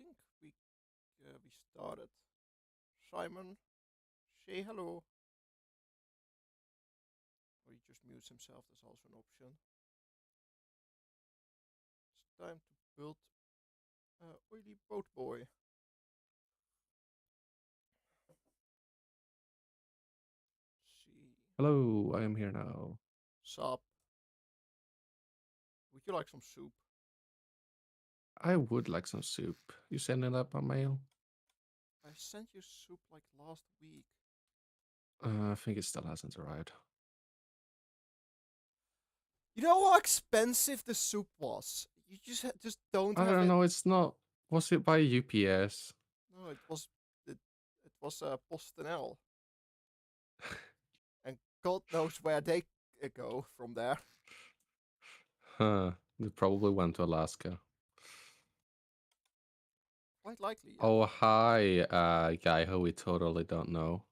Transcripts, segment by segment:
think we started. Simon, say hello. Or he just mutes himself. That's also an option. It's time to build Oily Boat Boy. See. Hello, I am here now. Sup. Would you like some soup? I would like some soup. You sending that by mail? I sent you soup like last week. I think it still hasn't arrived. You know how expensive the soup was? You just don't I have don't it. know. It's not. Was it by UPS? No, it was PostNL, and God knows where they go from there. Huh. It probably went to Alaska. Quite likely, yeah. Oh, hi, guy who we totally don't know.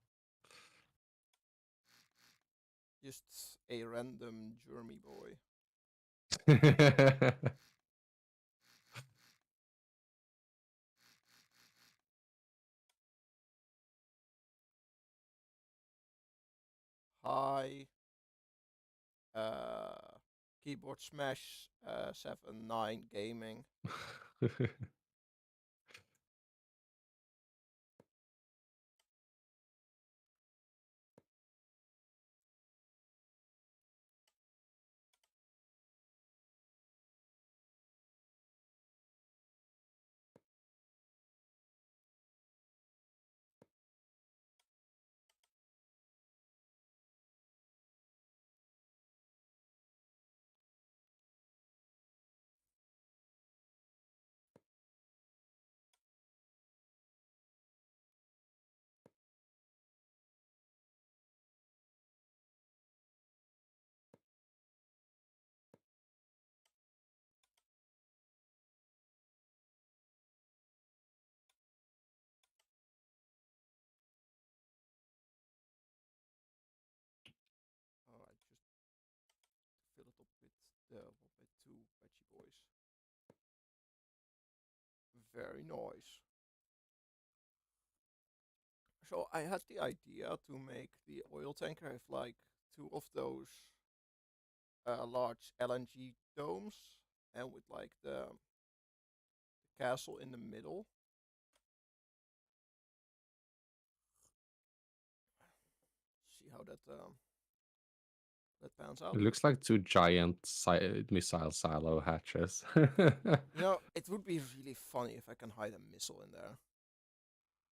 Just a random Jeremy boy. Hi, uh, Keyboard Smash 7-9 Gaming. Alright, just fill it up with with two veggie boys. Very nice. So I had the idea to make the oil tanker have like two of those large LNG domes, and with like the castle in the middle. See how that pans out. It looks like two giant missile silo hatches. You know, it would be really funny if I can hide a missile in there.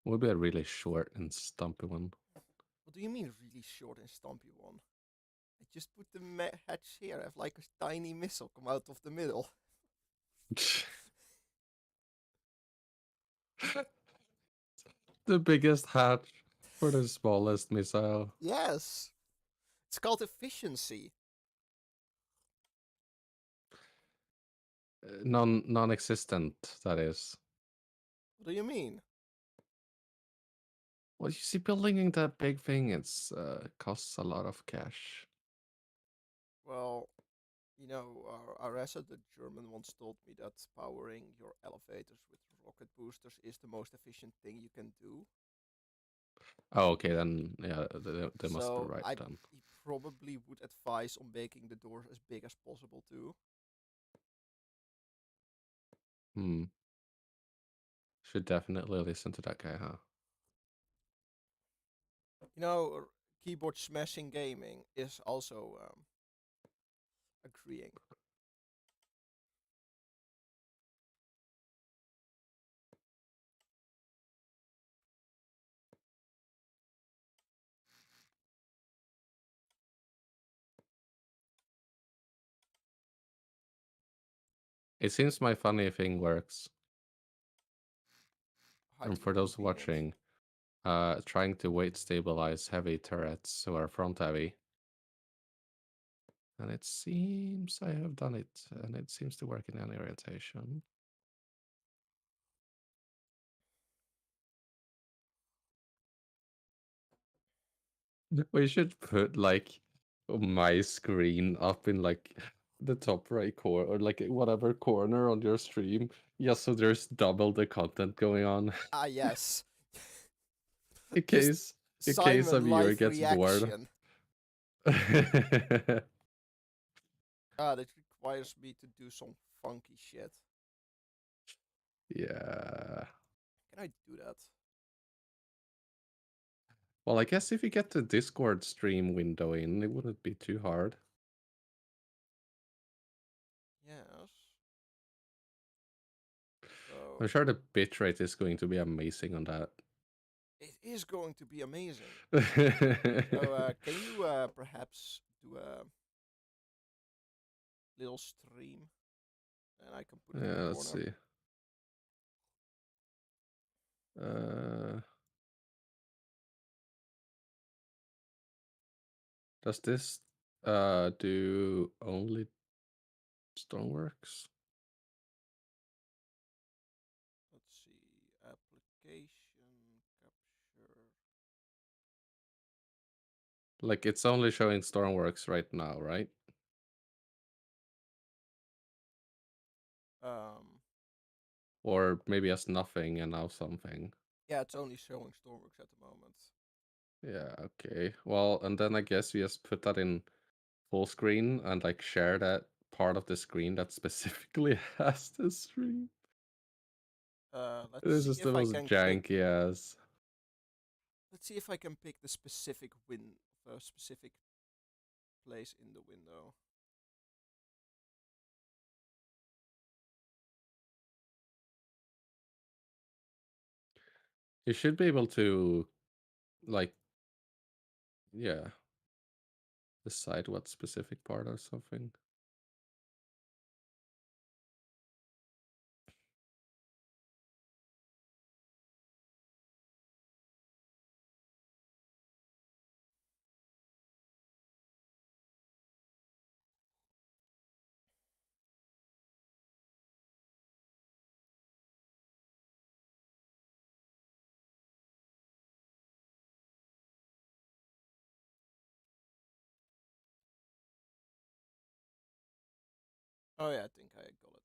Would be a really short and stumpy one. What do you mean, really short and stumpy one? I just put the hatch here. I have like a tiny missile come out of the middle. The biggest hatch for the smallest missile. Yes, it's called efficiency. Non-existent, that is. What do you mean? Well, you see, building that big thing, it's costs a lot of cash. Well, you know, our Aressa, the German, once told me that powering your elevators with rocket boosters is the most efficient thing you can do. Oh, okay, then yeah, they must be So right I then. he probably would advise on making the doors as big as possible too. Hmm. Should definitely listen to that guy, huh? You know, keyboard smashing gaming is also agreeing. It seems my funny thing works. And Highly for those convenient. watching, trying to weight stabilize heavy turrets who are front heavy. And it seems I have done it, and it seems to work in any orientation. We should put like my screen up in like the top right corner or like whatever corner on your stream Yeah, so there's double the content going on Ah, yes. in Just case a Simon viewer live gets bored. reaction. That requires me to do some funky shit. Yeah. Can I do that? Well, I guess if you get the Discord stream window in, it wouldn't be too hard. Yes. I'm So sure the bitrate is going to be amazing on that. it is going to be amazing. So can you perhaps do a little stream, and I can put it in the Yeah, let's corner. see. Does this do only Stoneworks? Let's see, application capture. Like it's only showing Stormworks right now, right? Um, Or maybe as nothing and now something. yeah, it's only showing Stormworks at the moment. Yeah, okay. Well, and then I guess you just put that in full screen and like share that part of the screen that specifically has the stream. Let's This see is the if I most can pick. janky ass. Let's see if I can pick the specific specific place in the window. You should be able to, like, yeah, decide what specific part or something. Oh yeah, I think I got it.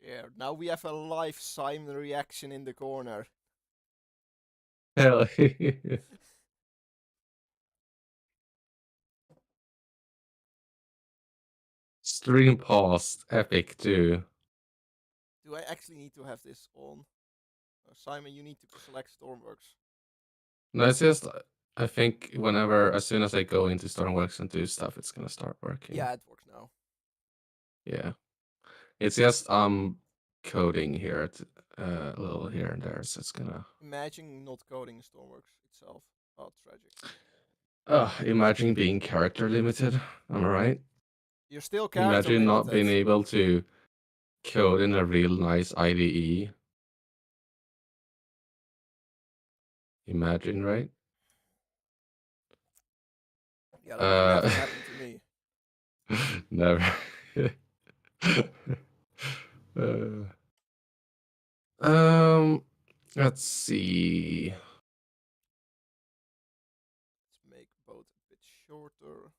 Yeah, now we have a live Simon reaction in the corner. Hell. Stream paused. Epic too. Do I actually need to have this on? Simon, you need to select Stormworks. No, it's just I think whenever as soon as I go into Stormworks and do stuff, it's gonna start working. Yeah, it works now. Yeah. It's just coding here a little here and there, so it's gonna Imagine not coding Stormworks itself. Oh, tragic. imagine being character limited. Am I right? You're still character Imagine not limited. being able to code in a real nice IDE. Imagine, right? Yeah, that would never happen to me. Never. Let's see. Let's make both a bit shorter.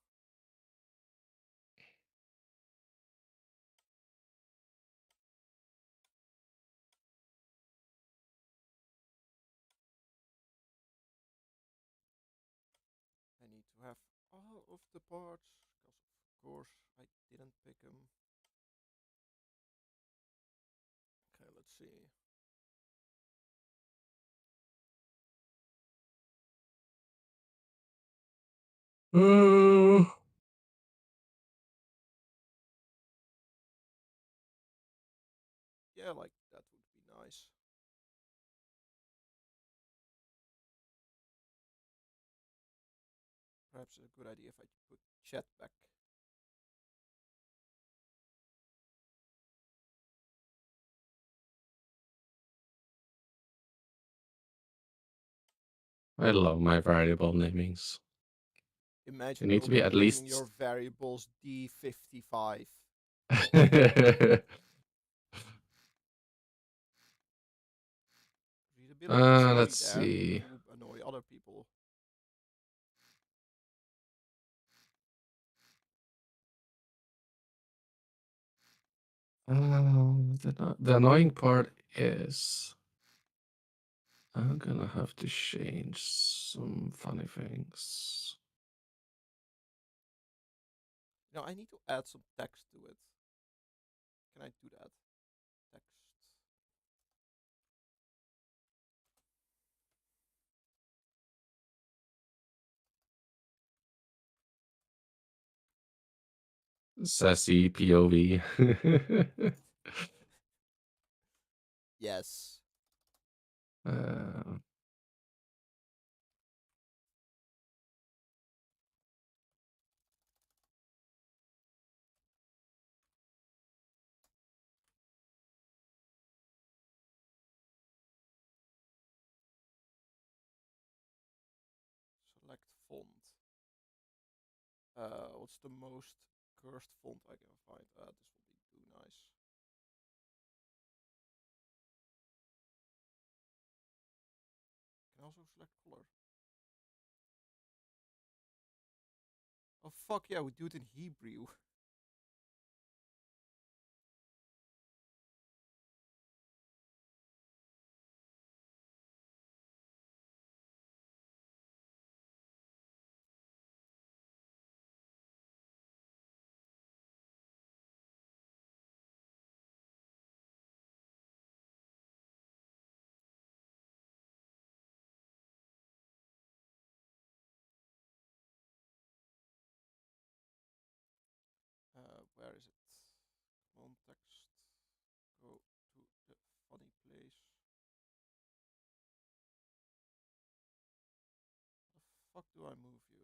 have all of the parts, because of course I didn't pick them. Okay, let's see. Mm. Yeah, like that would be nice. Perhaps a good idea if I put chat back. I love my variable namings. You Imagine need to be at naming least. your variables D55. Need a bit of mystery Let's there see. to annoy other people. The annoying part is I'm gonna have to change some funny things. Now I need to add some text to it. Can I do that? Text. Sassy POV. Yes. uh, Select font. What's the most cursed font I can find? This will be too nice. Can also select color. Oh fuck yeah, we do it in Hebrew. Where is it? Context. Go to the funny place. How the fuck do I move you?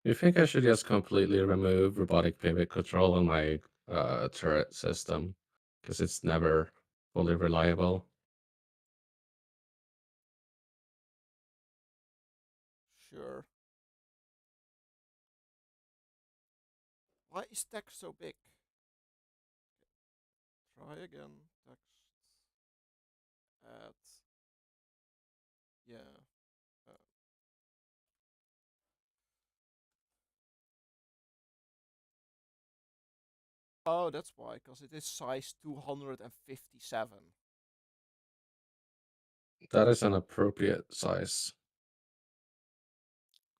you think I should just completely remove robotic pivot control on my turret system? Because it's never fully reliable. Sure. Why is text so big? Try again. Text. Add. Yeah. Uh, oh, that's why, because it is size 257. That is an appropriate size.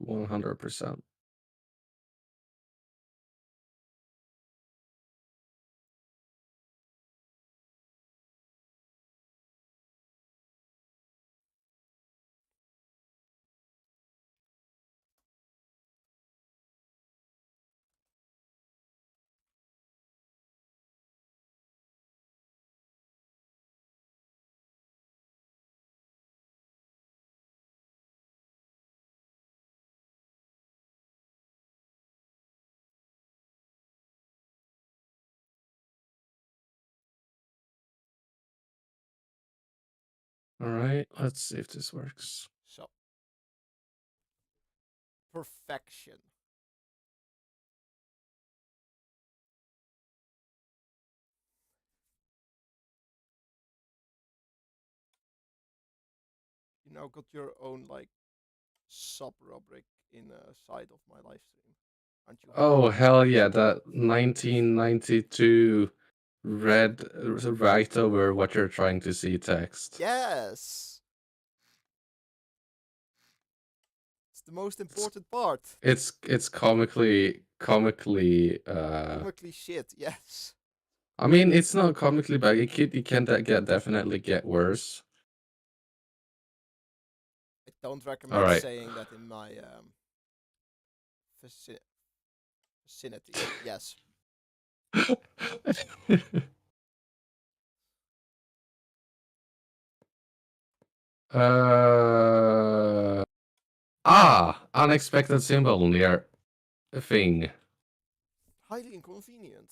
100%. All right, let's see if this works. So, perfection. You now got your own like sub rubric in a side of my live stream. Aren't you happy? Oh, hell yeah, that 1992 red right over what you're trying to see text. Yes. It's the most important part. It's comically Comically shit, yes. I mean, it's not comically bad. It can definitely get worse. I don't recommend Alright. saying that in my vicinity. Yes. Unexpected symbol near a thing. Highly inconvenient.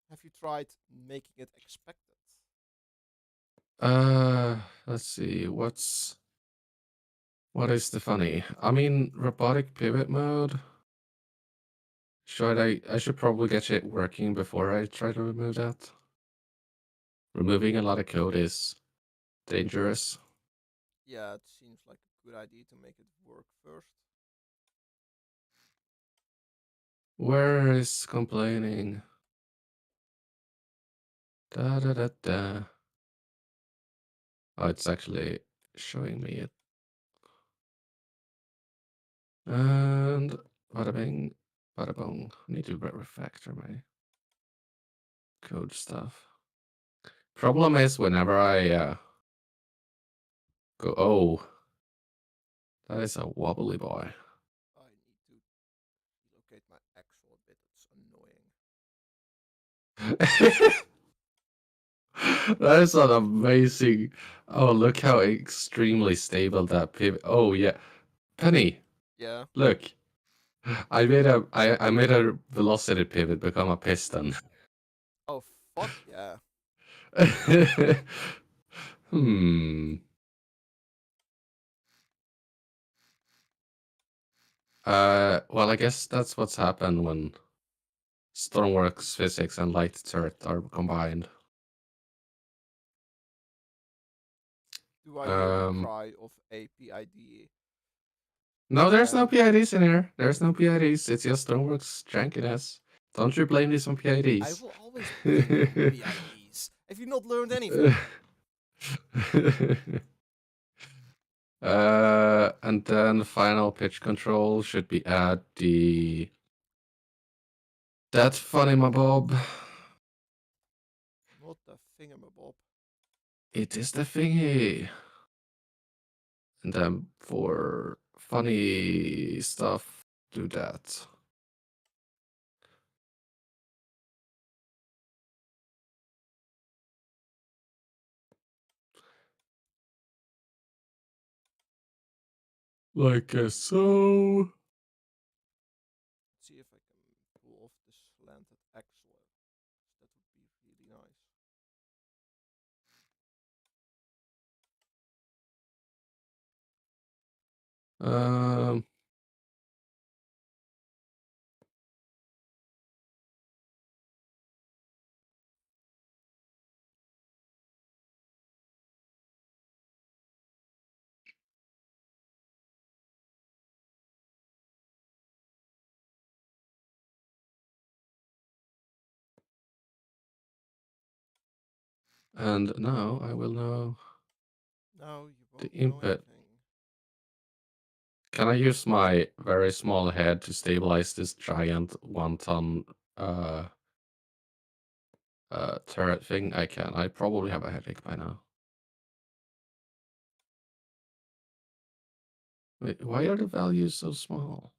Have you tried making it expected? Let's see. What is the funny? I mean, robotic pivot mode. I should probably get it working before I try to remove that. Removing a lot of code is dangerous. Yeah, it seems like a good idea to make it work first. Where is complaining? Da da da da. Oh, it's actually showing me it. And bada bing, bada bong. Need to refactor my code stuff. Problem is whenever I go, oh, that is a wobbly boy. I need to locate my actual bit. It's annoying. That is an amazing. Oh, look how extremely stable that pivot. Oh yeah, Penny. Yeah. Look, I made a velocity pivot become a piston. Oh fuck yeah. Well, I guess that's what's happened when Stormworks physics and light turret are combined. Do I hear the cry of a PID? No, there's no PIDs in here. There's no PIDs. It's just Stormworks jankiness. Don't you blame this on PIDs? I will always blame PIDs. Have you not learned anything? And then final pitch control should be at the that funny mabob. Not the thingamabob. It is the thingy. And then for funny stuff, do that. Like so. Let's see if I can pull off this slanted axle. That would be really nice. And now I will know. No, you won't The know input. anything. Can I use my very small head to stabilize this giant 1-ton turret thing? I can. I probably have a headache by now. Wait, why are the values so small?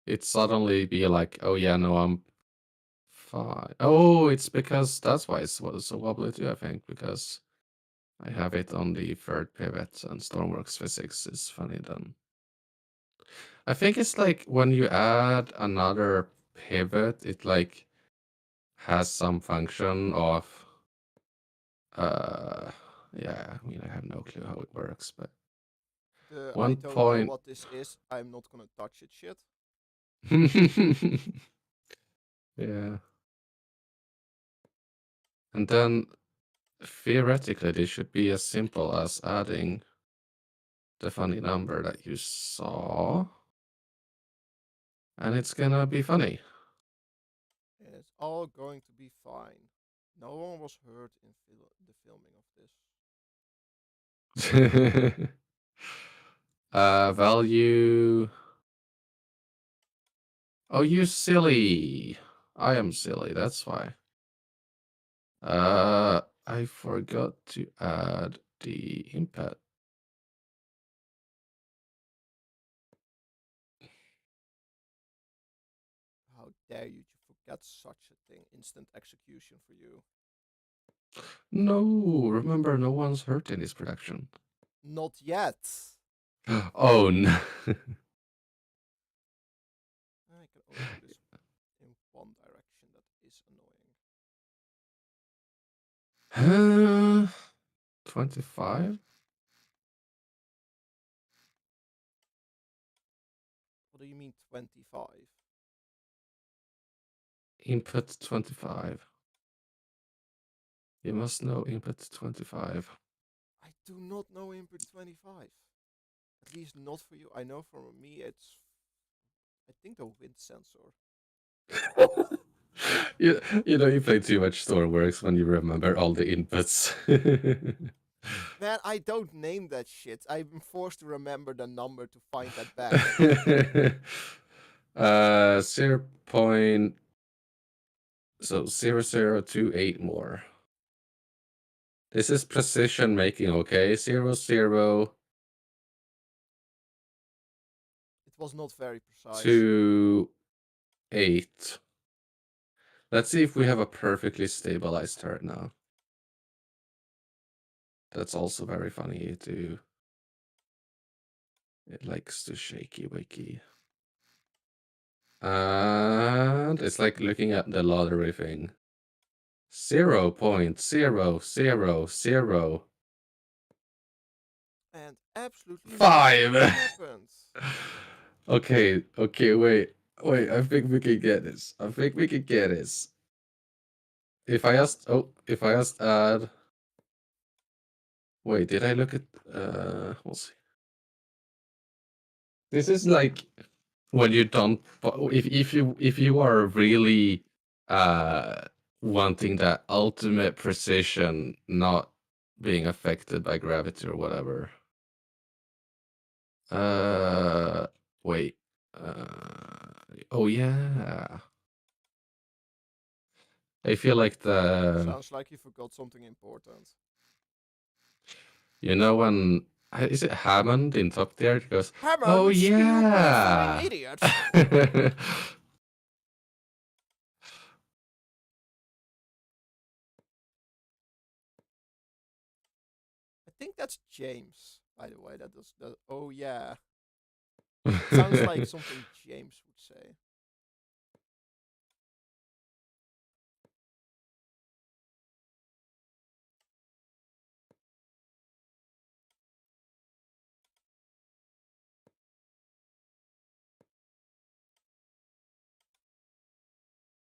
It suddenly be like, oh yeah, no, I'm fine. Oh, it's because that's why it's so wobbly too, I think, because I have it on the third pivot and Stormworks physics is funny then. I think it's like when you add another pivot, it like has some function of Yeah, I mean, I have no clue how it works, but I one don't know point. what this is. I'm not gonna touch it shit. Yeah. And then theoretically, this should be as simple as adding the funny number that you saw, and it's gonna be funny. And it's all going to be fine. No one was hurt in the filming of this. Value. Oh, you silly. I am silly, that's why. I forgot to add the input. How dare you to forget such a thing? Instant execution for you. No, remember, no one's hurt in this production. Not yet. Oh no. I can only do this in one direction. That is annoying. 25? What do you mean 25? Input 25. You must know input 25. I do not know input 25. At least not for you. I know for me it's, I think, the wind sensor. You know, you play too much Stormworks when you remember all the inputs. Man, I don't name that shit. I'm forced to remember the number to find that back. 0. So 0028 more. This is precision making, okay? 00 It was not very precise. to 8. Let's see if we have a perfectly stabilized turret now. That's also very funny too. It likes to shaky wakey. And it's like looking at the lottery thing. 0.000. And absolutely 5. nothing happened. Okay, wait. I think we can get this. If I just add. Wait, did I look at? We'll see. This is like when you don't. If you are really wanting that ultimate precision, not being affected by gravity or whatever. Wait. Oh yeah. I feel like Sounds like you forgot something important. you know when is it Hammond in Top Tier goes, Hammond, oh stupid yeah. fucking idiot! I think that's James, by the way. That does that. Oh yeah. Sounds like something James would say.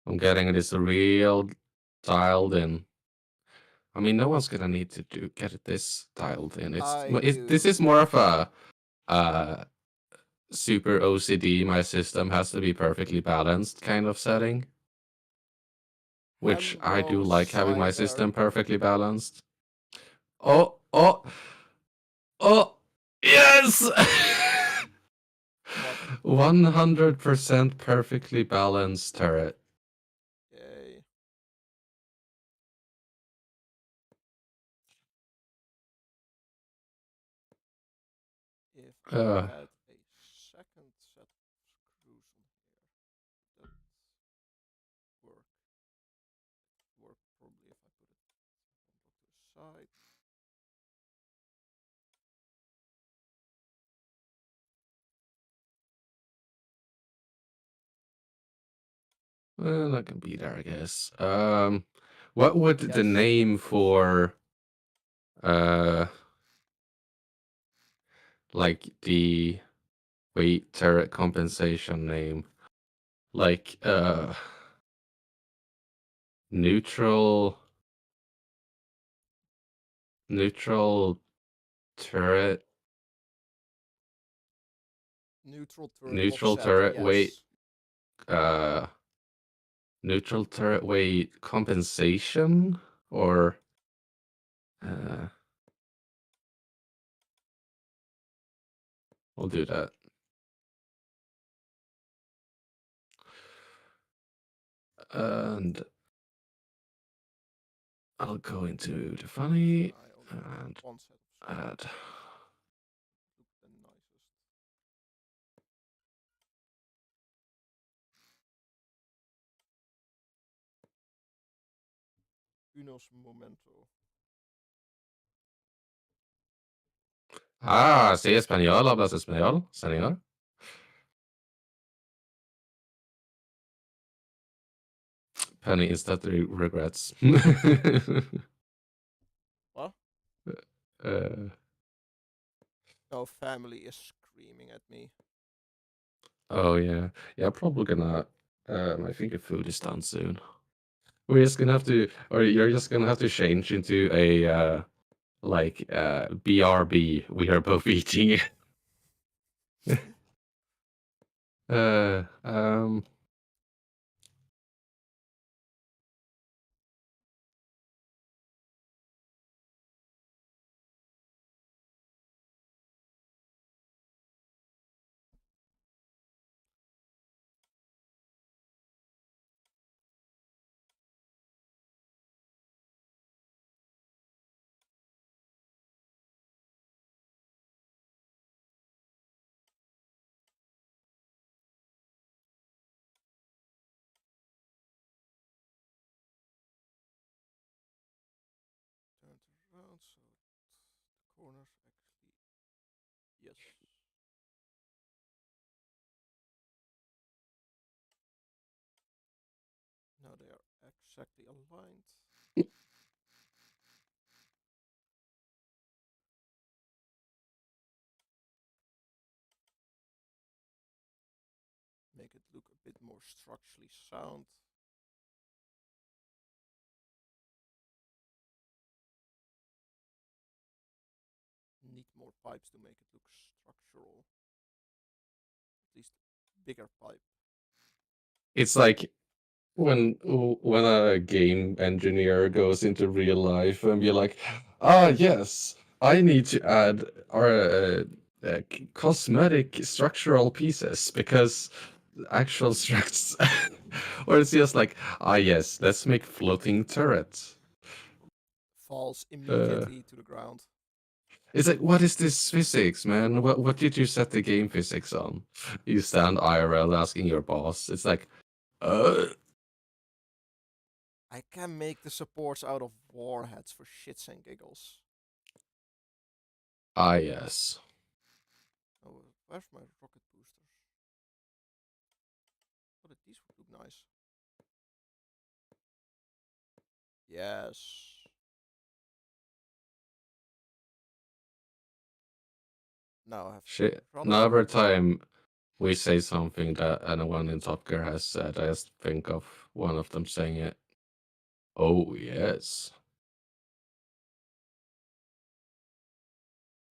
I'm getting this real dialed in. I mean, no one's gonna need to get this dialed in. This is more of a super OCD. My system has to be perfectly balanced kind of setting, which I do Hello, like having my Cyber. system perfectly balanced. Oh, yes! 100% perfectly balanced turret. Yay. If I had a second set of screws on here, that work. Work probably if I put it to the side. Well, that can be there, I guess. What would the Yes. name for Uh, like the weight turret compensation name, like neutral turret Neutral turret offset, weight yes. uh neutral turret weight compensation, or we'll do that. And I'll go into the funny I only have and one set of add. look the nicest. Unos momento. Ah, sí, español, hablas español, señor. Penny instantly regrets. What? uh, No, family is screaming at me. oh yeah, yeah. Probably gonna. I think the food is done soon. We're just gonna have to, or you're just gonna have to change into a like BRB. We are both eating. uh, um. Turn it around so the corners actually. Yes. Now they are exactly aligned. Make it look a bit more structurally sound. Need more pipes to make it look structural. At least bigger pipe. It's like when a game engineer goes into real life and be like, ah, yes, I need to add our cosmetic structural pieces because actual structs, or it's just like, ah, yes, let's make floating turrets. Falls Uh, immediately to the ground. it's like, what is this physics, man? What did you set the game physics on? You stand IRL asking your boss. It's like, uh. I can make the supports out of warheads for shits and giggles. Ah, yes. Oh, where's my rocket boosters? Oh, these would look nice. Yes. Now I have Shit. front Now every flares. time we say something that anyone in Top Gear has said, I just think of one of them saying it. Oh, yes.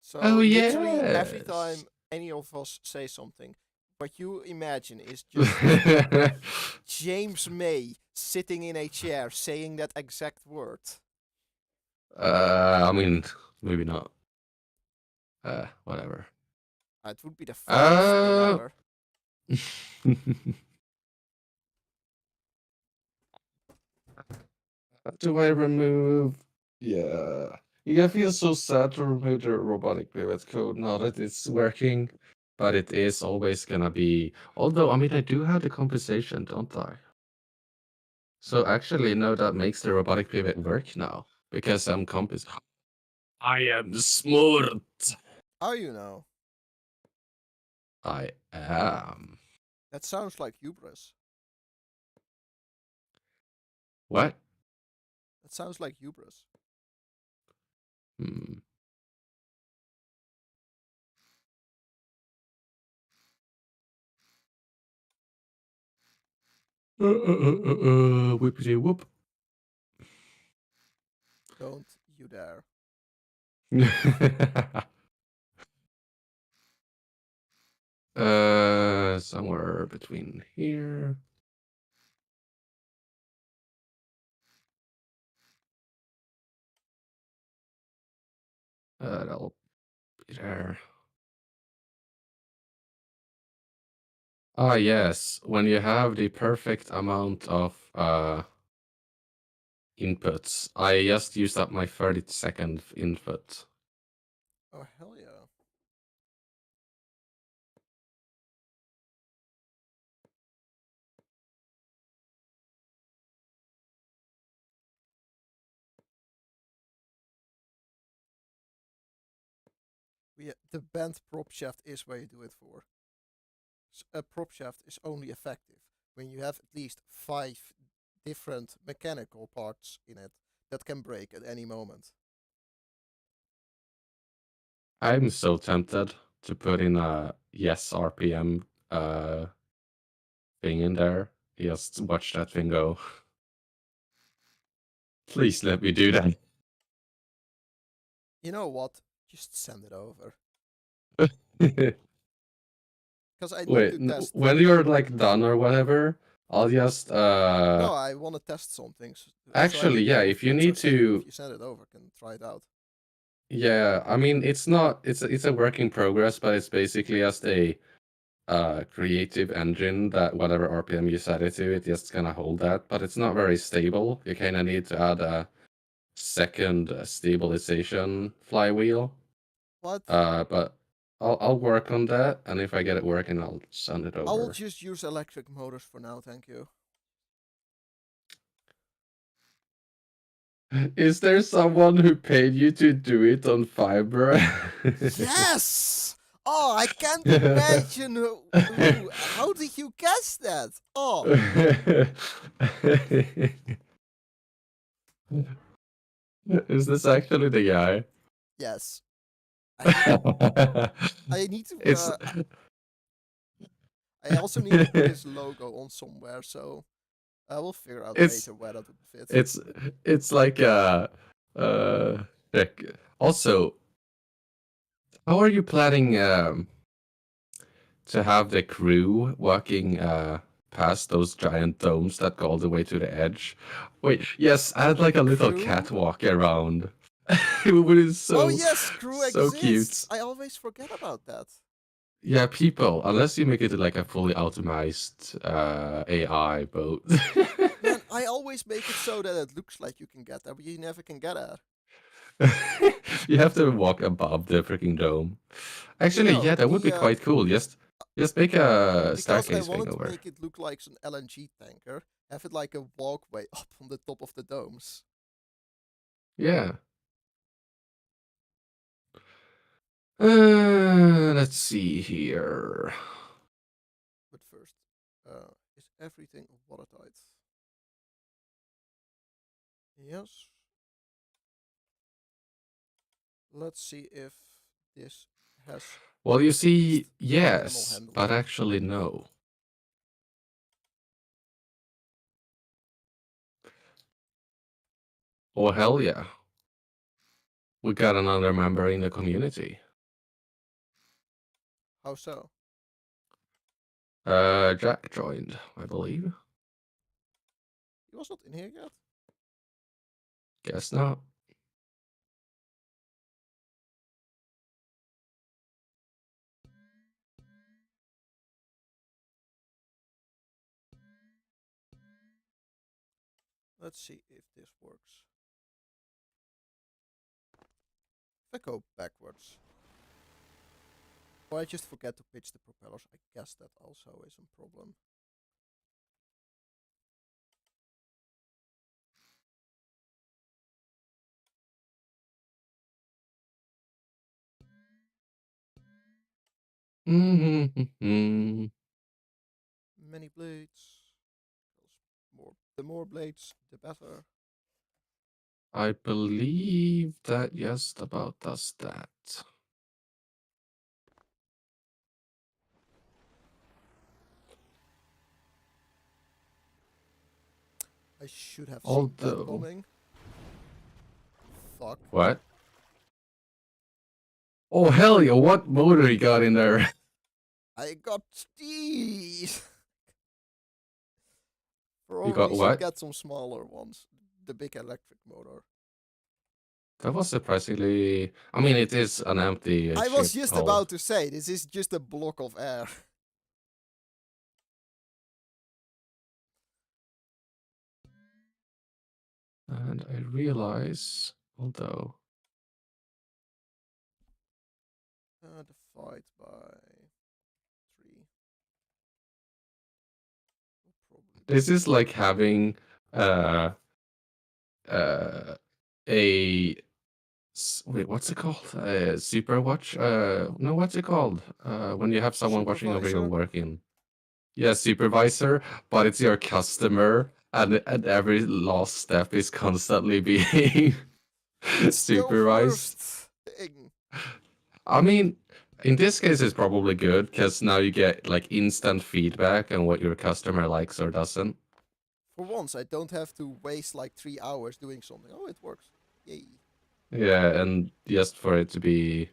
So Oh, literally every yes. time any of us say something, what you imagine is just James May sitting in a chair saying that exact word. I mean, maybe not. Whatever. It would be the funniest thing Uh, ever. do I remove? Yeah. Yeah, I feel so sad to remove the robotic pivot code now that it's working, but it is always gonna be. Although, I mean, I do have the compensation, don't I? So actually, no, that makes the robotic pivot work now because I'm compens. I am smart. How you know? I am. That sounds like hubris. What? That sounds like hubris. Hmm. Whippity whoop. Don't you dare. Somewhere between here. That'll be there. Ah, yes. When you have the perfect amount of inputs, I just used up my 30-second input. Oh, hell yeah. The bent prop shaft is where you do it for. A prop shaft is only effective when you have at least 5 different mechanical parts in it that can break at any moment. I'm so tempted to put in a yes RPM thing in there. Just watch that thing go. Please let me do that. You know what? Just send it over. Because I need Wait, to test. when you're like done or whatever, I'll just No, I want to test some things. So I actually, think yeah, our if you friends are need saying to, if you send it over, can try it out. yeah, I mean it's not it's a work in progress, but it's basically just a creative engine that whatever RPM you set it to, it just gonna hold that, but it's not very stable. You kind of need to add a second stabilization flywheel. What? But I'll work on that, and if I get it working, I'll send it I will over. just use electric motors for now, thank you. Is there someone who paid you to do it on Fiverr? Yes! Oh, I can't imagine who. How did you guess that? Oh, Is this actually the guy? yes. I need to. It's I also need to put his logo on somewhere, so I will figure out it's later where that would fit. it's like check. Also, how are you planning to have the crew walking past those giant domes that go all the way to the edge? Wait, yes, add like a little Crew? catwalk around. It would be Oh so yes, crew so exists. cute. I always forget about that. Yeah, people, unless you make it like a fully optimized AI boat. Man, I always make it so that it looks like you can get there, but you never can get there. You have to walk above the freaking dome. Actually, No, yeah, that would be the quite cool. Just make a because I staircase thing wanted to over. make it look like an LNG tanker, have it like a walkway up on the top of the domes. Yeah. Let's see here. But first, is everything watertight? Yes. Let's see if this has Well, you at least see, minimal yes, but handling. actually no. Oh, hell yeah. We got another member in the community. How so? Jack joined, I believe. He was not in here yet. Guess not. Let's see if this works. If I go backwards. Or I just forget to pitch the propellers. I guess that also is a problem. Mm-hmm. Many blades. The more blades, the better. I believe that just about does that. I should have seen that Although, coming. Fuck. what? Oh hell yeah! What motor you got in there? I got these! You got Probably should what? get some smaller ones. The big electric motor. That was surprisingly. I mean, it is an empty I was ship just hull. about to say, this is just a block of air. And I realize, although Divide by 3. Probably this is like having uh uh a wait, what's it called? Super watch? No, what's it called? When you have someone watching over your supervisor. working. Yeah, supervisor, but it's your customer, and every last step is constantly being It's the supervised. worst thing. I mean, in this case, it's probably good because now you get like instant feedback on what your customer likes or doesn't. For once, I don't have to waste like 3 hours doing something. Oh, it works. Yay. Yeah, and just for it to be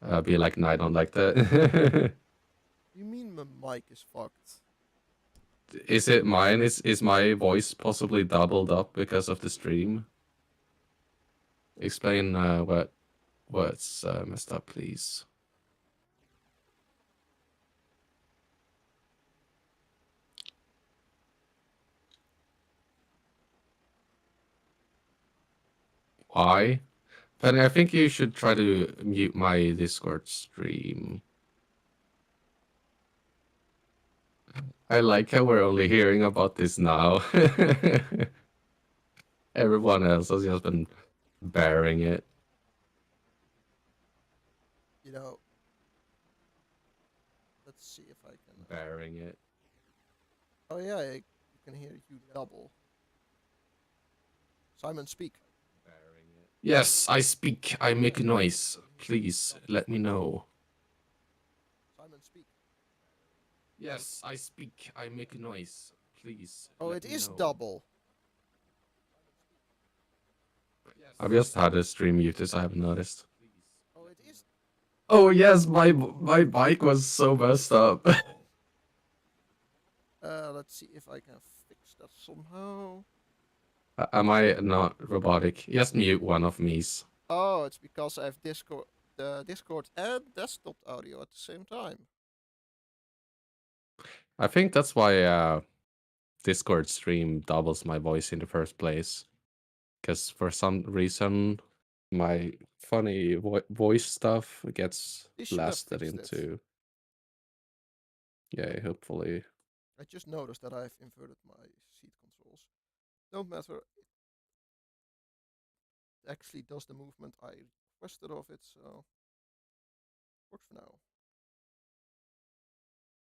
like, no, I don't like that. You mean my mic is fucked? Is it mine? Is my voice possibly doubled up because of the stream? Explain what's messed up, please. Why? Penny, I think you should try to mute my Discord stream. I like how we're only hearing about this now. Everyone else has just been bearing it. You know, let's see if I can. Bearing it. Oh yeah, you can hear you double. Simon, speak. Yes, I speak. I make noise. Please let me know. Simon, speak. Yes, I speak. I make noise. Please Oh, let it me is know. double. I've just had a stream muted, so I haven't noticed. Oh, it is. Oh yes, my bike was so messed up. Let's see if I can fix that somehow. Am I not robotic? Just mute one of me's. Oh, it's because I have Discord and desktop audio at the same time. I think that's why Discord stream doubles my voice in the first place. Because for some reason, my funny voice stuff gets This should have blasted fixed it. into. Yeah, hopefully. I just noticed that I've inverted my seat controls. Don't matter. It actually does the movement I requested of it, so works for now.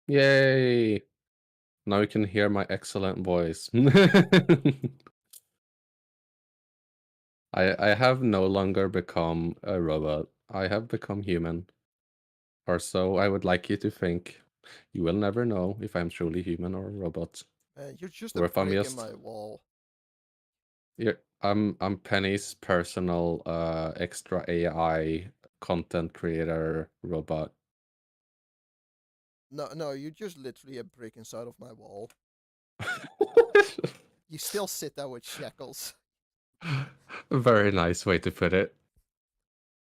Yay! Now you can hear my excellent voice. I have no longer become a robot. I have become human. Or so I would like you to think. You will never know if I'm truly human or a robot. You're just a Or if I'm brick in just my wall. yeah, I'm Penny's personal extra AI content creator robot. No, you're just literally a brick inside of my wall. You still sit there with shackles. Very nice way to put it.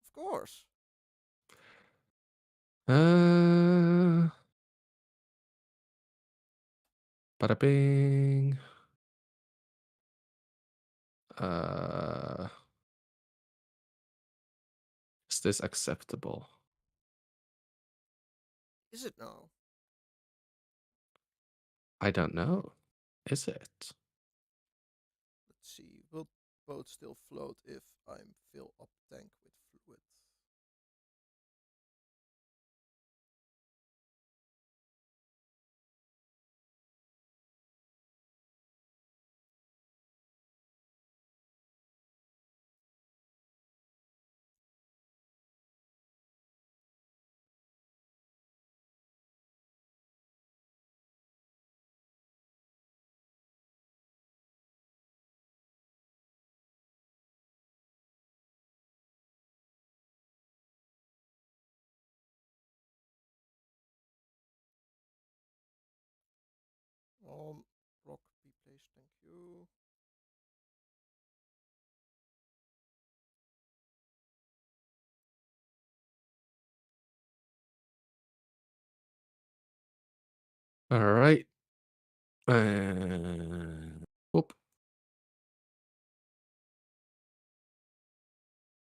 Of course. Uh, bada bing. Uh, is this acceptable? Is it now? I don't know. Is it? Let's see. Will boat still float if I'm fill up tank with fluid? Rock be placed, thank you. All right. Whoop.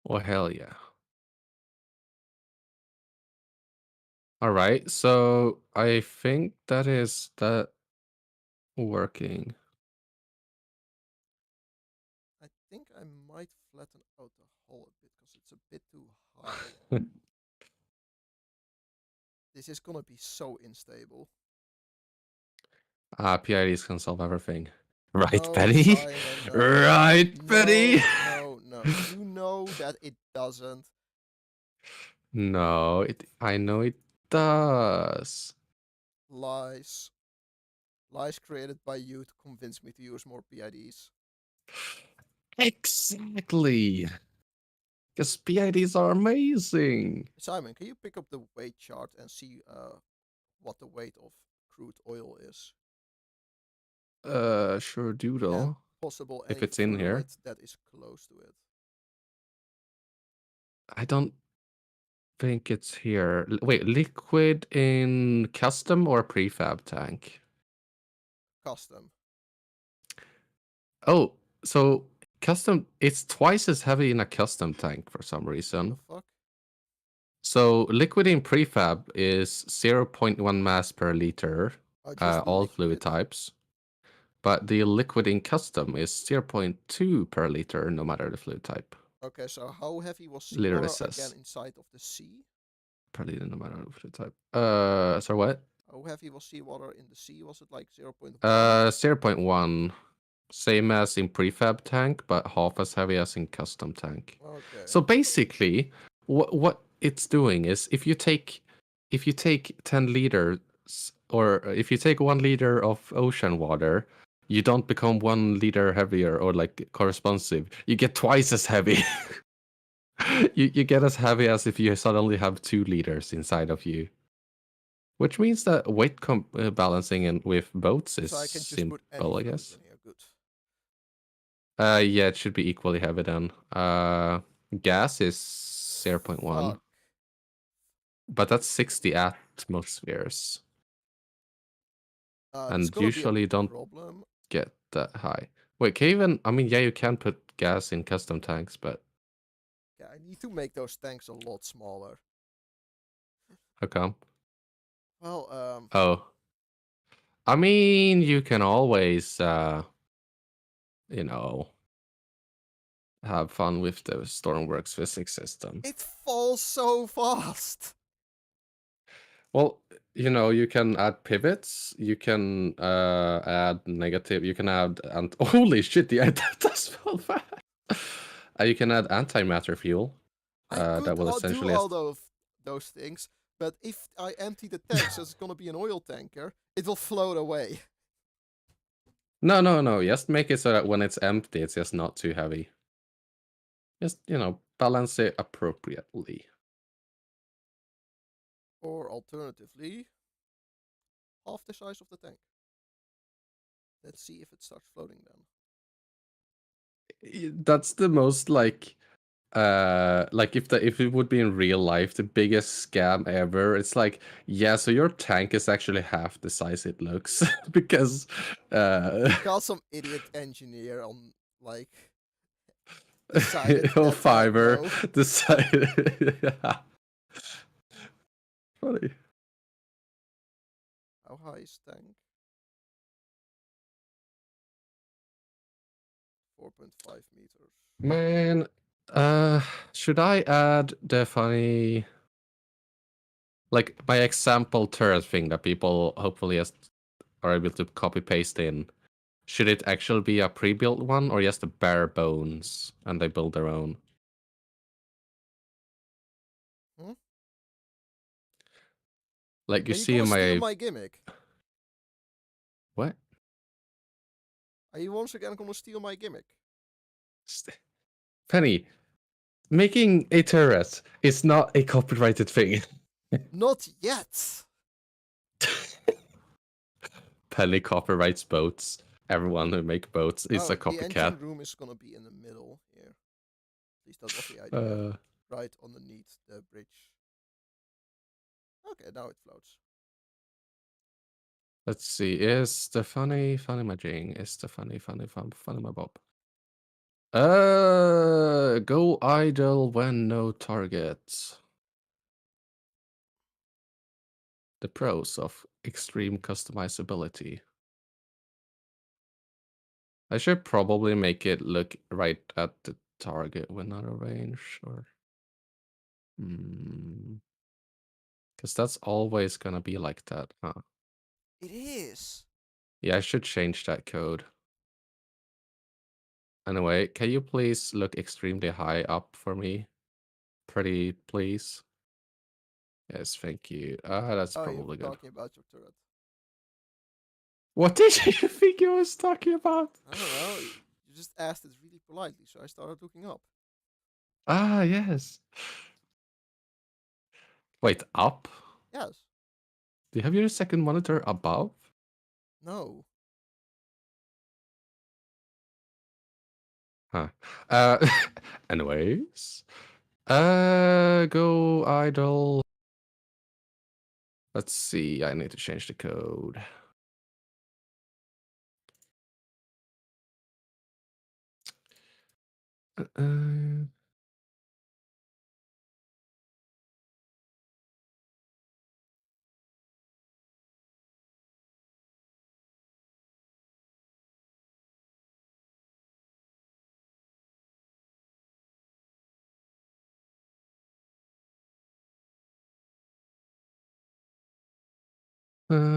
Oh, hell yeah. All right. So I think that is that working. I think I might flatten out the hull a bit because it's a bit too high. This is gonna be so unstable. PIDs can solve everything. Right, No, Penny? Simon, no. Right, No, Penny? no. You know that it doesn't. No, I know it does. Lies. Lies created by you to convince me to use more PIDs. Exactly. Because PIDs are amazing. Simon, can you pick up the weight chart and see what the weight of crude oil is? Sure And doodle. possible If any it's in here. fluid that is close to it. I don't think it's here. Wait, liquid in custom or prefab tank? Custom. Oh, so custom, it's twice as heavy in a custom tank for some reason. The fuck? So liquid in prefab is 0.1 mass per liter, all fluid liquid. types. But the liquid in custom is 0.2 per liter, no matter the fluid type. Okay, so how heavy was Literally seawater again says inside of the sea? per liter, no matter the fluid type. So what? How heavy was seawater in the sea? Was it like 0.1? 0.1. Same as in prefab tank, but half as heavy as in custom tank. Okay. So basically, what it's doing is if you take 10 liters, or if you take 1 liter of ocean water, you don't become 1 liter heavier or like corresponsive. You get twice as heavy. you get as heavy as if you suddenly have 2 liters inside of you. Which means that weight balancing and with boats is So I can just simple, put any I fluid guess. in here. Good. Yeah, it should be equally heavy then. Gas is 0.1, Fuck. but that's 60 atmospheres, That's and gonna be a usually don't problem. get that high. Wait, can you even? I mean, yeah, you can put gas in custom tanks, but Yeah, I need to make those tanks a lot smaller. how come? Well, Oh, I mean, you can always, you know, have fun with the Stormworks physics system. it falls so fast. Well, you can add pivots, you can add negative, you can add, and holy shit, yeah, that does fall fast. You can add antimatter fuel. I could That will do essentially. all those things, but if I empty the tank, so it's gonna be an oil tanker, it will float away. No. Just make it so that when it's empty, it's just not too heavy. Just, balance it appropriately. Or alternatively, half the size of the tank. Let's see if it starts floating then. That's the most like if it would be in real life, the biggest scam ever. It's like, yeah, so your tank is actually half the size it looks because Got some idiot engineer on like decided or that Fiverr no. decided. Yeah. Funny. How high is tank? 4.5 meters. Man, should I add the funny, like my example turret thing that people hopefully just are able to copy paste in? Should it actually be a pre-built one or just a bare bones and they build their own? Hmm? Like you Are you see gonna in steal my my gimmick? what? Are you once again gonna steal my gimmick? Penny, making a turret is not a copyrighted thing. Not yet. Penny copyrights boats. Everyone who make boats is a The engine copycat. room is gonna be in the middle here. At least that was the idea. Right underneath the bridge. Okay, now it floats. Let's see. Is the funny my jing? Is the funny my bob? Go idle when no targets. The pros of extreme customizability. I should probably make it look right at the target when out of range, or because that's always gonna be like that, huh? It is. Yeah, I should change that code. Anyway, can you please look extremely high up for me? Pretty, please. Yes, thank you. That's Oh, you were probably good. talking about your turret. What did you think I was talking about? I don't know. You just asked it really politely, so I started looking up. Ah, yes. Wait, up? Yes. Do you have your second monitor above? No. Huh. Anyways. Go idle. Let's see. I need to change the code. Of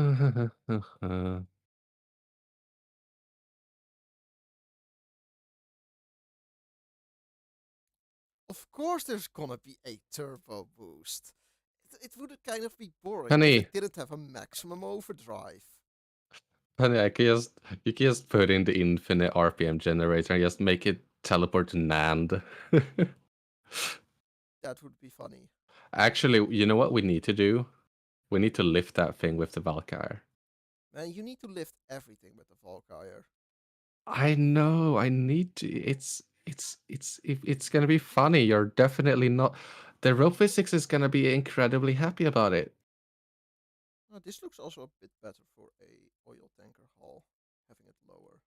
course there's gonna be a turbo boost. It would kind of be boring if Honey, it didn't have a maximum overdrive. honey, you can just put in the infinite RPM generator and just make it teleport to NAND. That would be funny. Actually, you know what we need to do? We need to lift that thing with the Valkyrie. Man, you need to lift everything with the Valkyrie. I know. I need to. It's gonna be funny. You're definitely not. The rope physics is gonna be incredibly happy about it. This looks also a bit better for a oil tanker hull, having it lower.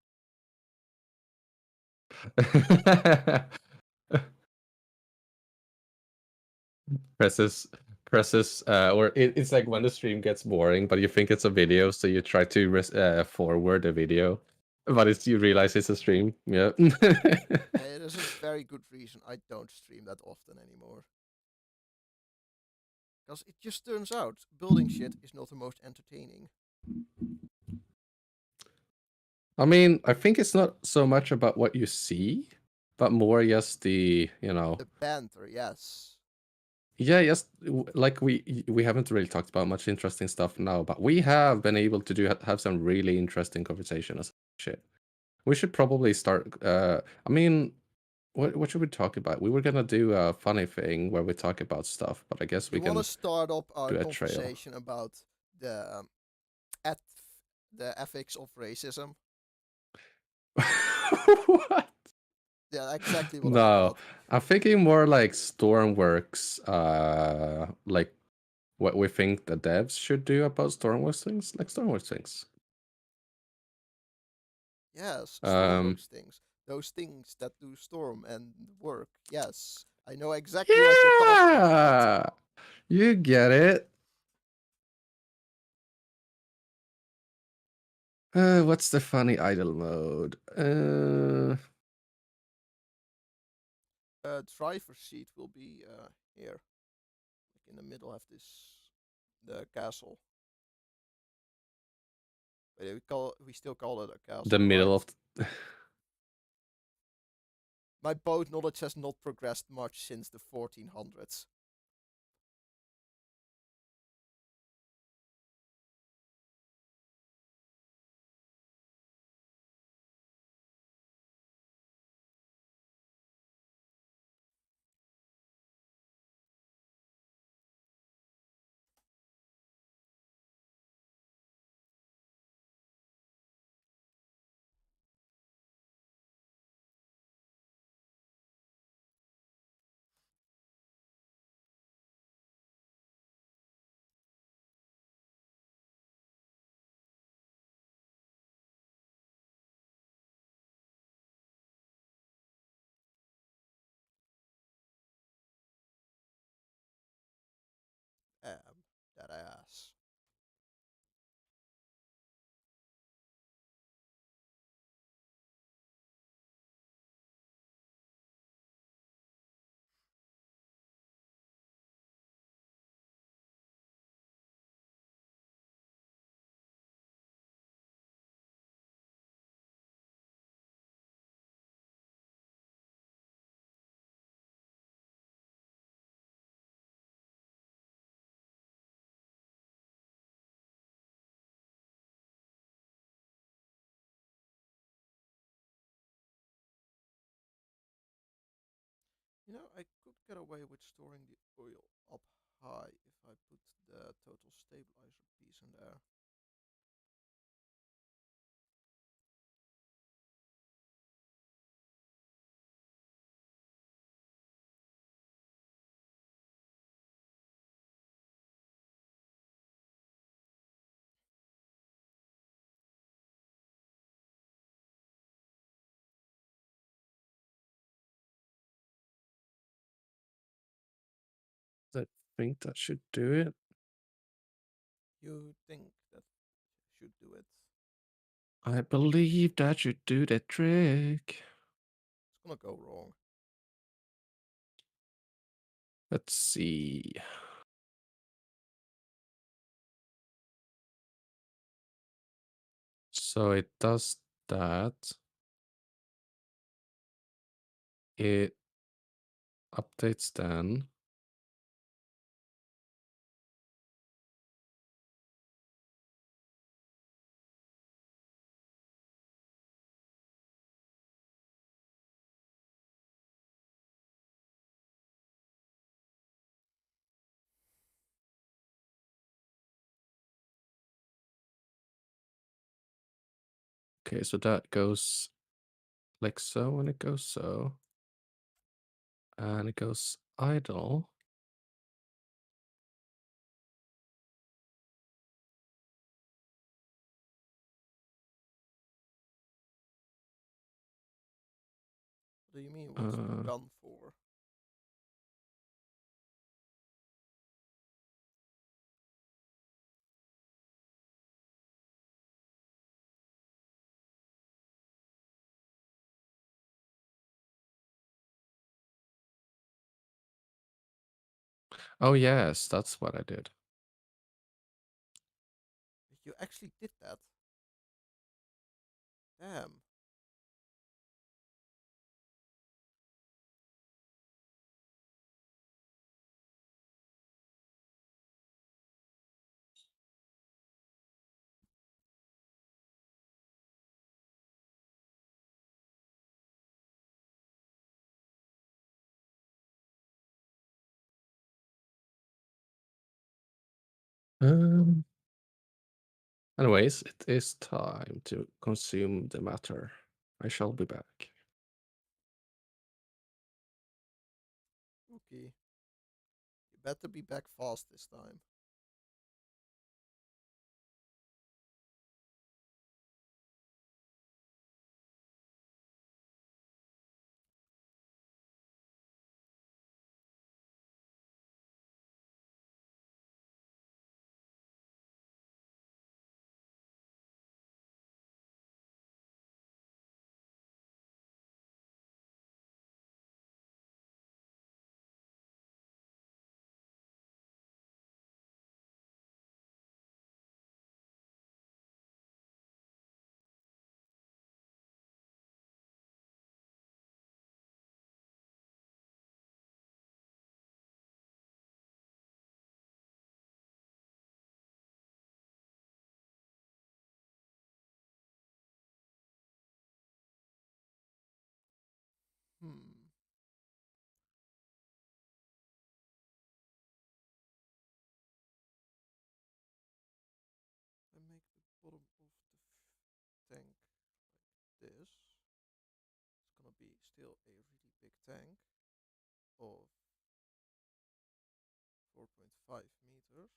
presses or it's like when the stream gets boring but you think it's a video, so you try to forward the video, but you realize it's a stream. Yeah. It is a very good reason I don't stream that often anymore. Because it just turns out building shit is not the most entertaining. I mean, I think it's not so much about what you see, but more just The banter, yes. yeah, yes, like we haven't really talked about much interesting stuff now, but we have been able to have some really interesting conversations. Shit. We should probably start. I mean, what should we talk about? We were gonna do a funny thing where we talk about stuff, but I guess we You want to can start up our do a trail. conversation about the at the ethics of racism? What? Yeah, exactly what I No, thought. I'm thinking more like Stormworks. Like what we think the devs should do about Stormworks things, like Stormworks things. Yes, Um, Stormworks things. Those things that do storm and work. Yes, I know exactly what you're talking about. yeah, you get it. What's the funny idle mode? Driver's seat will be here. Like in the middle of the castle. But we still call it a The castle, right? middle of. My boat knowledge has not progressed much since the 1400s. Yes. You know, I could get away with storing the oil up high if I put the total stabilizer piece in there. I think that should do it. You think that should do it? I believe that should do the trick. It's gonna go wrong. Let's see. So it does that. It updates then. Okay, so that goes like so, and it goes so. And it goes idle. What do you mean? What's the gun for? Oh yes, that's what I did. You actually did that? Damn. Um, Anyways, it is time to consume the matter. I shall be back. Okay. You better be back fast this time. Hmm. I make the bottom of the tank like this. It's gonna be still a really big tank of 4.5 meters.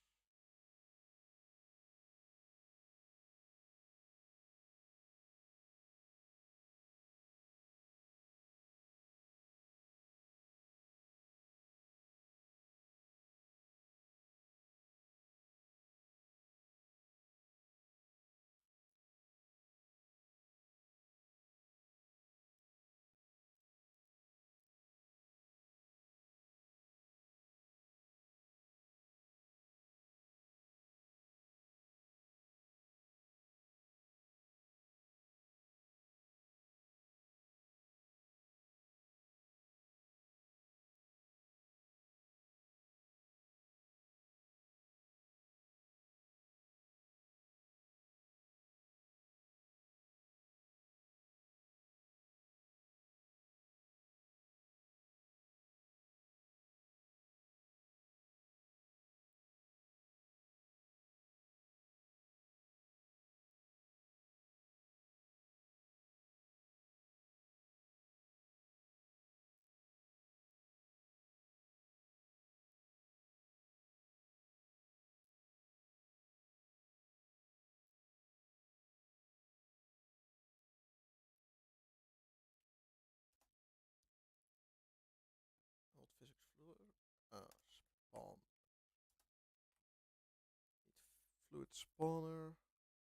third spawner.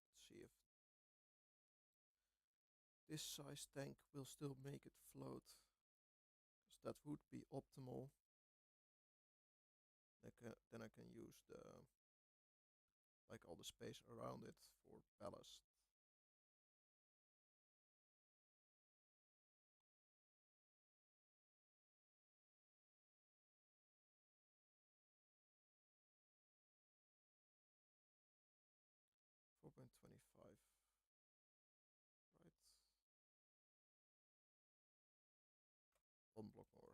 Let's see if this size tank will still make it float, because that would be optimal. Then I can use the like all the space around it for ballast. .25, right? One block more.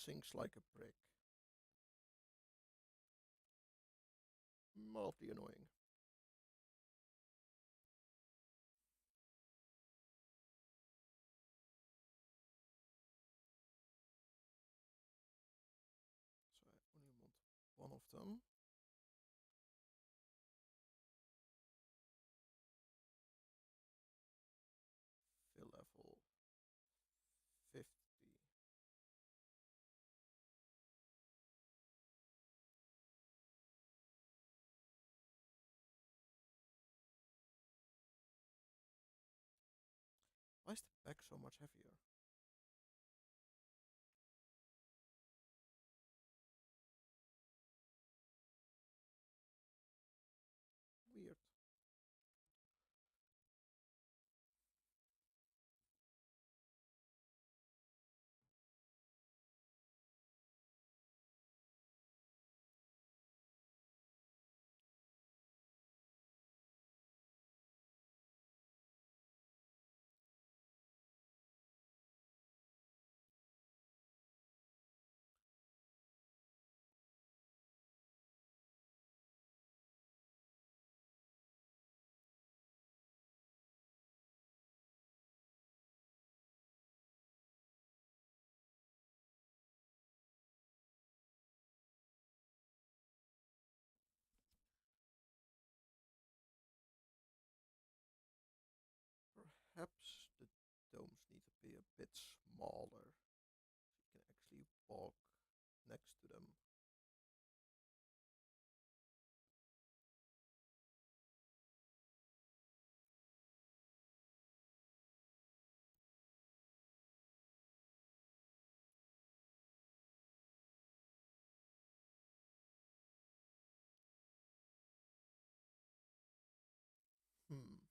Sinks like a brick. Mildly annoying. So I only want one of them. Fill level 50. Why is the back so much heavier? Weird. Perhaps the domes need to be a bit smaller so you can actually walk next to them. Hmm.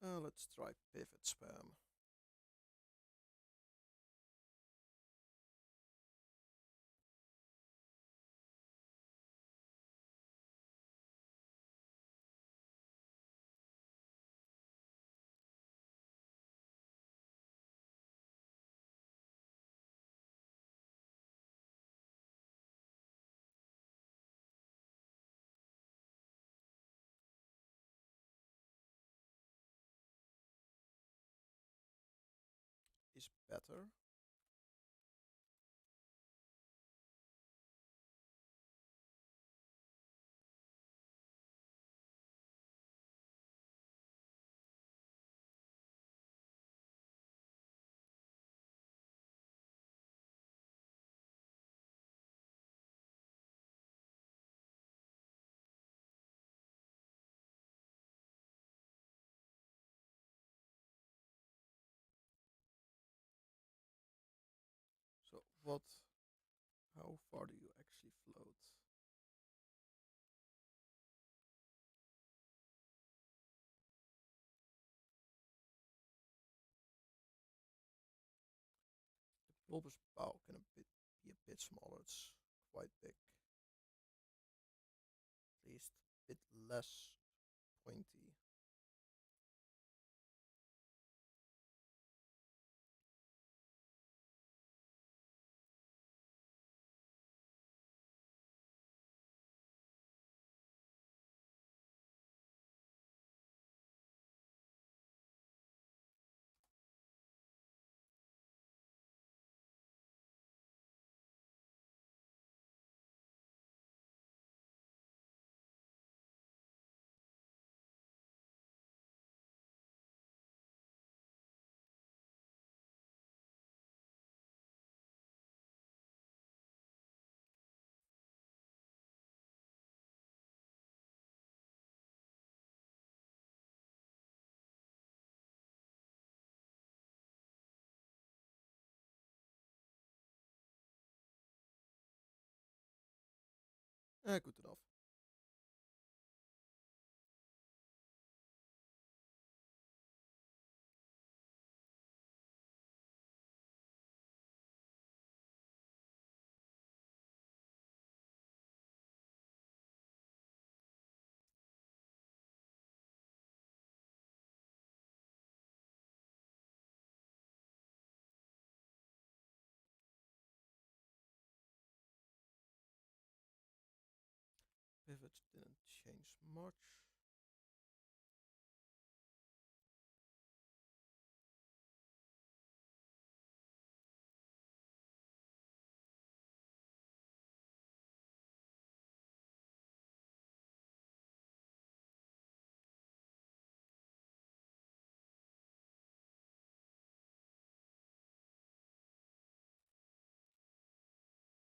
Let's try pivot spam. Is better. So what? How far do you actually float? The bulbous bow can be a bit smaller. It's quite big. At least a bit less pointy. Good enough. Pivots didn't change much.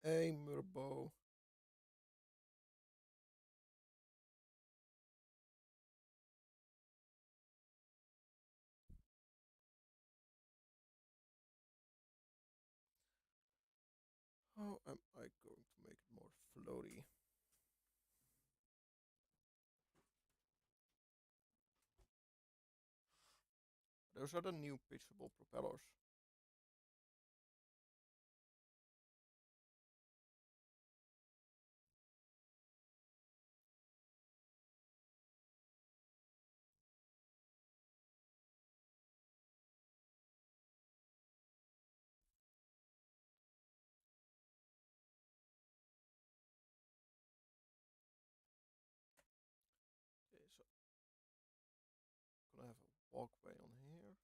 A Murbo. How am I going to make it more floaty? Those are the new pitchable propellers. Okay, so gonna have a walkway on here.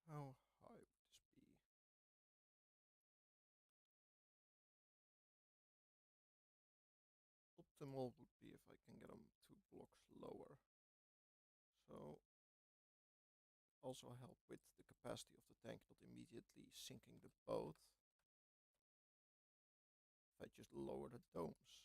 How high would this be? Optimal would be if I can get them 2 blocks lower. So also help with the capacity of the tank not immediately sinking the boat. If I just lower the domes.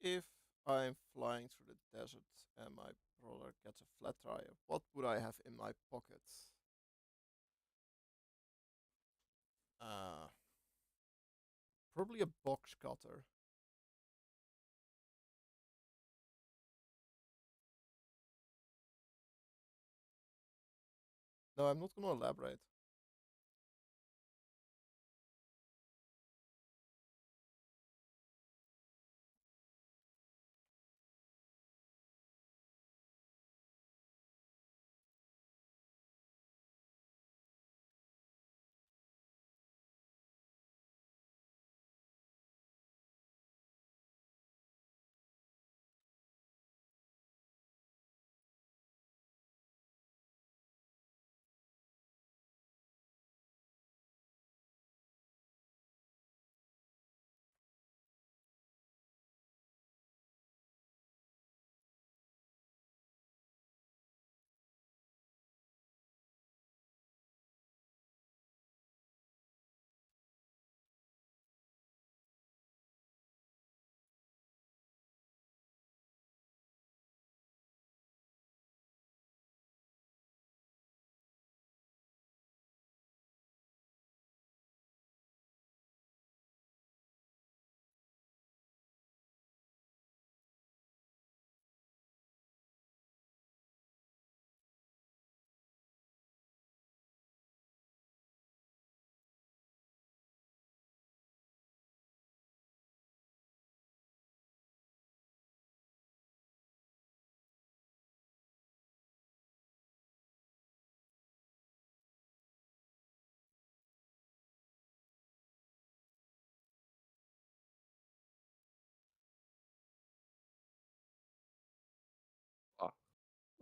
If I'm flying through the desert and my brother gets a flat tire, what would I have in my pocket? Uh, Probably a box cutter. No, I'm not gonna elaborate.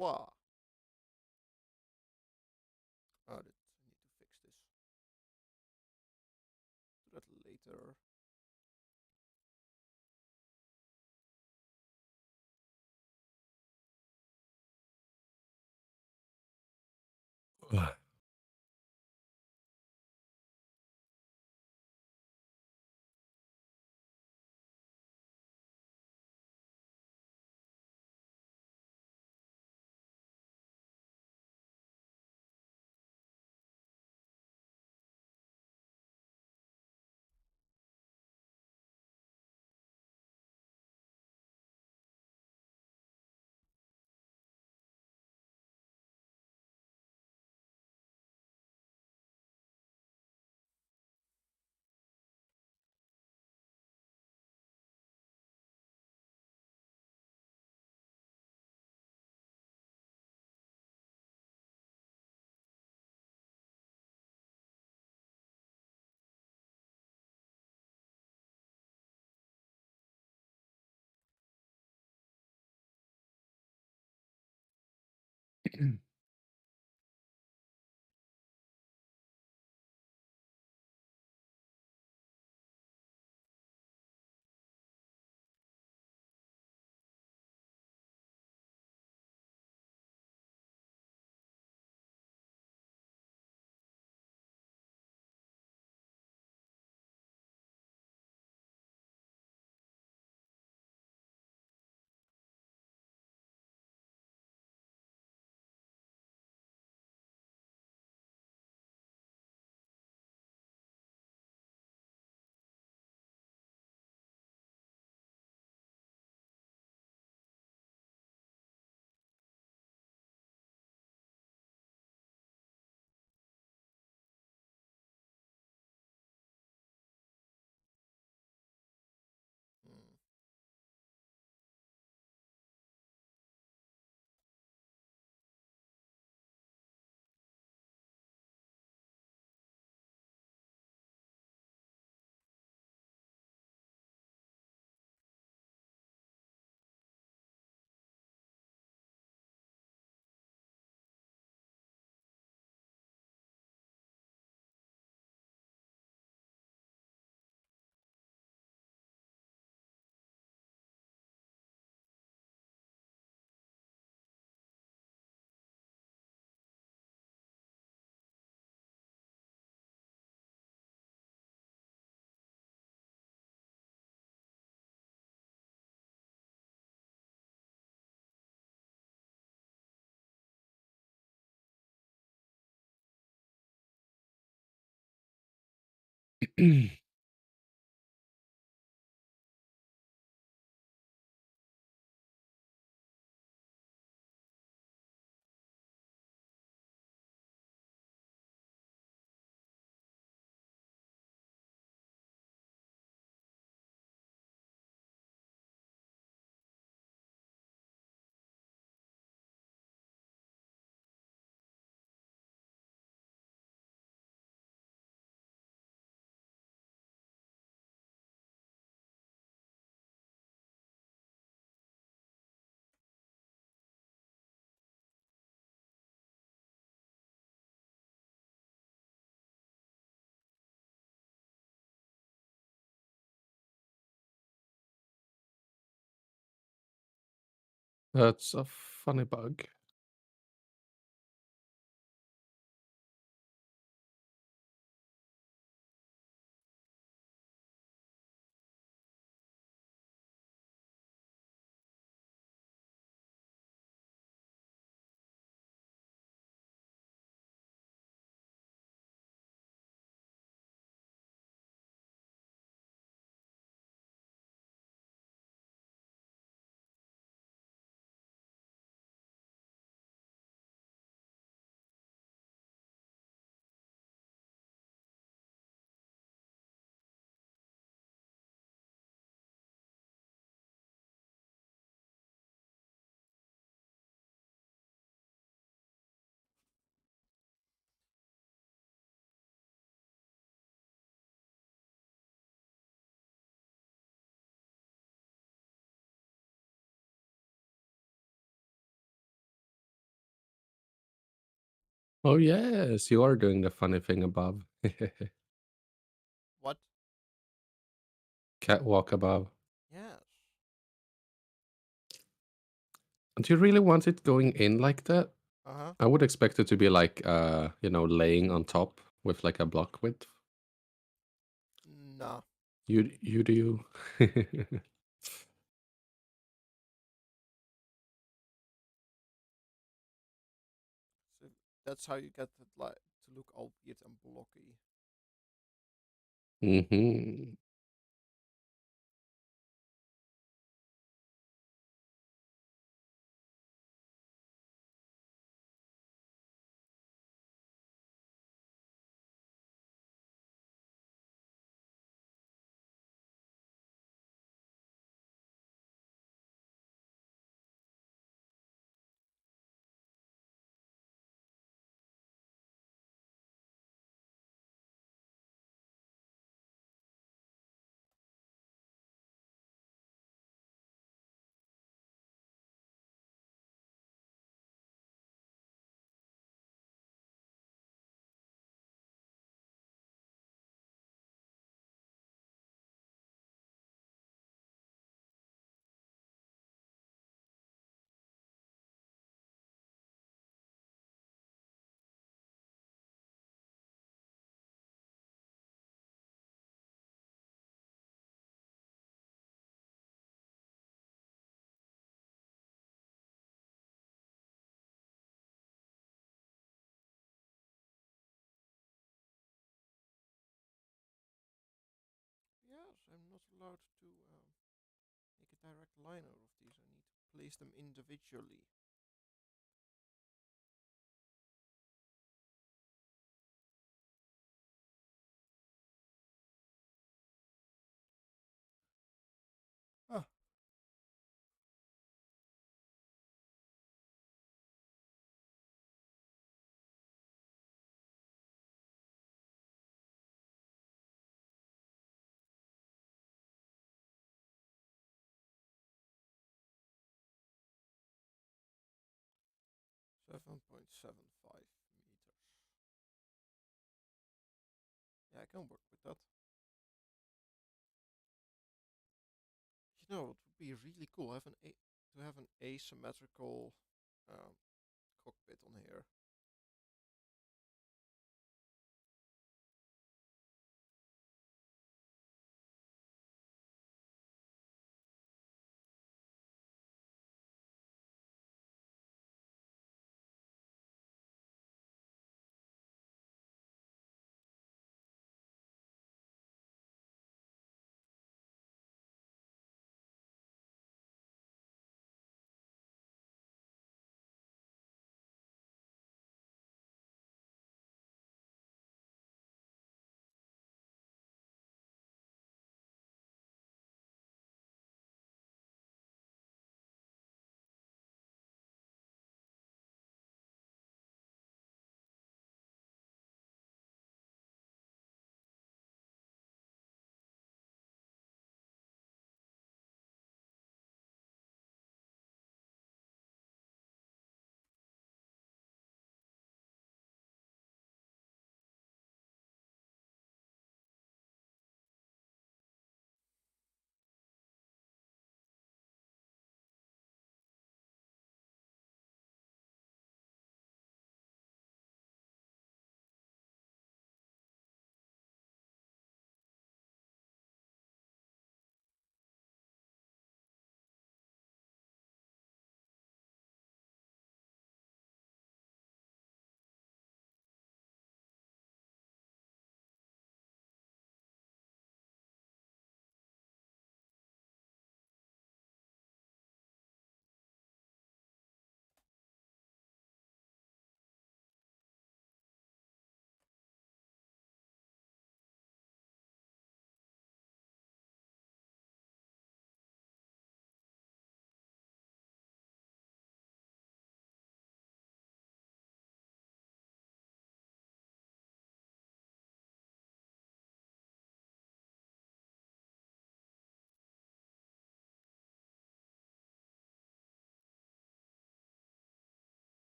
Wow. Oh, that, I need to fix this. Do that later. Hmm. That's a funny bug. Oh, yes, you are doing the funny thing above. What? Catwalk above. Yes. Do you really want it going in like that? Uh huh. I would expect it to be like, laying on top with like a block width. Nah. You do. So that's how you get it like to look all weird and blocky. Mhm. Yes, I'm not allowed to make a direct line out of these. I need to place them individually. Ah, 7.75 meters. Yeah, I can work with that. You know, it would be really cool to have an asymmetrical um, cockpit on here.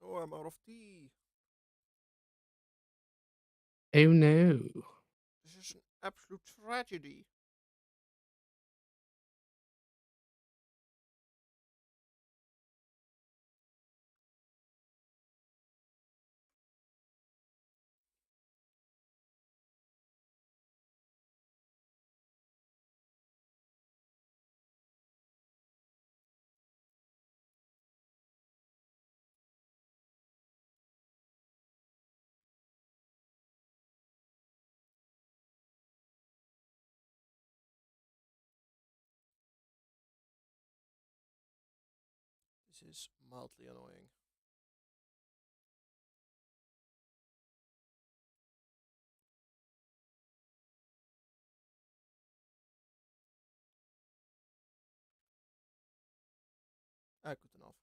Oh, I'm out of tea. Oh no. This is an absolute tragedy. This is mildly annoying. Ah, good enough.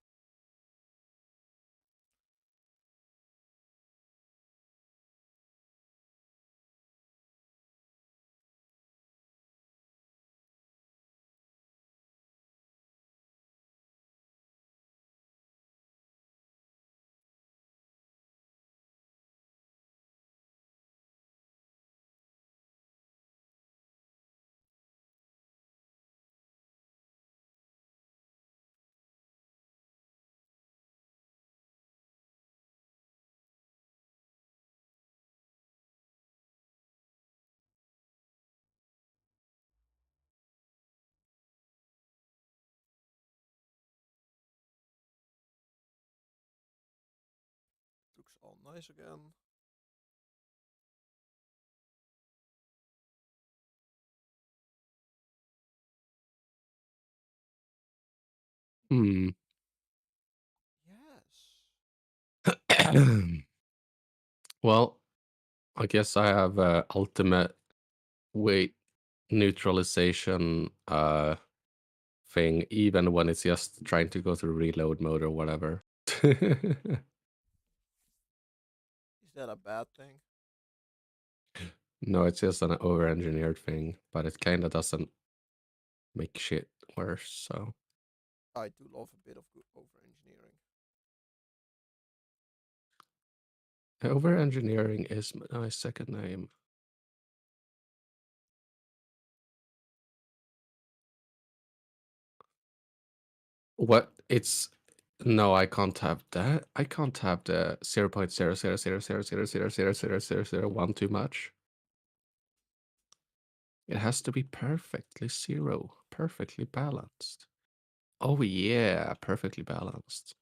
Looks all nice again. Hmm. Yes. Well, I guess I have ultimate weight neutralization thing, even when it's just trying to go through reload mode or whatever. Is that a bad thing? No, it's just an over-engineered thing, but it kind of doesn't make shit worse. So I do love a bit of good over engineering. over-engineering is my second name. What? It's no, I can't have that. I can't have the 0.000000000000001 too much. It has to be perfectly zero, perfectly balanced. Oh yeah, perfectly balanced.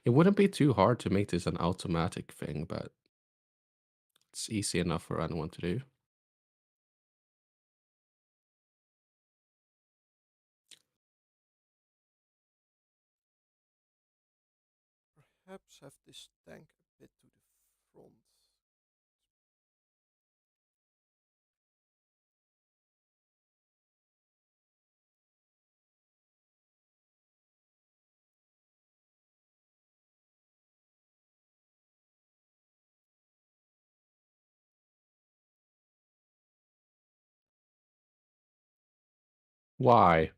It wouldn't be too hard to make this an automatic thing, but it's easy enough for anyone to do. Perhaps have this tank a bit to the front. Why?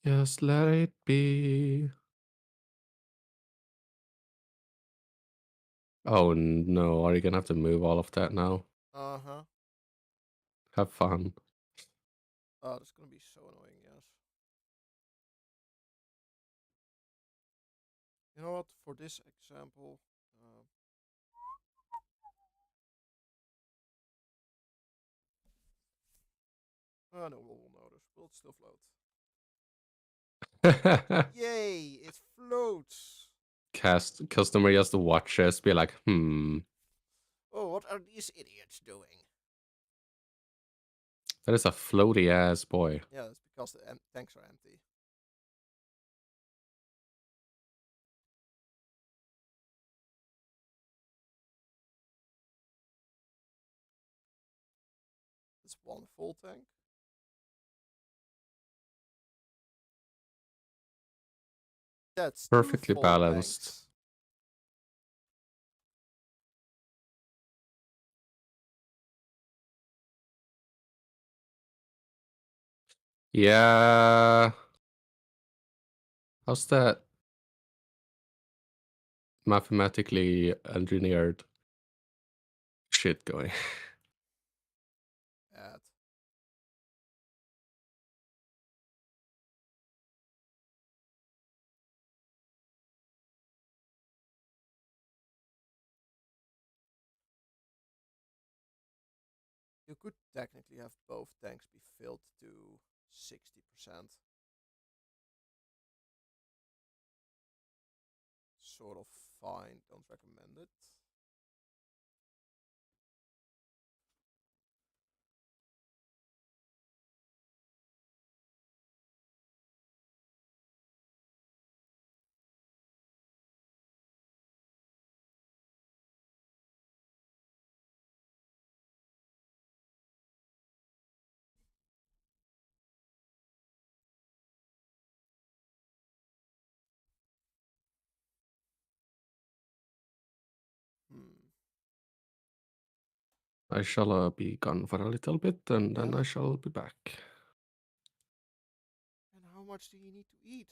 Just let it be. Oh no, are you gonna have to move all of that now? Uh-huh. Have fun. Oh, that's gonna be so annoying, yes. You know what? For this example, oh no, we'll notice. Will it still float? Yay! It floats. Customer just watches, be like, Oh, what are these idiots doing? that is a floaty ass boy. Yeah, that's because the tanks are empty. It's one full tank. That's two Perfectly full balanced. tanks. Yeah. How's that mathematically engineered shit going? At you could technically have both tanks be filled to 60%. Sort of fine. Don't recommend it. Hmm. I shall be gone for a little bit, and then Yeah. I shall be back. And how much do you need to eat?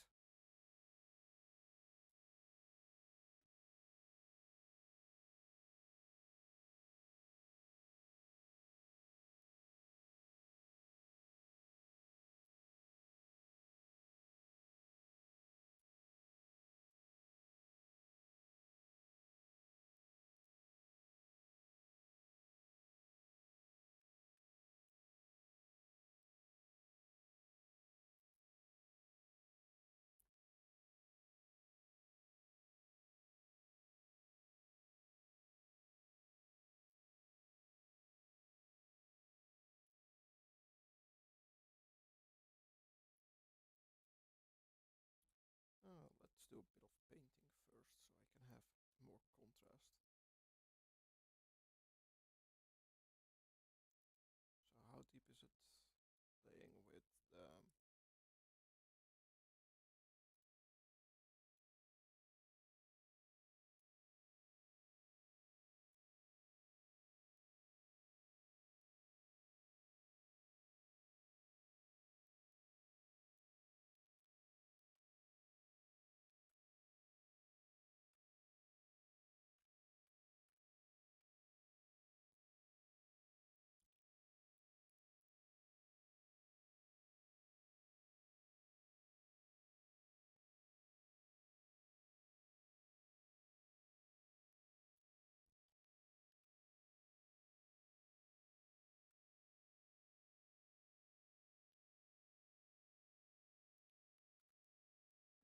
Let's do a bit of painting first so I can have more contrast. So how deep is it playing with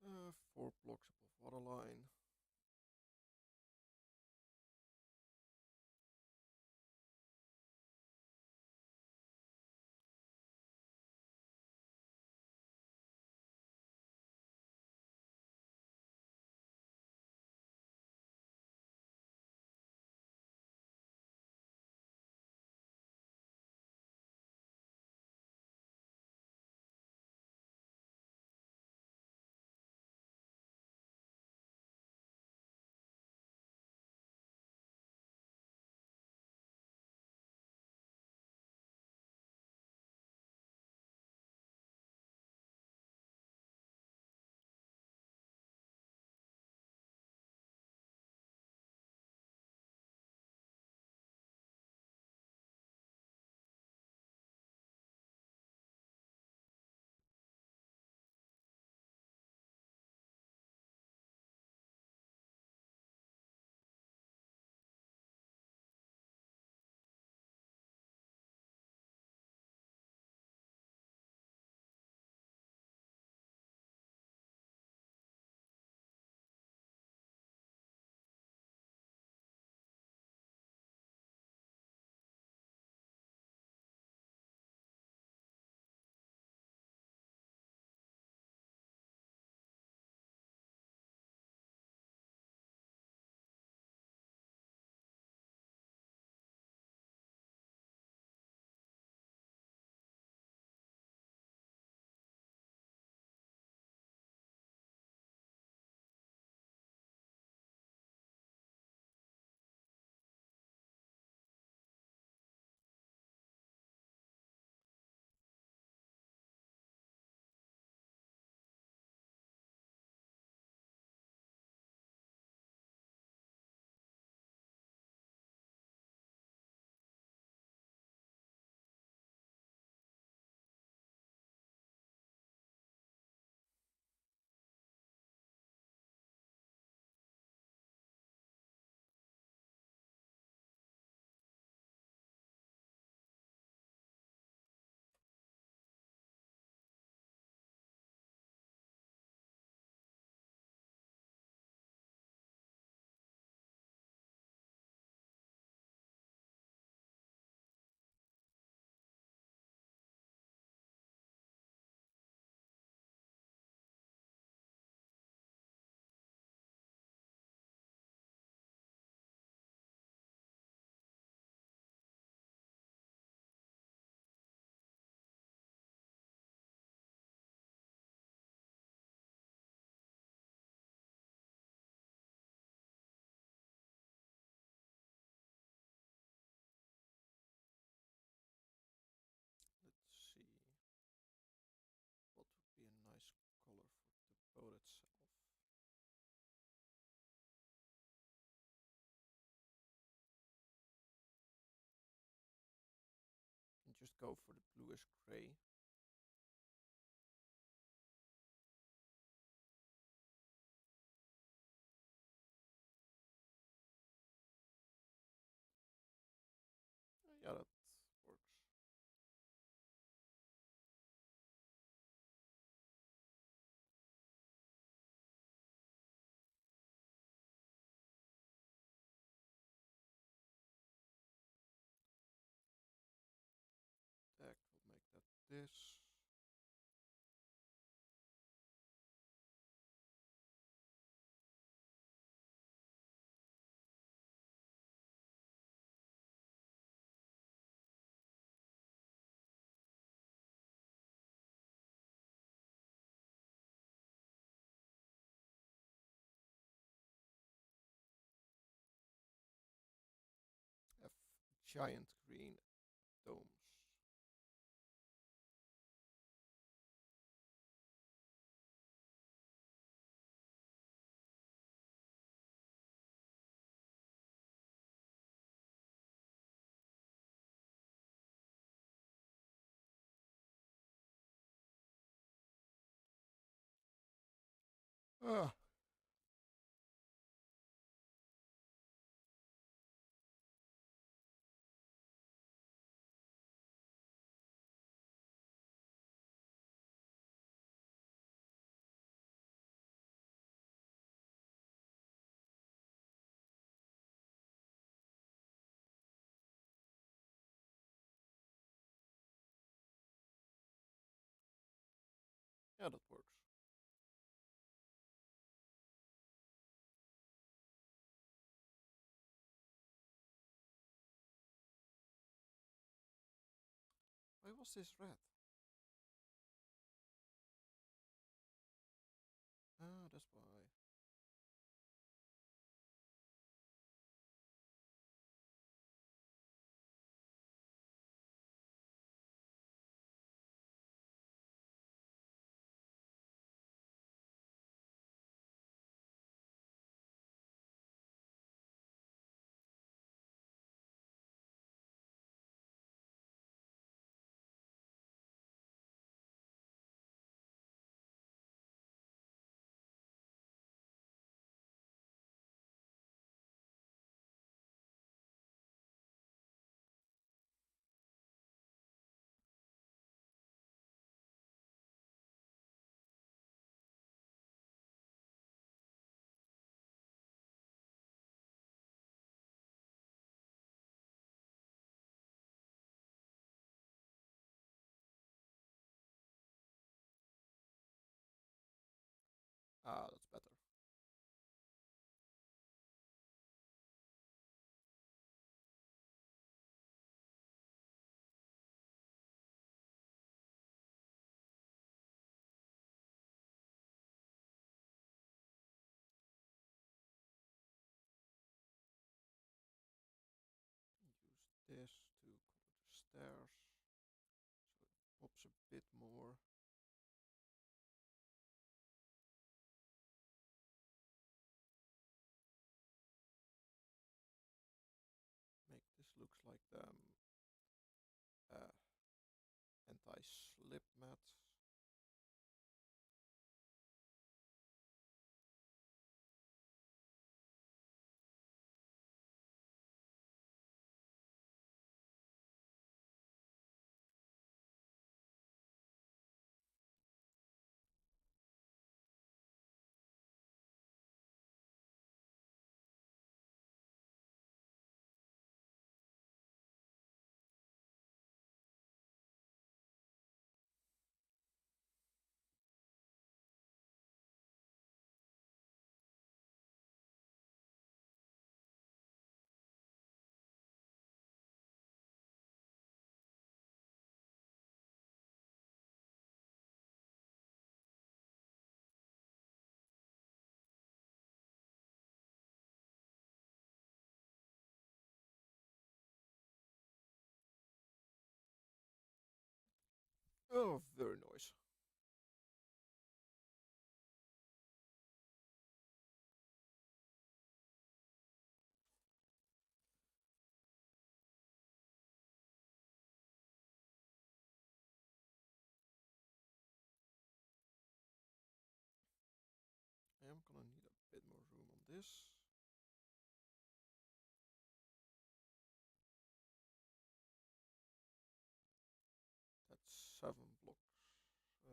the four blocks above waterline? go for the bluish gray. Yeah, that works. Deck, we'll make that this. Have giant green domes. Ah, yeah, that works. Why was this red? Ah, that's why. Ah, that's better. Use this to color the stairs so it pops a bit more. Make this looks like the uh, anti-slip mat. Oh, very nice. this. That's 7 blocks. So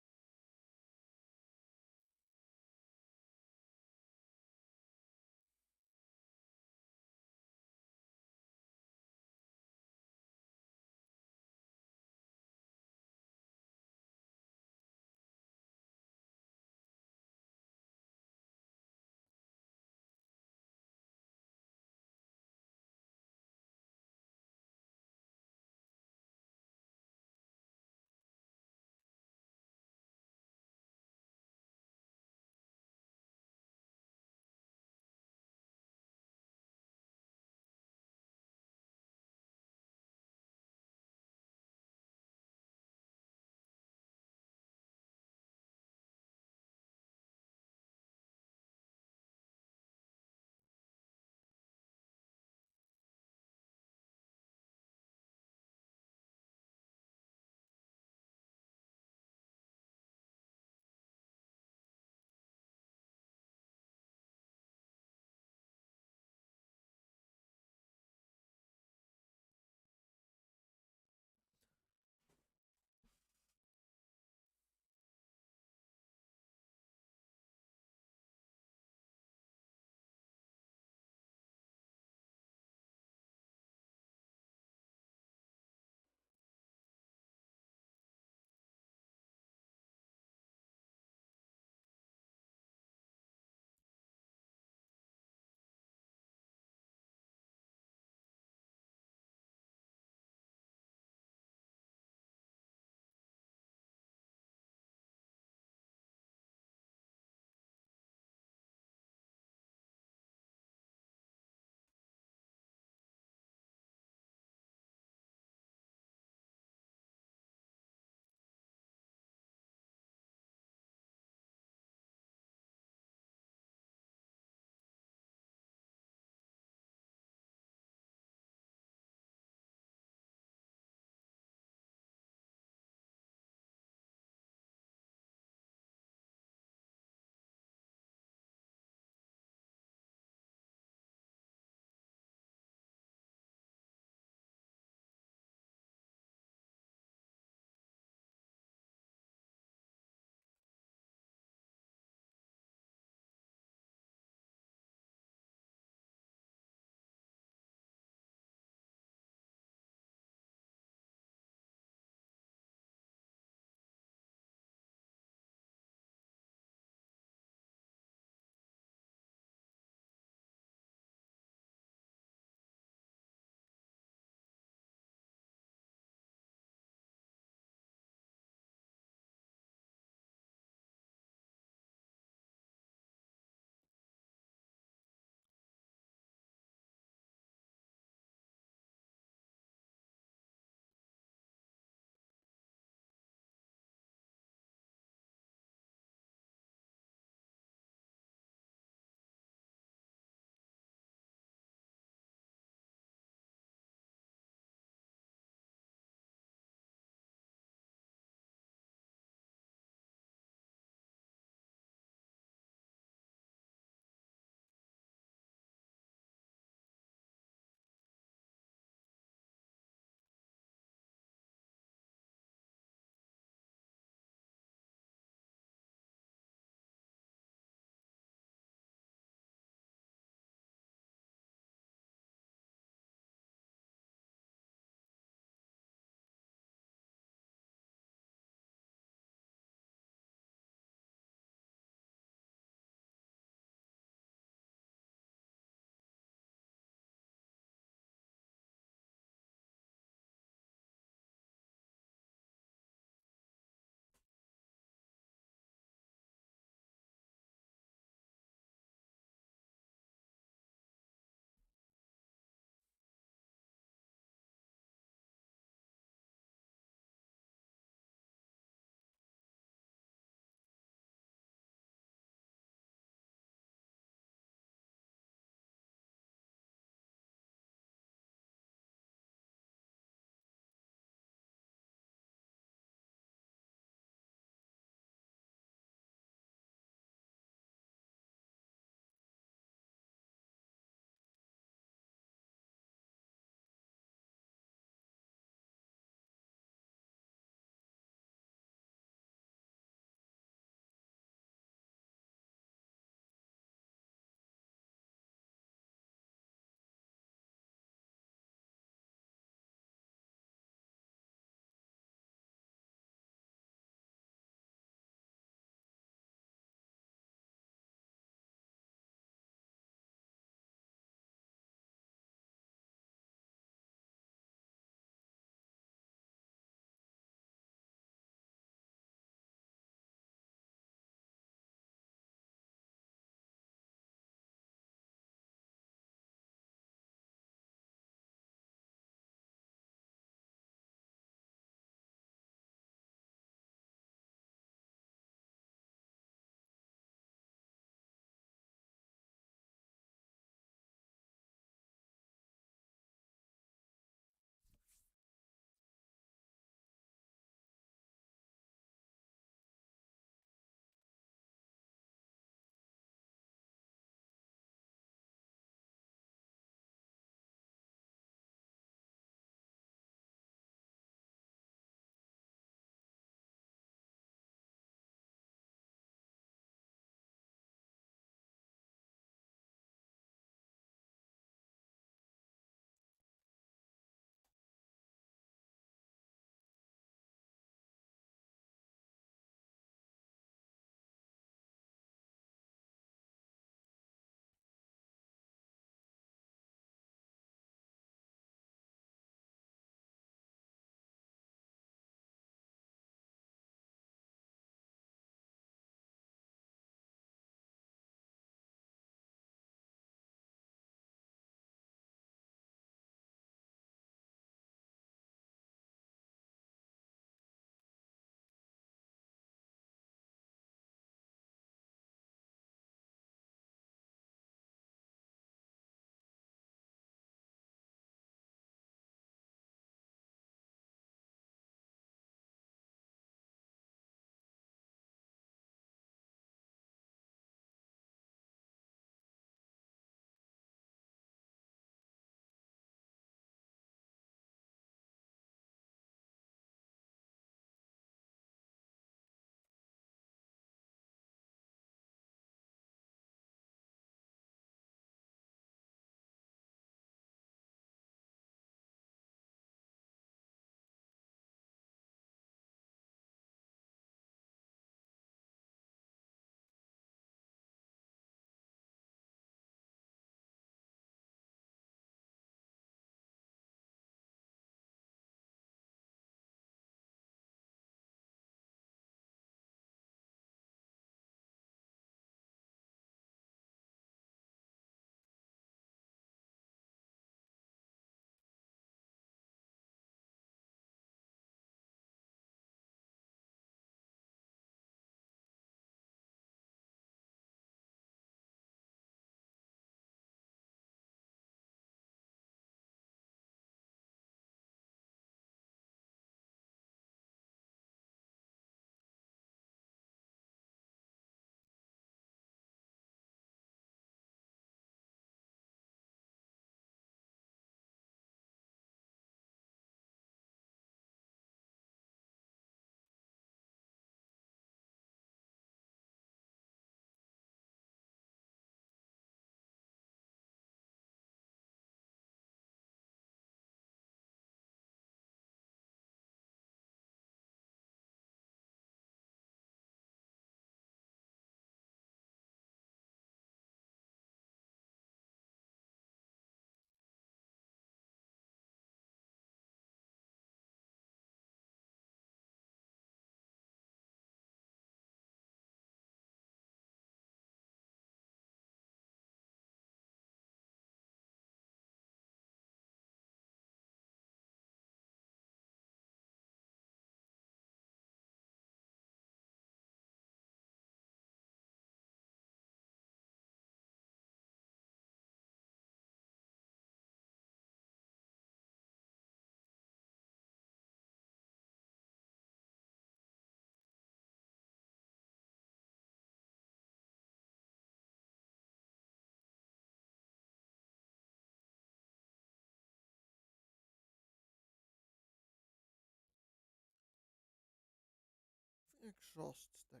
Exhaust stack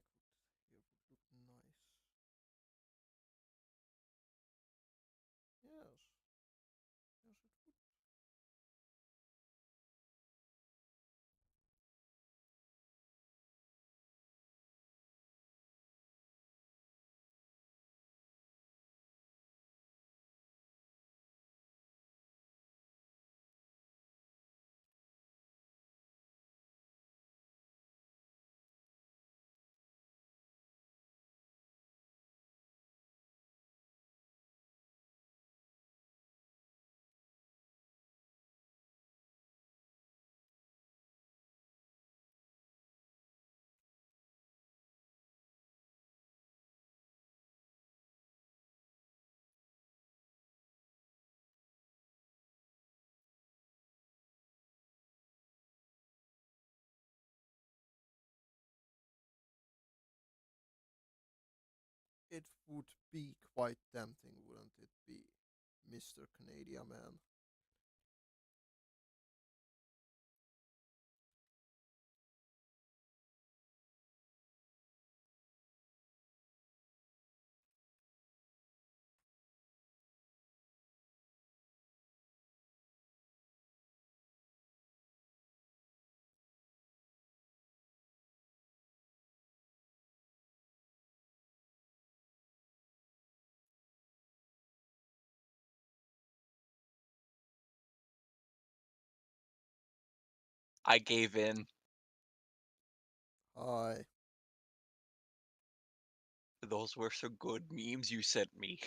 would look nice. Yes. Yes, it would. It would be quite tempting, wouldn't it be, Mr. Canadian Man? I gave in. Hi. Those were some good memes you sent me.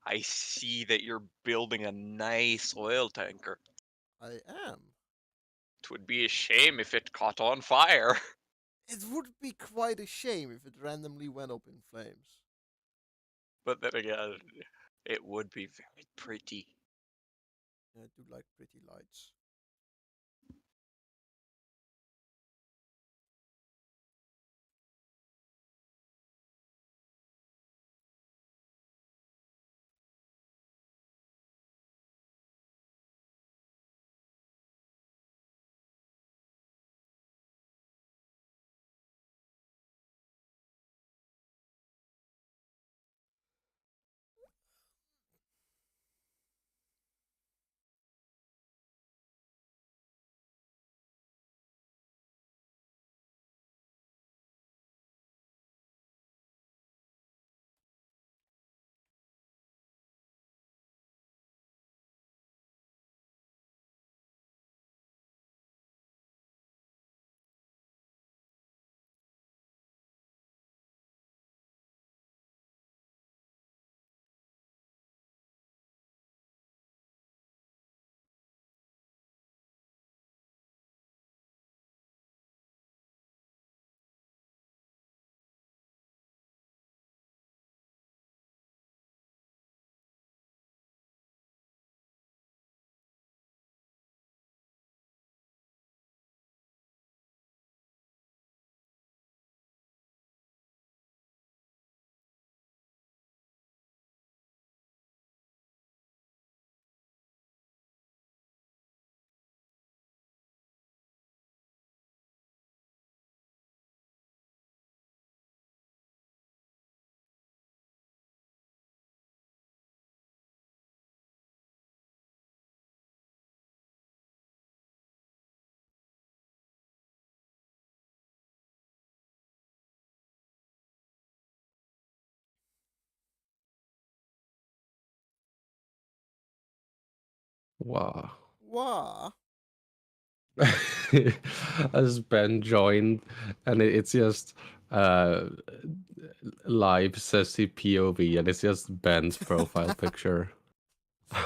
I see that you're building a nice oil tanker. I am. It would be a shame if it caught on fire. It would be quite a shame if it randomly went up in flames. But then again, it would be very pretty. I do like pretty lights. Wow. Wow. As Ben joined, and it's just live says he POV, and it's just Ben's profile picture.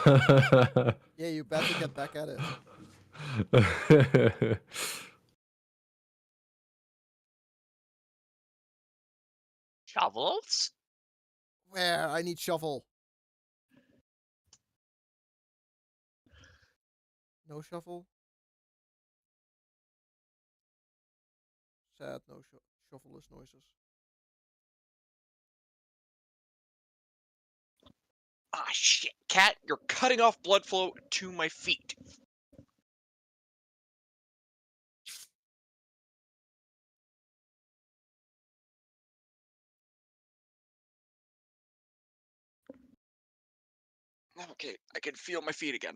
Yeah, you better get back at it. Shovels? Where? I need shovel. No shovel? Sad, no shoveless noises. Ah, shit, cat, you're cutting off blood flow to my feet. Okay, I can feel my feet again.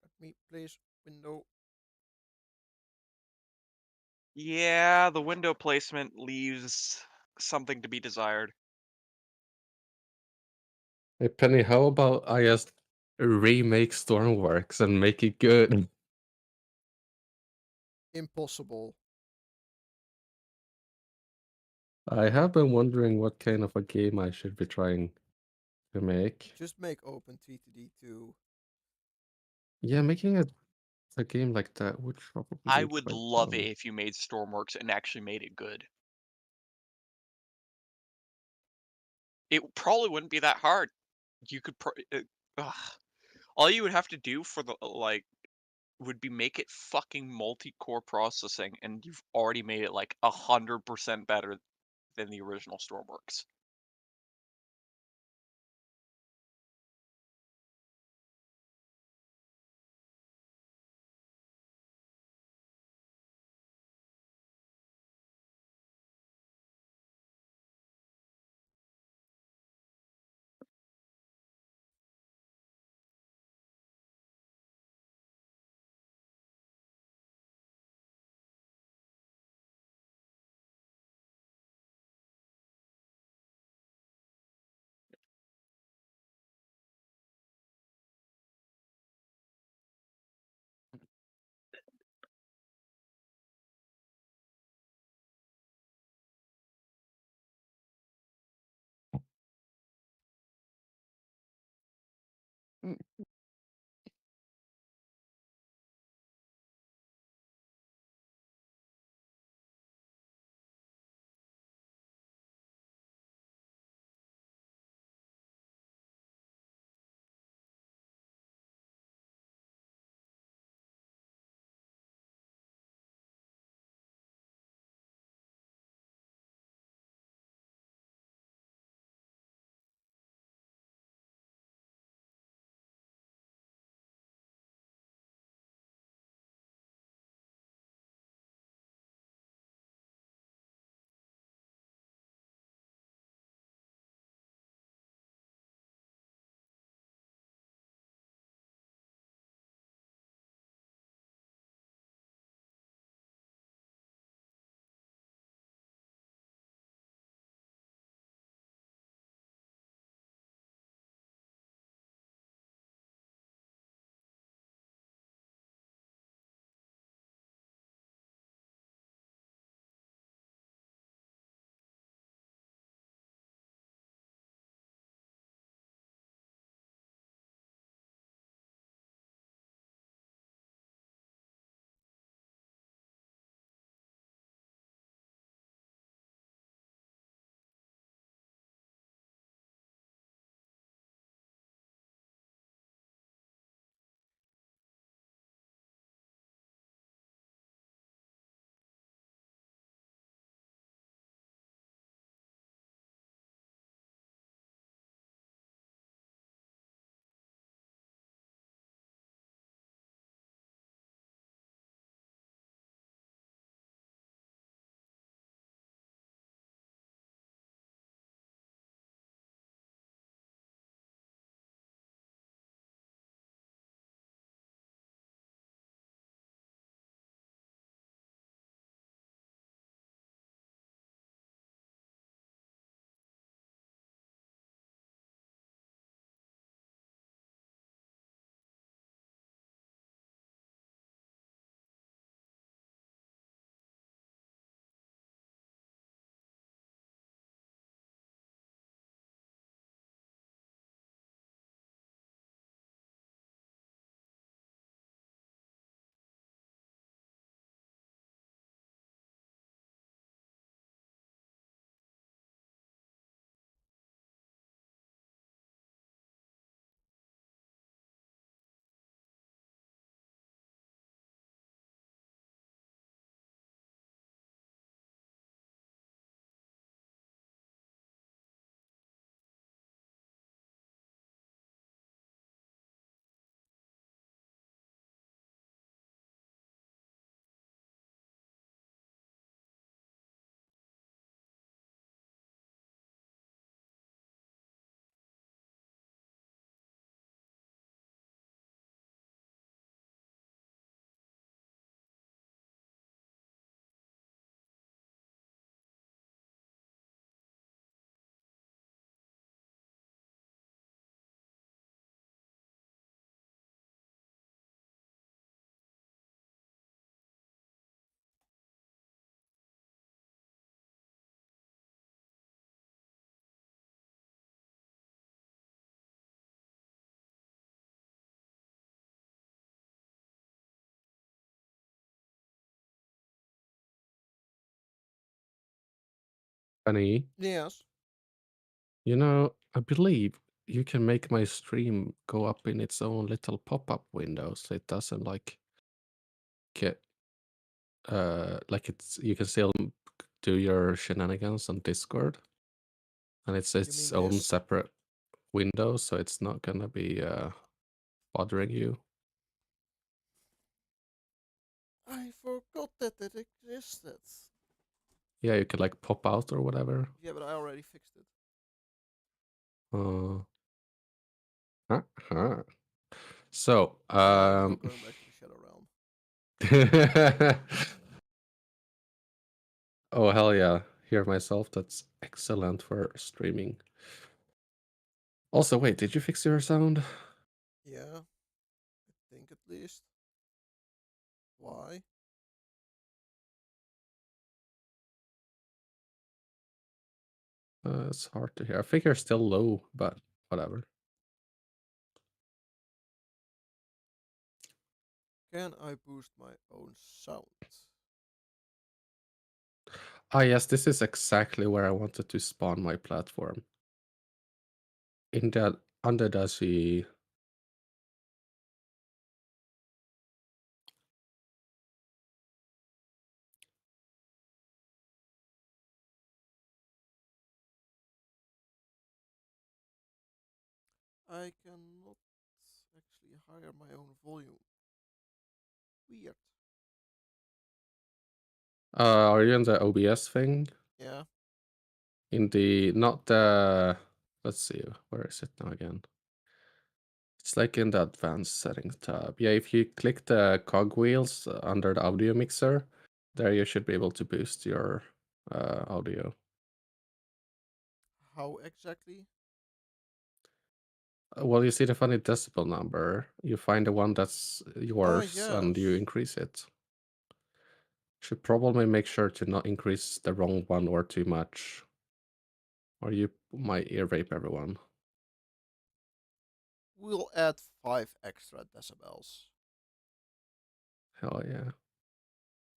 Let me place window. Yeah, the window placement leaves something to be desired. Hey Penny, how about I just remake Stormworks and make it good? Impossible. I have been wondering what kind of a game I should be trying to make. Just make OpenTTD2. Yeah, making a game like that would probably I be would quite love it fun. if you made Stormworks and actually made it good. It probably wouldn't be that hard. You could all you would have to do for the would be make it fucking multi-core processing, and you've already made it like 100% better than the original Stormworks. Funny, Yes. you know, I believe you can make my stream go up in its own little pop-up window, so it doesn't like get like it's you can still do your shenanigans on Discord, and it's You its mean own this? separate window, so it's not gonna be bothering you. I forgot that it existed. Yeah, you could like pop out or whatever. Yeah, but I already fixed it. So, I'm not going back to the Shadow Realm. oh hell yeah, hear myself. That's excellent for streaming. Also, wait, did you fix your sound? Yeah, I think at least. Why? It's hard to hear. I think you're still low, but whatever. Can I boost my own sound? Ah yes, this is exactly where I wanted to spawn my platform. In that under the I cannot actually hire my own volume. Weird. are you in the OBS thing? Yeah. In the not the let's see, where is it now again? It's like in the advanced settings tab. Yeah, if you click the cogwheels under the audio mixer, there you should be able to boost your audio. How exactly? Well, you see the funny decibel number. You find the one that's yours and you Yes. increase it. Should probably make sure to not increase the wrong one or too much, or you might ear rape everyone. We'll add 5 extra decibels. Hell yeah.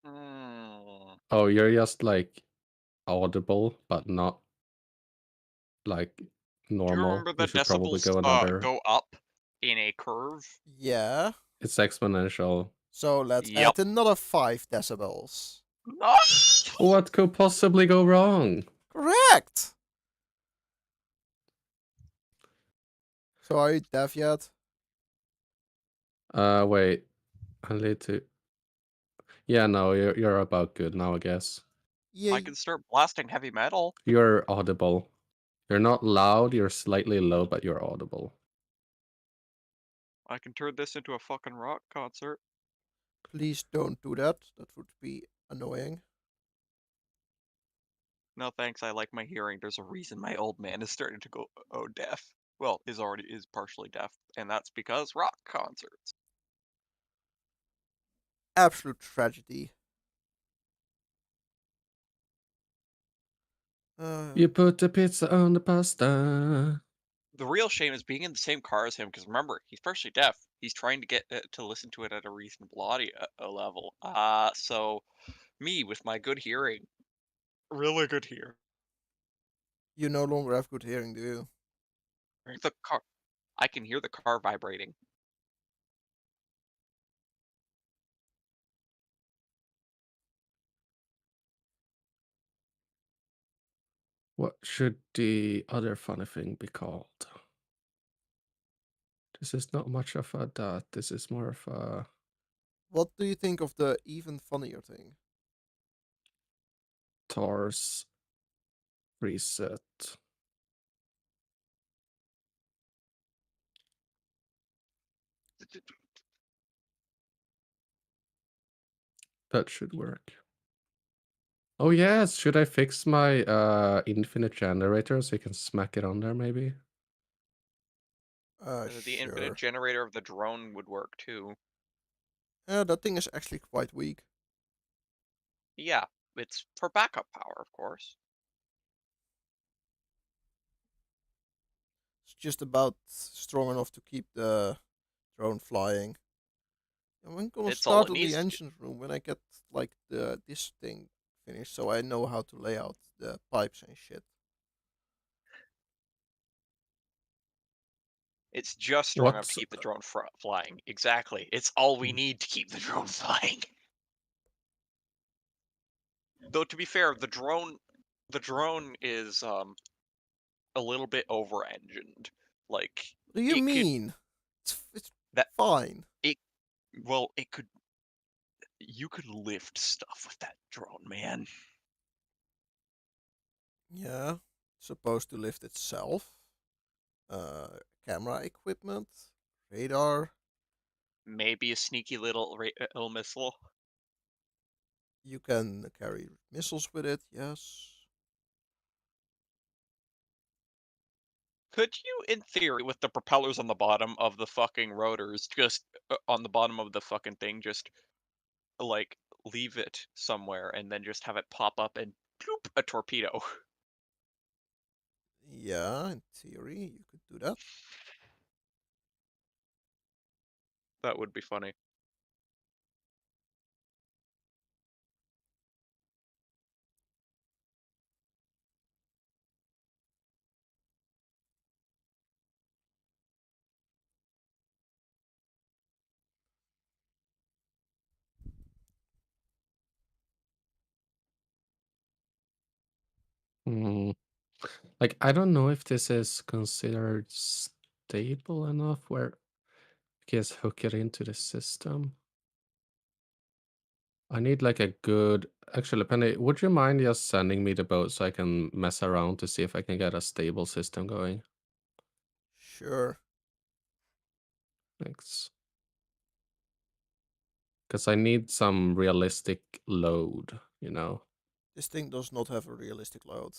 Mm. Oh, you're just like audible, but not like Do you normal. remember the You should probably decibels go another. go up in a curve? Yeah. It's exponential. So let's Yep. add another 5 decibels. No! What could possibly go wrong? Correct! So are you deaf yet? Wait. I need to. Yeah, no, you're about good now, I guess. Yeah. I can start blasting heavy metal. You're audible. You're not loud, you're slightly low, but you're audible. I can turn this into a fucking rock concert. Please don't do that. That would be annoying. No thanks, I like my hearing. There's a reason my old man is starting to go deaf. Well, is partially deaf, and that's because rock concerts. Absolute tragedy. You put the pizza on the pasta. The real shame is being in the same car as him, because remember, he's partially deaf. He's trying to get to listen to it at a reasonable audio level. So me with my good hearing, really good hearing. You no longer have good hearing, do you? The car, I can hear the car vibrating. What should the other funny thing be called? This is not much of a that. This is more of a What do you think of the even funnier thing? TARS reset. That should work. Oh yes, should I fix my infinite generator so you can smack it on there maybe? The infinite Sure. generator of the drone would work too. That thing is actually quite weak. Yeah, it's for backup power, of course. It's just about strong enough to keep the drone flying. And I'm gonna It's all start it on the needs to do. engine room when I get like this thing finished, so I know how to lay out the pipes and shit. It's just strong enough to What's keep the drone flying. Exactly. It's all we need to keep the drone flying. Though to be fair, the drone is a little bit over-engined. Like, What do you it could mean? It's that fine. well, it could you could lift stuff with that drone, man. Yeah, supposed to lift itself. Camera equipment, radar. Maybe a sneaky little missile. You can carry missiles with it. Yes. Could you, in theory, with the propellers on the bottom of the fucking rotors, just on the bottom of the fucking thing, just like leave it somewhere and then just have it pop up and bloop, a torpedo? Yeah, in theory, you could do that. That would be funny. like I don't know if this is considered stable enough where you just hook it into the system. I need like a good. Actually, Penny, would you mind just sending me the boat so I can mess around to see if I can get a stable system going? Sure. Thanks. Because I need some realistic load, you know? This thing does not have a realistic load.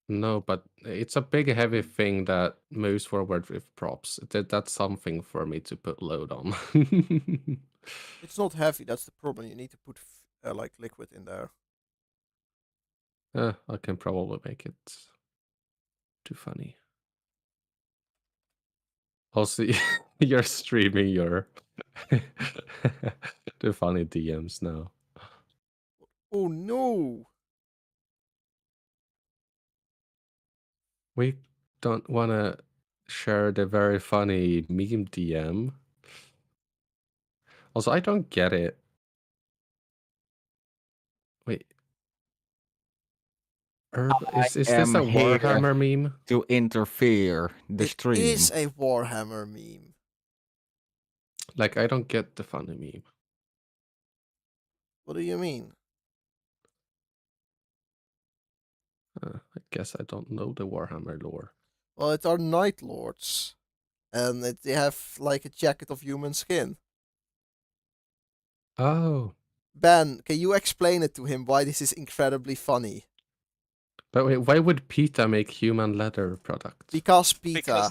No, but it's a big heavy thing that moves forward with props. That's something for me to put load on. It's not heavy. That's the problem. You need to put like liquid in there. I can probably make it too funny. Also, you're streaming your the funny DMs now. Oh no! We don't want to share the very funny meme DM. Also, I don't get it. Wait. Herb, is this am a here Warhammer meme? to interfere the It stream. is a Warhammer meme. Like, I don't get the funny meme. What do you mean? I guess I don't know the Warhammer lore. Well, it are Night Lords. And they have like a jacket of human skin. Oh. Ben, can you explain it to him why this is incredibly funny? But wait, why would PETA make human leather products? Because PETA.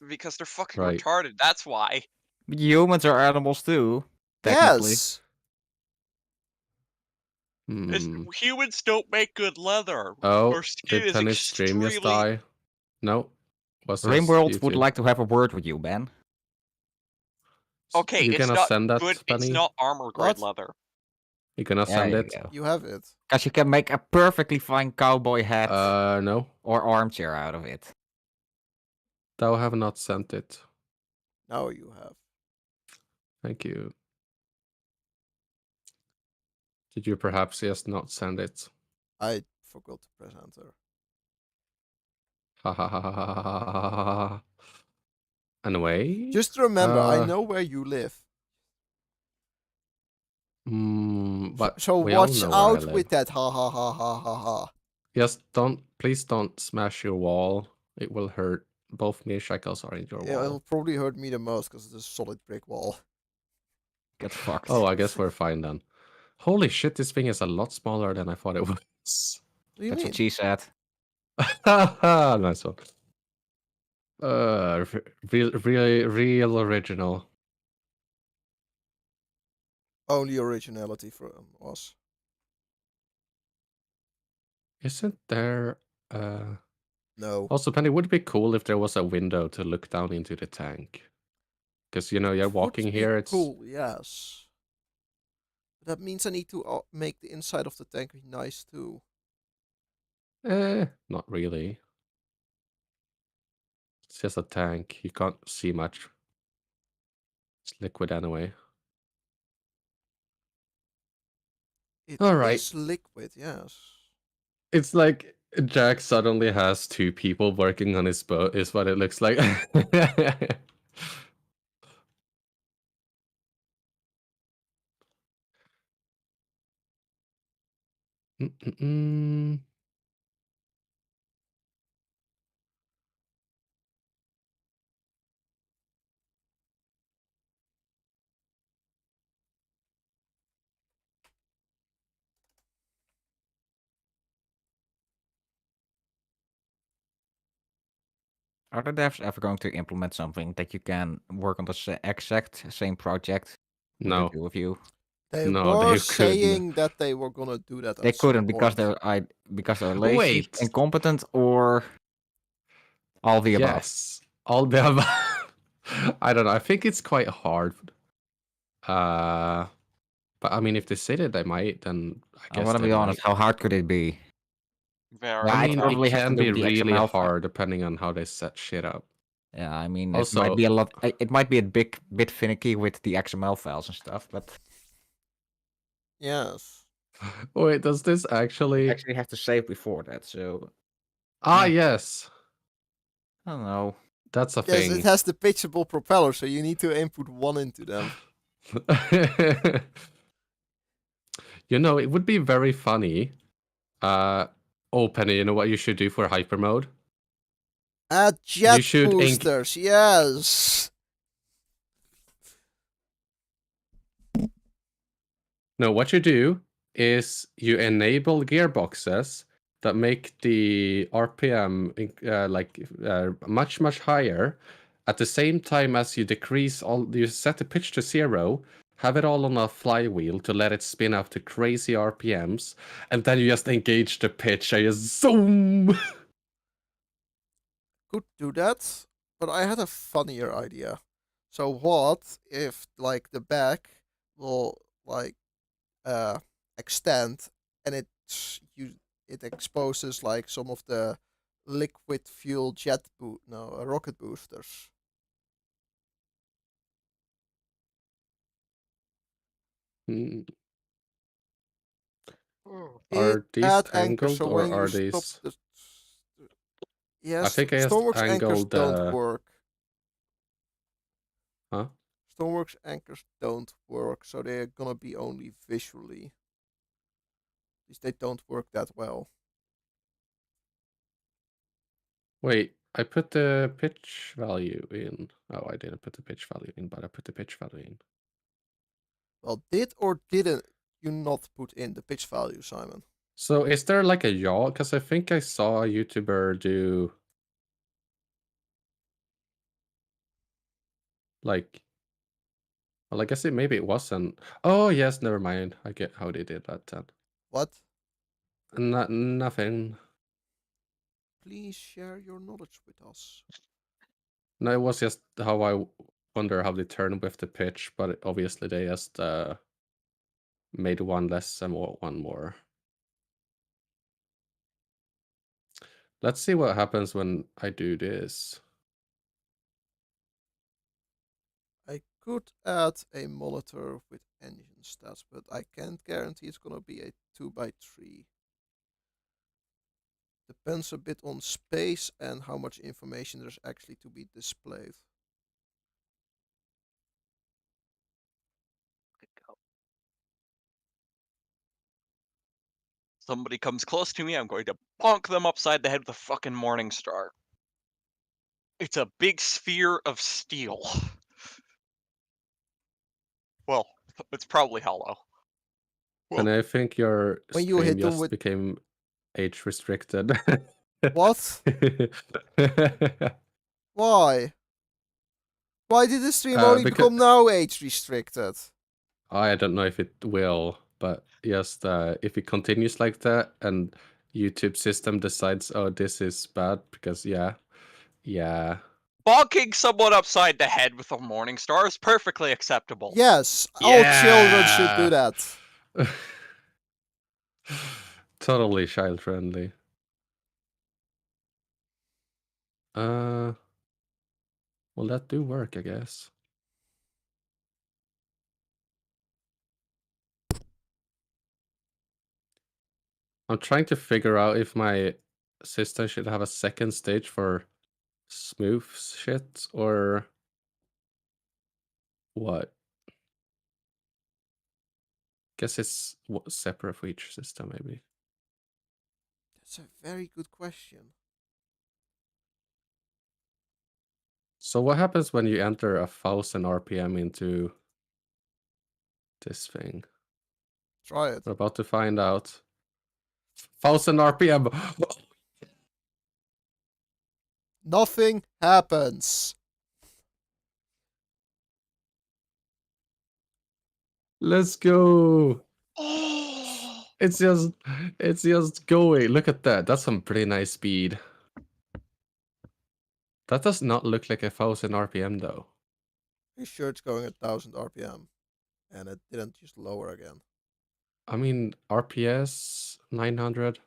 Because they're fucking Right. retarded. That's why. Humans are animals too, technically. Yes. Humans don't make good leather. Oh, Our skin did is Penny's stream just extremely. die? No. Was this Rimworld would YouTube? like to have a word with you, Ben. Okay, You it's gonna not send that, good. Penny? It's not armor grade What? leather. You gonna send it? You have it. Because you can make a perfectly fine cowboy hat No. or armchair out of it. Thou have not sent it. Now you have. Thank you. Did you perhaps just not send it? I forgot to press enter. Ha ha ha ha ha ha ha ha. Anyway. Just remember, I know where you live. But So we all watch know where I out live. with that ha ha ha ha ha ha. Just please don't smash your wall. It will hurt. Both me and Shackles are in your Yeah, wall. it'll probably hurt me the most because it's a solid brick wall. Get fucked. Oh, I guess we're fine then. Holy shit, this thing is a lot smaller than I thought it was. What do you That's mean? what she said. Nice one. Real original. Only originality from us. Isn't there No. Also, Penny, would it be cool if there was a window to look down into the tank? Because, you know, you're Would walking be here, it's... cool, yes. That means I need to make the inside of the tank nice too. Not really. It's just a tank. You can't see much. It's liquid anyway. It All right. is liquid, yes. It's like Jack suddenly has 2 people working on his boat, is what it looks like. Mm-mm-mm. Are the devs ever going to implement something that you can work on the exact same project with the No, 2 of you? They no, were they couldn't. saying that they were gonna do that. They at some couldn't because point. they're lazy, Wait. incompetent, or all the above. Yes, all the above. I don't know. I think it's quite hard. But I mean, if they said it, they might. Then I I guess want to they be honest. might. How hard could it be? Very Yeah, I I mean, totally it have to can do be the really XML file. hard depending on how they set shit up. Yeah, I mean, it Also- might be a lot. It might be a bit finicky with the XML files and stuff, but Yes. Wait, does this you actually? actually have to save before that. So Ah, Yeah. yes, I don't know. that's a Yes, thing. it has the pitchable propeller, so you need to input 1 into them. You know, it would be very funny. Oh, Penny, you know what you should do for hyper mode? Add jet should boosters, yes. No, what you do is you enable gearboxes that make the RPM much higher. At the same time as you decrease you set the pitch to 0, have it all on a flywheel to let it spin up to crazy RPMs, and then you just engage the pitch and just zoom. Could do that, but I had a funnier idea. So what if like the back will like extend and it exposes like some of the liquid fuel rocket boosters. Hmm. It Are these at anchor, angled so or when you are stop these? the yes, think I just Stormworks anchors angled, don't work. Huh? Stormworks anchors don't work, so they're gonna be only visually. At least they don't work that well. Wait, I put the pitch value in. Oh, I didn't put the pitch value in, but I put the pitch value in. Well, did or didn't you not put in the pitch value, Simon? So is there like a yaw? Because I think I saw a YouTuber do like. Well, I guess maybe it wasn't. Oh yes, never mind. I get how they did that then. What? Nothing. Please share your knowledge with us. No, it was just how I wonder how they turned with the pitch, but obviously they just made one less and one more. Let's see what happens when I do this. I could add a monitor with engine stats, but I can't guarantee it's gonna be a 2x3. Depends a bit on space and how much information there's actually to be displayed. Somebody comes close to me, I'm going to bonk them upside the head with a fucking Morning Star. It's a big sphere of steel. Well, it's probably hollow. And I think your When you stream hit them just with- became age restricted. What? Why? Why did the stream only become now age restricted? I don't know if it will, but just if it continues like that and YouTube system decides, oh, this is bad because yeah. Bonking someone upside the head with a Morning Star is perfectly acceptable. Yes, all children should do that. Totally child friendly. Will that do work, I guess? I'm trying to figure out if my system should have a second stage for smooth shit or what. Guess it's separate for each system, maybe. That's a very good question. So what happens when you enter 1,000 RPM into this thing? Try it. We're about to find out. 1,000 RPM. Nothing happens. Let's go. Oh, It's just going. Look at that. That's some pretty nice speed. That does not look like 1,000 RPM though. Are you sure it's going at 1000 RPM? And it didn't just lower again. I mean, RPS 900.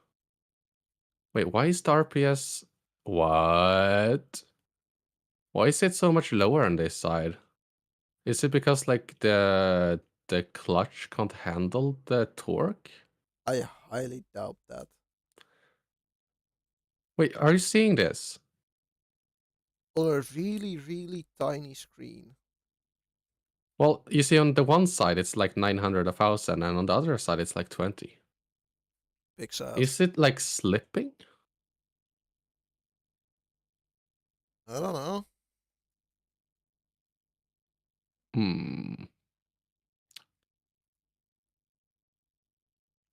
Wait, why is the RPS? What? Why is it so much lower on this side? Is it because like the clutch can't handle the torque? I highly doubt that. Wait, are you seeing this? On a really, really tiny screen. Well, you see on the one side it's like 900, 1,000, and on the other side it's like 20. Big sass. Is it like slipping? I don't know. Hmm.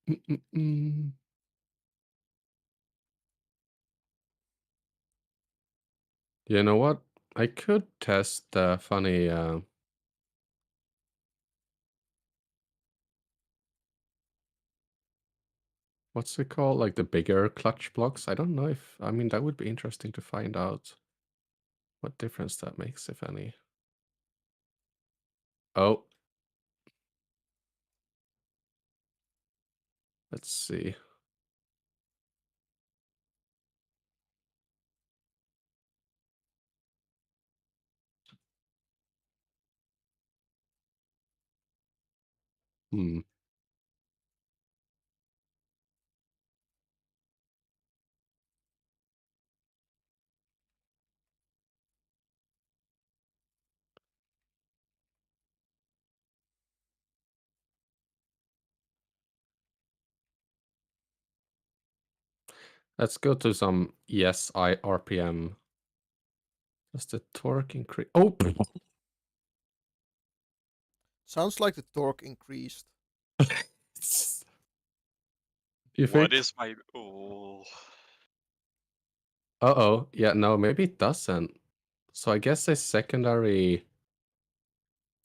Mm-mm-mm. You know what? I could test the funny what's it called? Like the bigger clutch blocks? I don't know if I mean that would be interesting to find out what difference that makes, if any. Oh. Let's see. Hmm. Let's go to some ESI RPM. Does the torque increase? Oh! Sounds like the torque increased. You what think? is my? Oh, Uh-oh. Yeah, no, maybe it doesn't. So I guess a secondary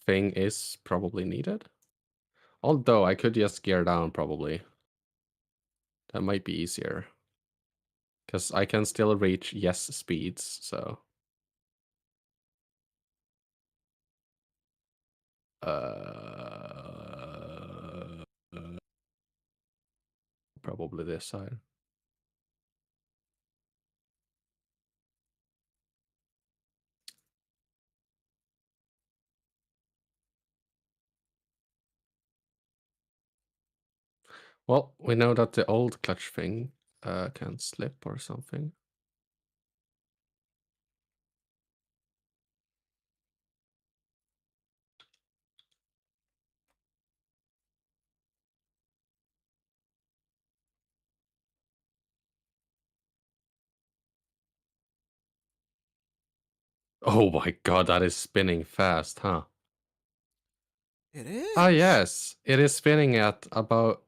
thing is probably needed. Although I could just gear down probably. That might be easier. Because I can still reach yes speeds, so. Probably this side. Well, we know that the old clutch thing can slip or something. Oh my god, that is spinning fast, huh? It is. Ah, yes, it is spinning at about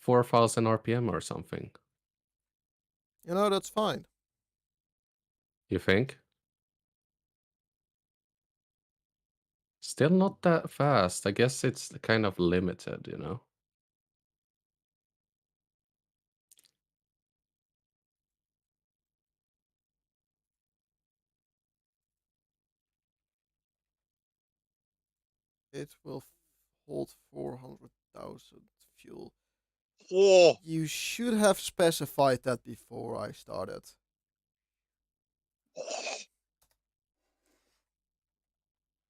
4,000 RPM or something. You know, that's fine. You think? Still not that fast. I guess it's kind of limited, you know? It will hold 400,000 fuel. Oh, You should have specified that before I started.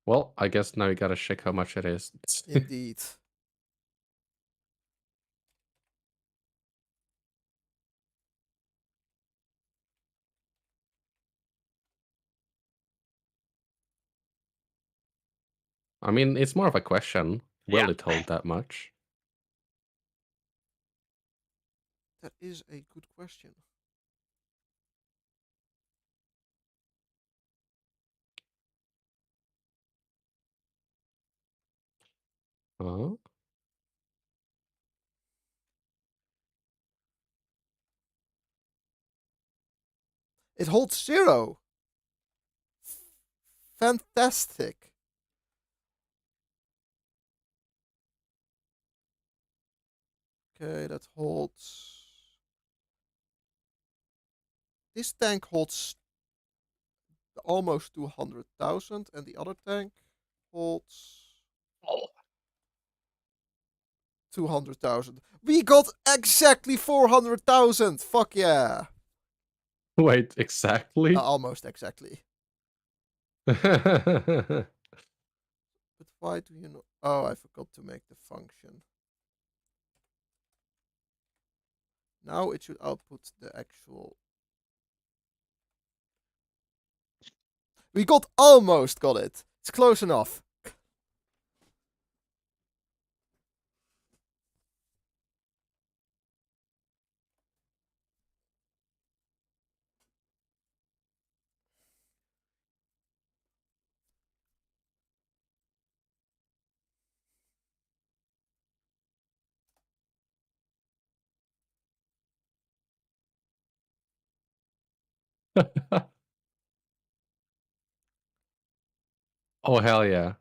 Well, I guess now you gotta check how much it is. Indeed. I mean, it's more of a question. Will Yeah. it hold that much? That is a good question. Huh? It holds 0. Fantastic. Okay, that holds. This tank holds almost 200,000, and the other tank holds Oh. 200,000. We got exactly 400,000. Fuck yeah. Wait, exactly? Almost exactly. But why do you know? Oh, I forgot to make the function. Now it should output the actual. We almost got it. It's close enough. Oh, hell yeah.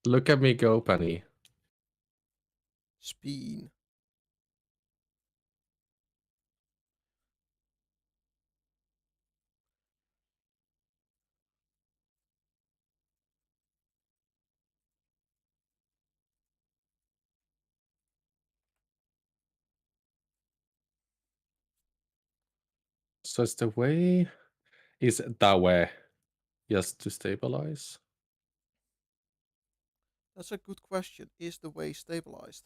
Look at me go, Penny. Spin. So it's the way... Is that way? Just to stabilize? That's a good question. Is the way stabilized?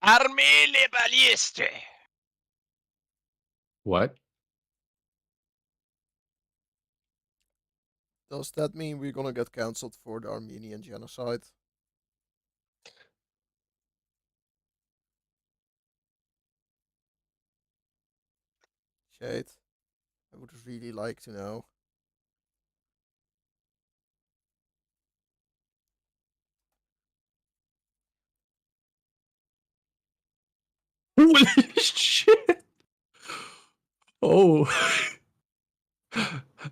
Armée les balistes. What? Does that mean we're gonna get cancelled for the Armenian genocide? Shade. I would really like to know. Holy shit! Oh.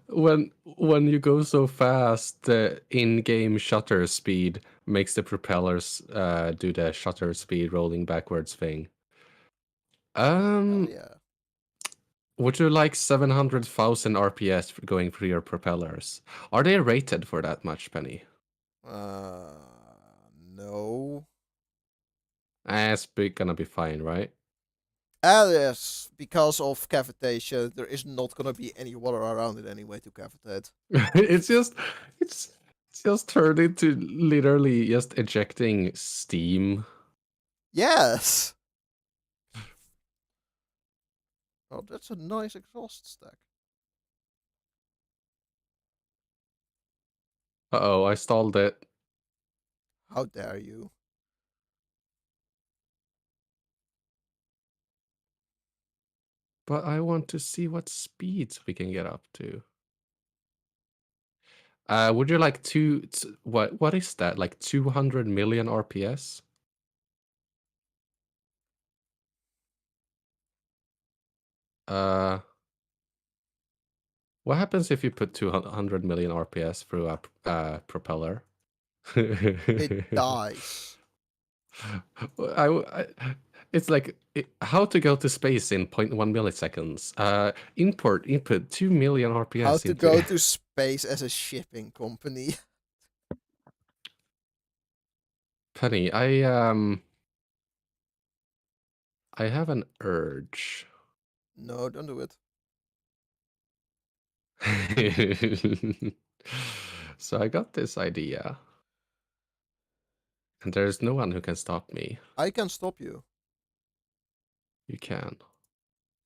When you go so fast, the in-game shutter speed makes the propellers do the shutter speed rolling backwards thing. Hell yeah. Would you like 700,000 RPS for going through your propellers? Are they rated for that much, Penny? No. Gonna be fine, right? Yes, because of cavitation, there is not gonna be any water around it anyway to cavitate. it's just turned into literally just ejecting steam. Yes. Oh, that's a nice exhaust stack. Uh-oh, I stalled it. How dare you? But I want to see what speeds we can get up to. Would you like what is that? Like 200 million RPS? What happens if you put 200 million RPS through a propeller? It dies. It's like how to go to space in 0.1 milliseconds. Input 2 million RPS. How to into... go to space as a shipping company. Penny, I have an urge. No, don't do it. So I got this idea. And there's no one who can stop me. I can stop you. You can.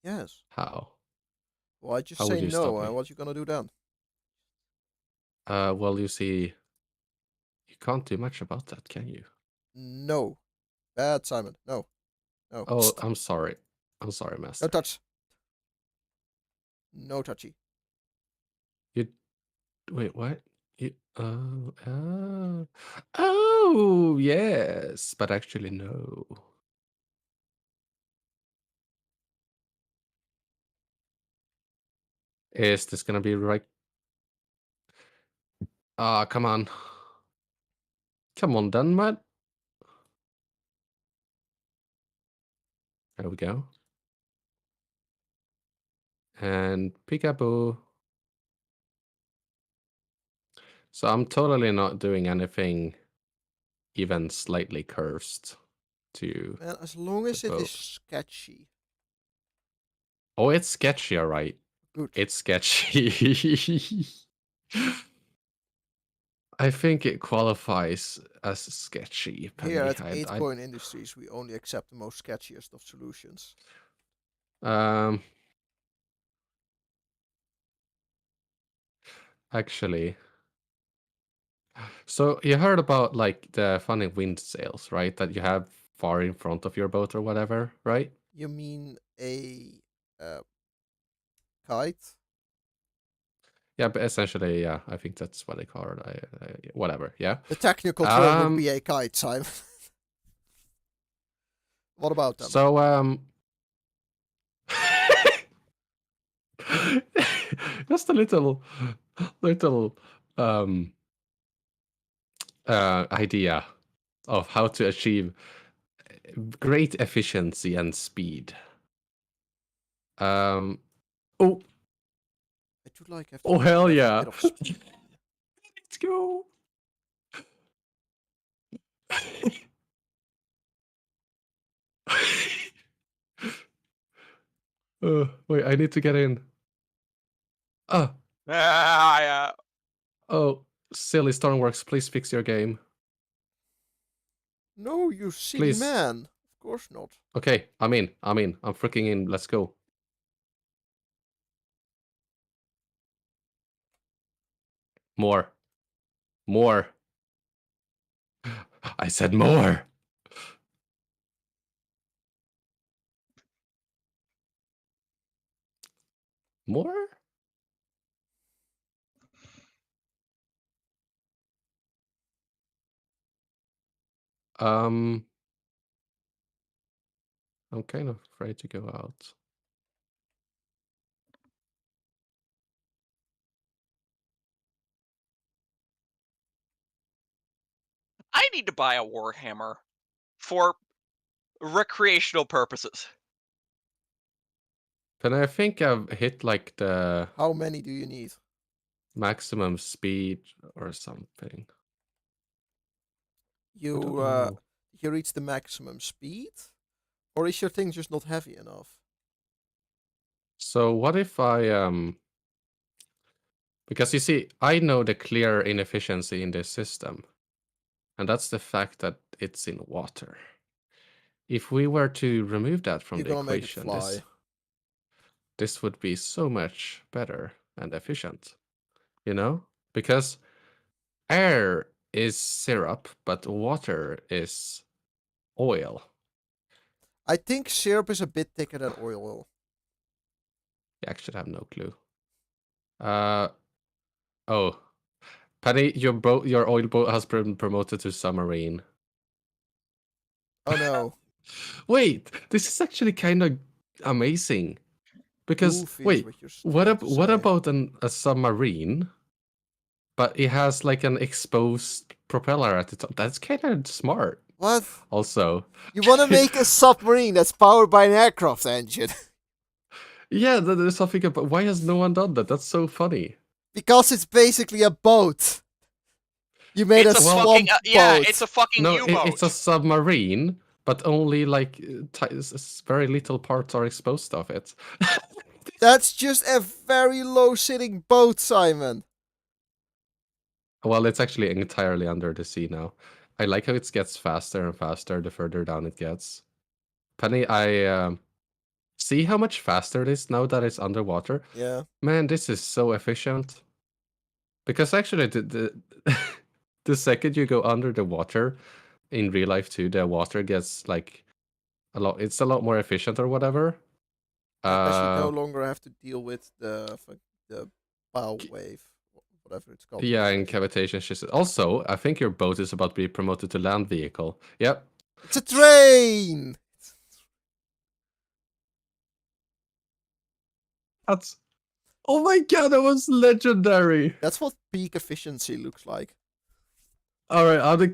Yes. How? Why just How would say you stop no? me? And what you gonna do then? Well, you see, you can't do much about that, can you? No. Bad, Simon. No. No. Oh, Psst. I'm sorry. I'm sorry, Master. No touch. No touchy. You wait, what? You oh yes, but actually no. Is this gonna be right? Ah, come on. Come on then, Matt. There we go. And peekaboo. So I'm totally not doing anything even slightly cursed to Man, as long as the it is boat. sketchy. Oh, it's sketchy, all right. Good. It's sketchy. I think it qualifies as sketchy. Here at Penny. 8-Coin Industries, we only accept the most sketchiest of solutions. Actually, so you heard about like the funny wind sails, right? That you have far in front of your boat or whatever, right? You mean a kite? Yeah, but essentially, yeah, I think that's what they call it. Whatever, yeah. The technical term would be a kite, Simon. What about them? So, just a little idea of how to achieve great efficiency and speed. Oh, I do like oh hell a yeah! bit of speed. Let's go. Wait, I need to get in. Yeah. Oh, silly Stormworks, please fix your game. No, you silly Please. man. Of course not. Okay, I'm in. I'm freaking in. Let's go. More. I said more. More? I'm kind of afraid to go out. I need to buy a Warhammer for recreational purposes. But I think I've hit like the How many do you need? maximum speed or something. You reach the maximum speed? Or is your thing just not heavy enough? So what if I because you see, I know the clear inefficiency in this system, and that's the fact that it's in water. If we were to remove that from You're the gonna make it equation, fly. this would be so much better and efficient, you know? Because air is syrup, but water is oil. I think syrup is a bit thicker than oil. I actually have no clue. Oh, Penny, your oil boat has been promoted to submarine. Oh no. Wait, this is actually kind of amazing. Because Goofy is wait, what you're what trying to what say. about a submarine? But it has like an exposed propeller at the top. That's kind of smart. What? Also, You want to make a submarine that's powered by an aircraft engine? yeah, there's something about why has no one done that? That's so funny. Because it's basically a boat. You made It's a a swamp fucking yeah. boat. It's a fucking No, U-boat. it's a submarine, but only like very little parts are exposed of it. That's just a very low sitting boat, Simon. Well, it's actually entirely under the sea now. I like how it gets faster and faster the further down it gets. Penny, I see how much faster it is now that it's underwater. Yeah. Man, this is so efficient. Because actually, the second you go under the water in real life too, the water gets like a lot. It's a lot more efficient or whatever. As you no longer have to deal with the bow wave, whatever it's called. Yeah, in cavitation. Also, I think your boat is about to be promoted to land vehicle. Yep. It's a train. That's. Oh my god, that was legendary. That's what peak efficiency looks like. All right, I'll the.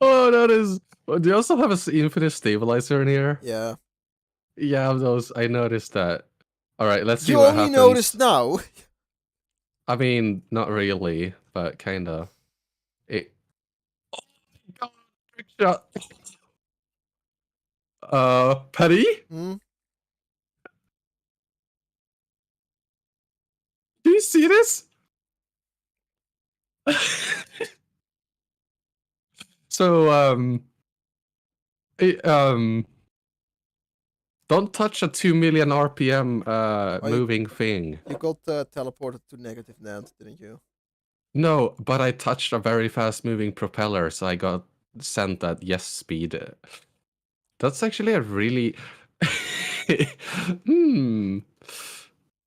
Oh, that is. Do you also have an infinite stabilizer in here? Yeah. Yeah, those. I noticed that. All right, let's see You what only happens. noticed now. I mean, not really, but kinda. It. Oh my god, trick shot. Petty? Hmm? Do you see this? So, it, don't touch a 2 million RPM moving thing. You got teleported to negative Nant, didn't you? No, but I touched a very fast moving propeller, so I got sent at yes speed. That's actually a really.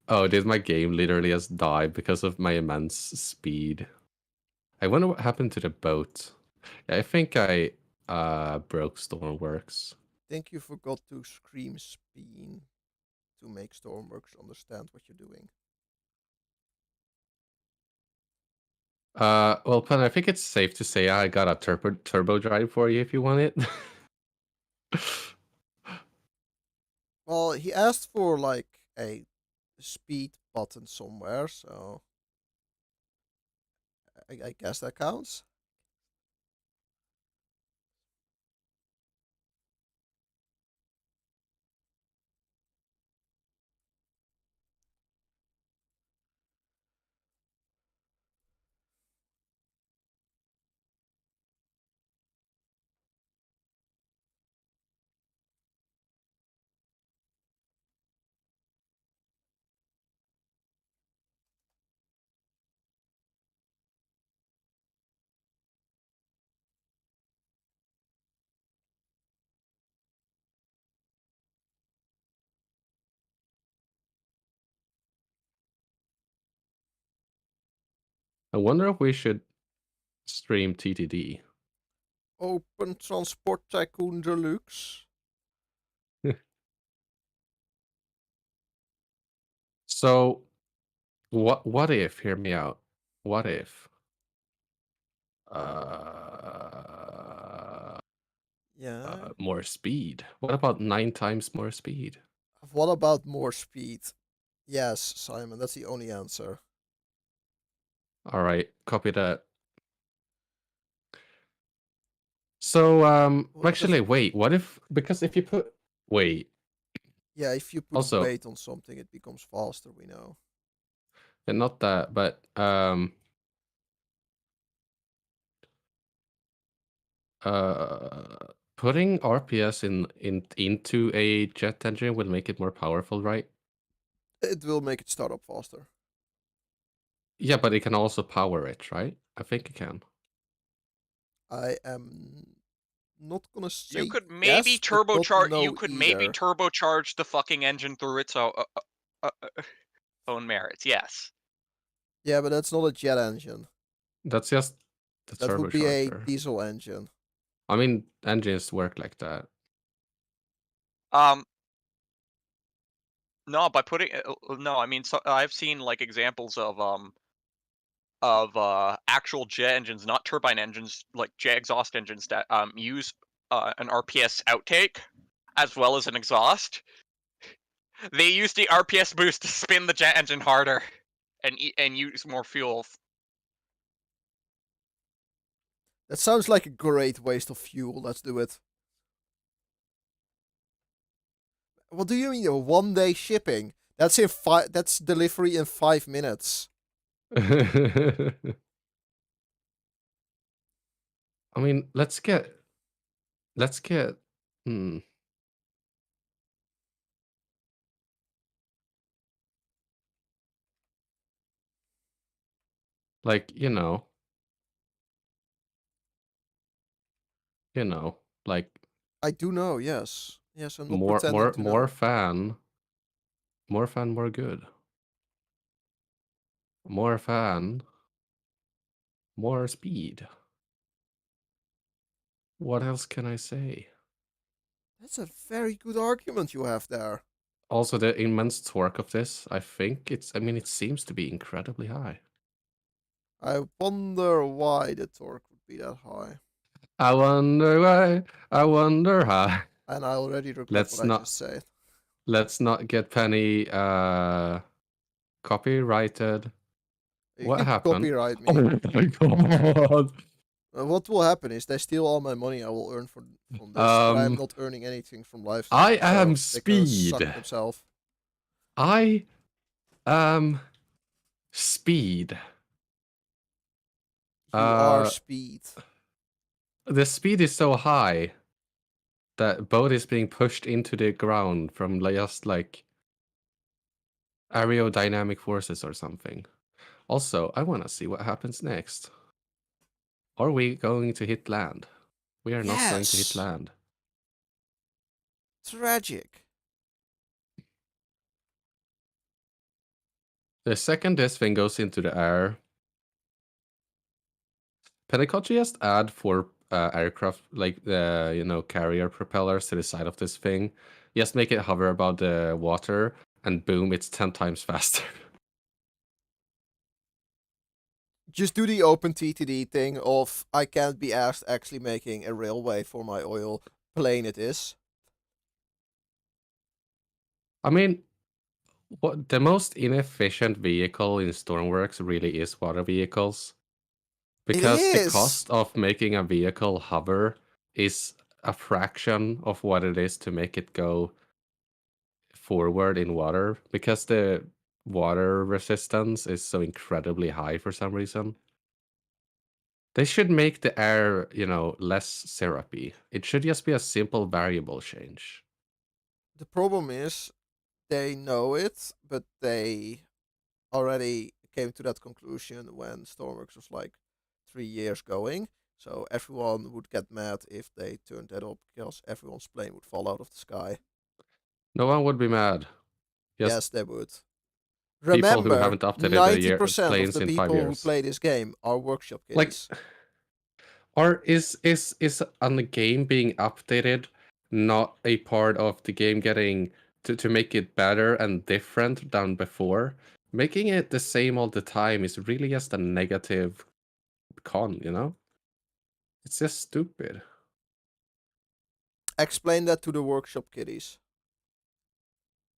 Oh, did my game literally just die because of my immense speed? I wonder what happened to the boat. Yeah, I think I broke Stormworks. I think you forgot to scream spin to make Stormworks understand what you're doing. Well, Pen, I think it's safe to say I got a turbo drive for you if you want it. Well, he asked for like a speed button somewhere, so I guess that counts. I wonder if we should stream TTD. Open Transport Tycoon Deluxe. So, what if? Hear me out. What if? Yeah. More speed. What about 9 times more speed? What about more speed? Yes, Simon, that's the only answer. All right, copy that. So, Well, actually, wait. What if? Because if you put wait, Yeah, if you put Also- weight on something, it becomes faster, we know. and not that, but putting RPS into a jet engine will make it more powerful, right? It will make it start up faster. Yeah, but it can also power it, right? I think it can. I am not gonna say You could maybe yes, but not turbocharge. no You could maybe either. turbocharge the fucking engine through its own merits. Yes. Yeah, but that's not a jet engine. That's just the That would be a turbocharger. diesel engine. I mean, engines work like that. No, by putting no, I mean, so I've seen like examples of actual jet engines, not turbine engines, like jet exhaust engines that use an RPS outtake as well as an exhaust. They use the RPS boost to spin the jet engine harder and use more fuel. That sounds like a great waste of fuel. Let's do it. What do you mean? 1 day shipping? That's in That's delivery in 5 minutes. I mean, let's get. Like, like I do know. Yes. Yes. I'm not more pretending to know. fan, more good. More fan, more speed. What else can I say? That's a very good argument you have there. Also, the immense torque of this, I think I mean, it seems to be incredibly high. I wonder why the torque would be that high. I wonder why, I wonder how. And I already regret Let's what I not- just said. Let's not get Penny copyrighted. You What can happened? copyright me. Oh my god. What will happen is they steal all my money I will earn from this, but I'm not earning anything from live I streaming, am so they can suck Speed. themselves. I am Speed. You are Speed. The speed is so high that boat is being pushed into the ground from just like aerodynamic forces or something. Also, I want to see what happens next. Are we going to hit land? We are not going to hit Yes. land. Tragic. The second this thing goes into the air, Pentecost just add 4 aircraft, like the carrier propellers to the side of this thing. Just make it hover above the water, and boom, it's 10 times faster. Just do the OpenTTD thing of I can't be asked actually making a railway for my oil. Plain it is. I mean, what the most inefficient vehicle in Stormworks really is water vehicles. Because the cost of making a vehicle hover is a fraction of what it is to make it go forward in water, because the water resistance is so incredibly high for some reason. They should make the air, less syrupy. It should just be a simple variable change. The problem is they know it, but they already came to that conclusion when Stormworks was like 3 years going. So everyone would get mad if they turned that up because everyone's plane would fall out of the sky. No one would be mad. Just Yes, they would. people who Remember, haven't updated 90% of planes the in 5 people who years. play this game are workshop Like, kiddies. or is on the game being updated not a part of the game getting to make it better and different than before? Making it the same all the time is really just a negative con, It's just stupid. Explain that to the workshop kiddies.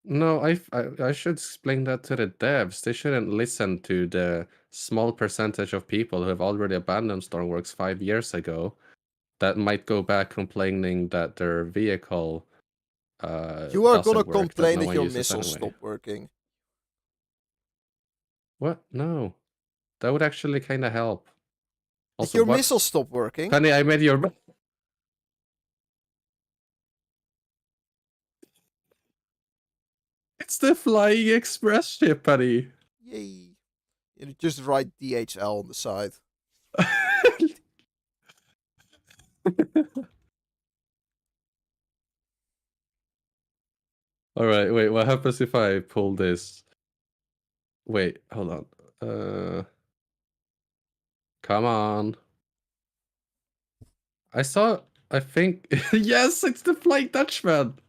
No, I should explain that to the devs. They shouldn't listen to the small percentage of people who have already abandoned Stormworks 5 years ago that might go back complaining that their vehicle You are doesn't gonna work, complain no if one your uses missiles anyway. stop working. What? No. That would actually kind of help. Did Also, your what? missiles stop working? Penny, I made your... It's the Flying Express ship, buddy. Yay! You just write DHL on the side. All right, wait. What happens if I pull this? Wait, hold on. Come on. I think, yes, it's the Flying Dutchman.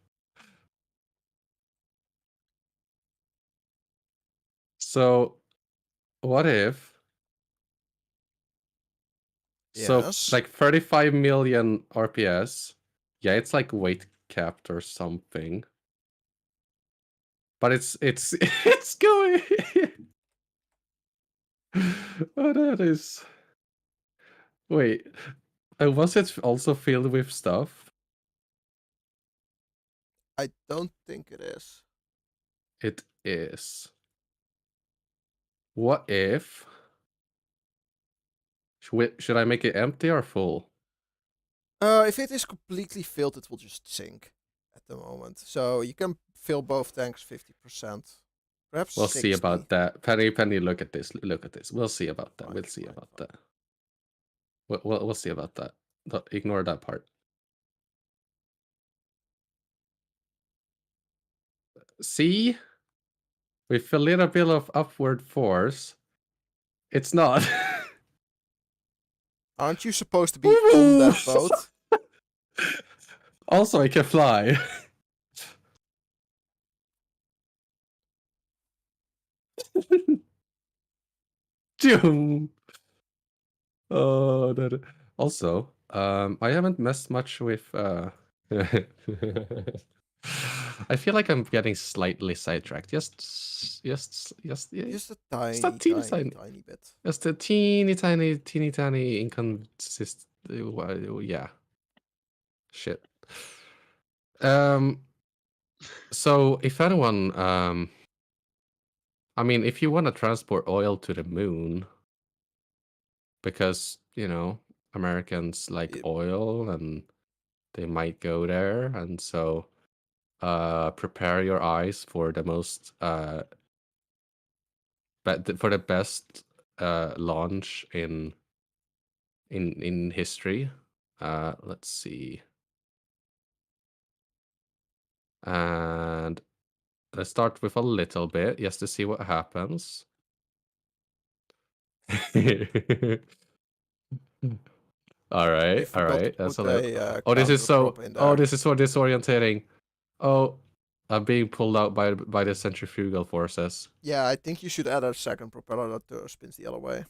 So, what if? So, Yes. like 35 million RPS. Yeah, it's like weight capped or something. But it's it's going. Oh, that is. Wait, was it also filled with stuff? I don't think it is. It is. What if? Should I make it empty or full? If it is completely filled, it will just sink at the moment. So you can fill both tanks 50%. Perhaps We'll 60. see about that. Penny, look at this. Look at this. We'll see about that. Fine, We'll see fine, about fine. that. We'll see about that. Ignore that part. See? With a little bit of upward force. It's not. Aren't you supposed to be on that boat? Also, I can fly. Doom. Oh, that. Also, I haven't messed much with. I feel like I'm getting slightly sidetracked. Just yeah, Just a a tiny, teeny tiny, tiny. tiny bit. Just a teeny tiny inconsistent. Yeah. Shit. So if anyone, I mean, if you want to transport oil to the moon, because Americans like oil and they might go there, and so prepare your eyes for the most for the best launch in history. Let's see. And let's start with a little bit just to see what happens. All right. That's a little. Oh, this is so. Oh, this is so disorientating. Oh, I'm being pulled out by the centrifugal forces. Yeah, I think you should add a second propeller that spins the other way.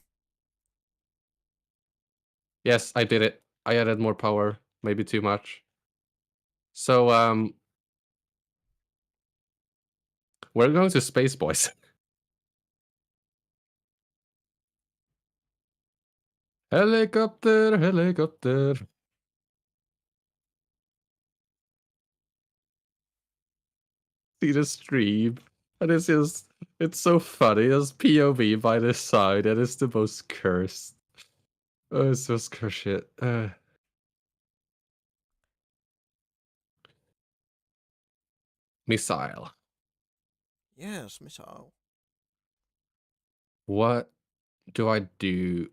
Yes, I did it. I added more power, maybe too much. So we're going to space, boys. Helicopter, helicopter. See the stream. And it's so funny. It's POV by this side, and it's the most cursed. Oh, it's just cursed shit. Missile. Yes, missile. What do I do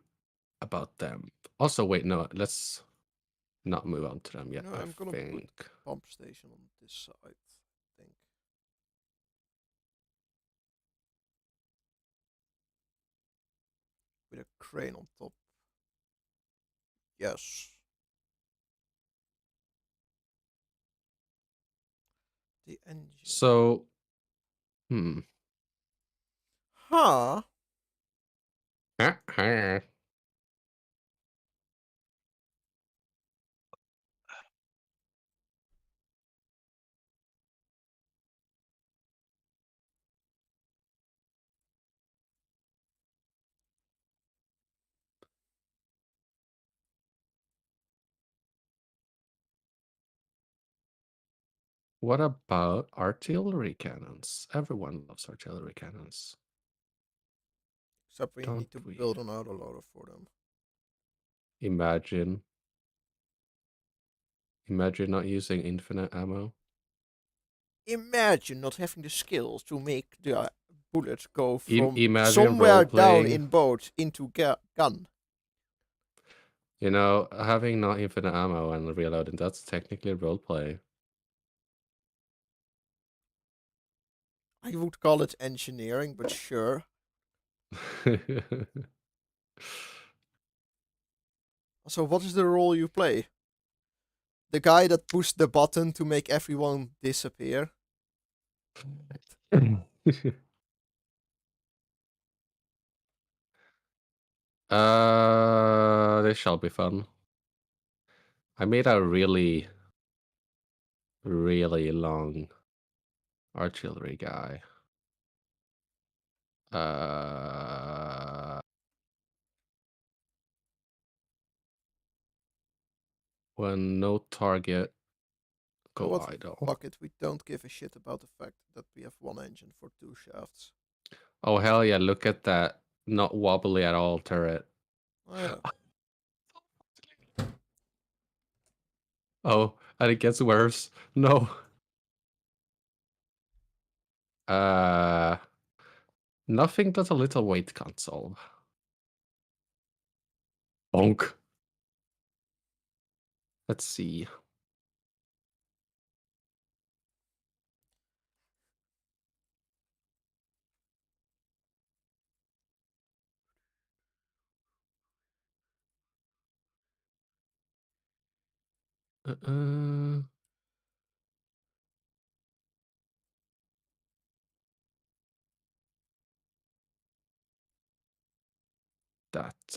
about them? Also, wait, no, let's not move on to them yet. No, I'm gonna put pump station on this side, I think. With a crane on top. Yes. The engine. So, Huh? What about artillery cannons? Everyone loves artillery cannons. Except we need to build an autoloader for them. Imagine not using infinite ammo. Imagine not having the skills to make the bullet go from Imagine somewhere down role-playing. in boat into gun. You know, having not infinite ammo and reloading, that's technically roleplay. I would call it engineering, but sure. So what is the role you play? The guy that pushed the button to make everyone disappear? This shall be fun. I made a really, really long artillery guy. When no target You know go what? idle. Fuck it, we don't give a shit about the fact that we have one engine for 2 shafts. Oh hell yeah, look at that not wobbly at all turret. Oh yeah. Oh, and it gets worse. No. Nothing that a little weight can't solve. Bonk. Let's see. That,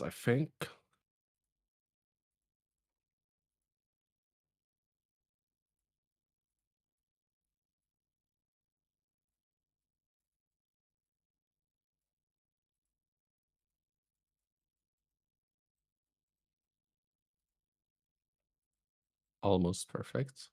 I think. Almost perfect.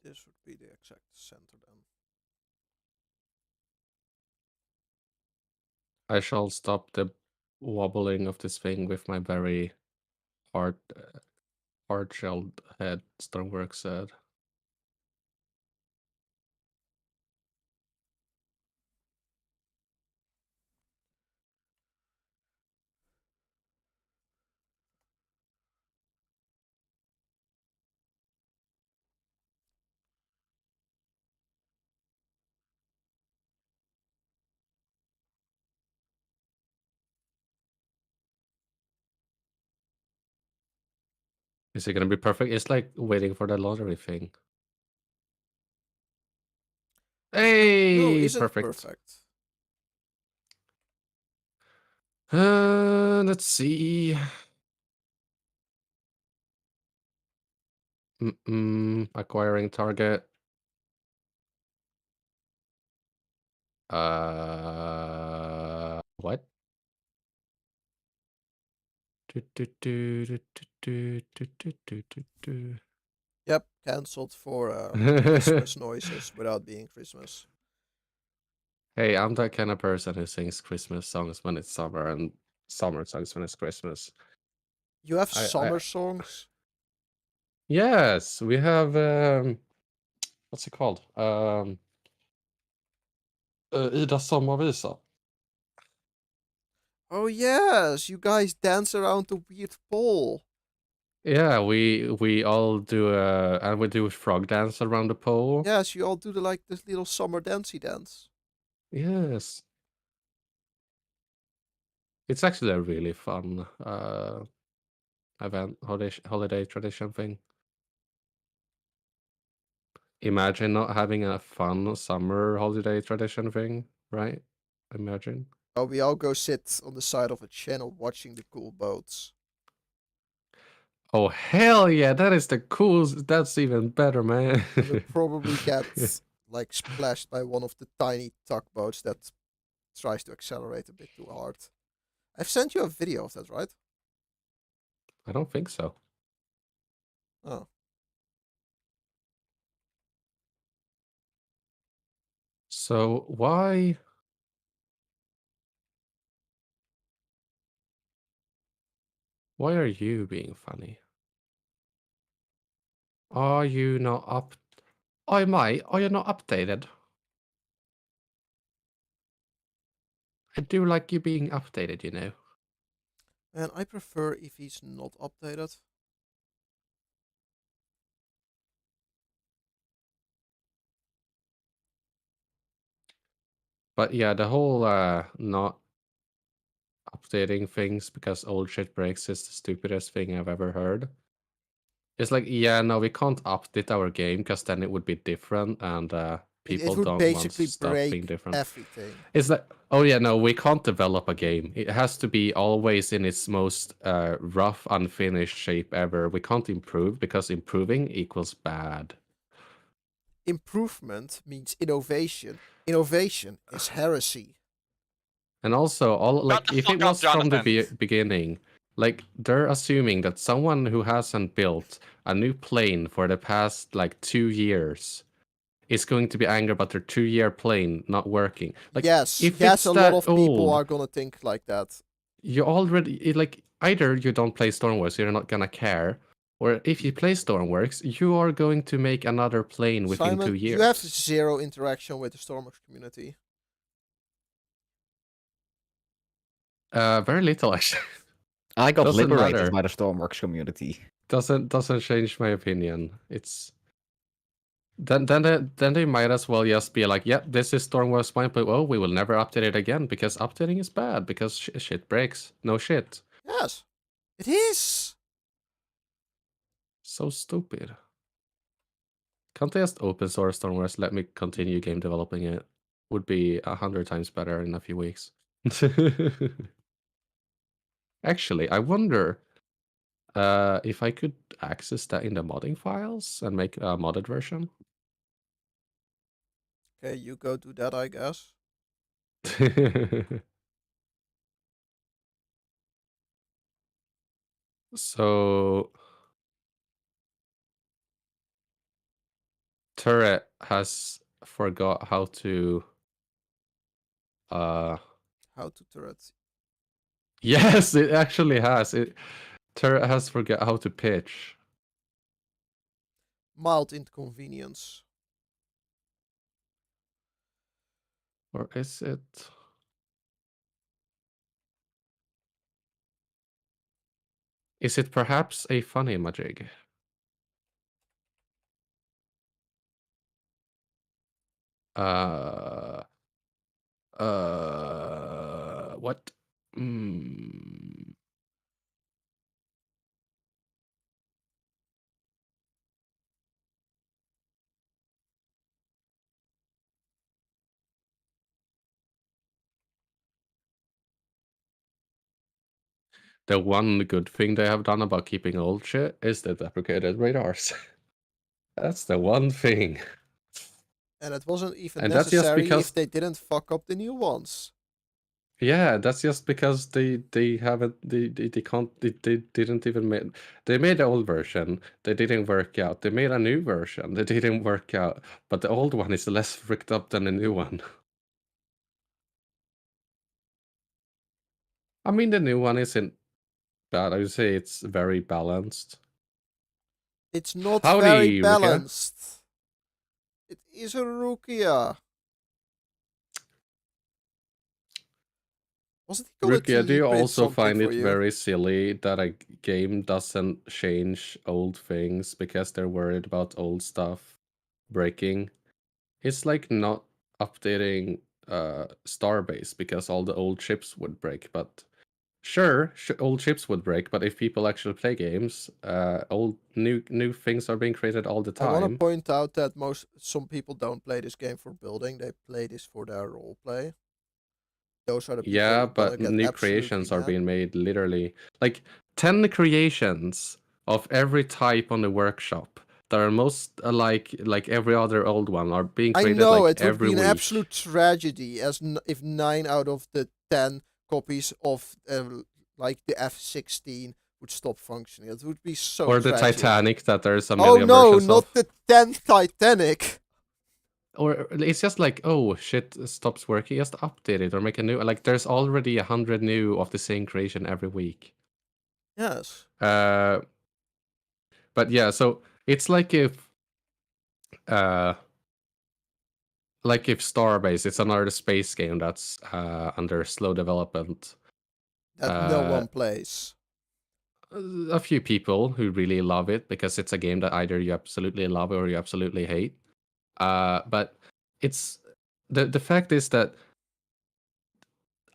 This would be the exact center then. I shall stop the wobbling of this thing with my very hard-shelled head, Stoneworks said. Is it gonna be perfect? It's like waiting for the lottery thing. Hey, No, is it perfect. perfect? Let's see. Acquiring target. What? Yep, cancelled for Christmas noises without being Christmas. Hey, I'm that kind of person who sings Christmas songs when it's summer and summer songs when it's Christmas. You have I- summer songs? Yes, we have what's it called? Ida sommarvisa. Oh yes, you guys dance around the weird pole. Yeah, we all do and we do frog dance around the pole. Yes, you all do this little summer dancey dance. Yes. It's actually a really fun event, holiday tradition thing. Imagine not having a fun summer holiday tradition thing, right? Imagine. Oh, we all go sit on the side of a channel watching the cool boats. Oh hell yeah, that is the coolest. That's even better, man. And we'll probably get like splashed by one of the tiny tugboats that tries to accelerate a bit too hard. I've sent you a video of that, right? I don't think so. Oh. So why? Why are you being funny? Are you not up? Oh my, are you not updated? I do like you being updated, you know. And I prefer if he's not updated. But yeah, the whole not updating things because old shit breaks is the stupidest thing I've ever heard. It's like, yeah, no, we can't update our game because then it would be different and people It would don't want basically stuff being break different. everything. It's like, oh yeah, no, we can't develop a game. It has to be always in its most rough, unfinished shape ever. We can't improve because improving equals bad. Improvement means innovation. Innovation is heresy. And also, all like the if it fuck up, was from the Jonathan. beginning, like they're assuming that someone who hasn't built a new plane for the past like 2 years is going to be angry about their 2-year plane not working. Like, yes, if yes, it's a that lot of people old, are gonna think like that. you already like either you don't play Stormworks, you're not gonna care, or if you play Stormworks, you are going to make another plane within Simon, 2 years. you have zero interaction with the Stormworks community. Very little actually. I got Doesn't liberated matter. by the Stormworks community. Doesn't change my opinion. It's then they might as well just be like, yeah, this is Stormworks 1.0. We will never update it again because updating is bad because shit breaks. No shit. Yes, it is. So stupid. Can't they just open source Stormworks? Let me continue game developing it. Would be 100 times better in a few weeks. Actually, I wonder if I could access that in the modding files and make a modded version. Okay, you go do that, I guess. So Turret has forgot how to How to turret. yes, it actually has. Turret has forgot how to pitch. Mild inconvenience. Or is it? Is it perhaps a funny majig? What? The one good thing they have done about keeping old shit is the deprecated radars. That's the one thing. And it wasn't even And that's just necessary because if they didn't fuck up the new ones. yeah, that's just because they haven't they can't they didn't even make they made the old version, they didn't work out. They made a new version, they didn't work out. But the old one is less fricked up than the new one. I mean the new one isn't bad. I would say it's very balanced. It's not Howdy, very Rukia. balanced. It is a Rukia. Wasn't he gonna Rukia, do you 3D print also something find for it you? very silly that a game doesn't change old things because they're worried about old stuff breaking? It's like not updating Starbase because all the old chips would break, but sure, old chips would break, but if people actually play games, old new things are being created all the I want to time. point out that some people don't play this game for building; they play this for their role play. Those are the people Yeah, who are gonna but get new absolutely creations are mad. being made literally like 10 creations of every type on the workshop that are most like every other old one are being I created know like it would every be an week. absolute tragedy if 9 out of the 10 copies of like the F-16 would stop functioning. It would be so Or the tragic. Titanic that there's a Oh million no, versions not of. the 10th Titanic. Or it's just like, oh shit, stops working, just update it or make a new. Like there's already 100 new of the same creation every week. Yes. But yeah, so it's like if Starbase, it's another space game that's under slow development. That no one plays. A few people who really love it because it's a game that either you absolutely love or you absolutely hate. But it's the fact is that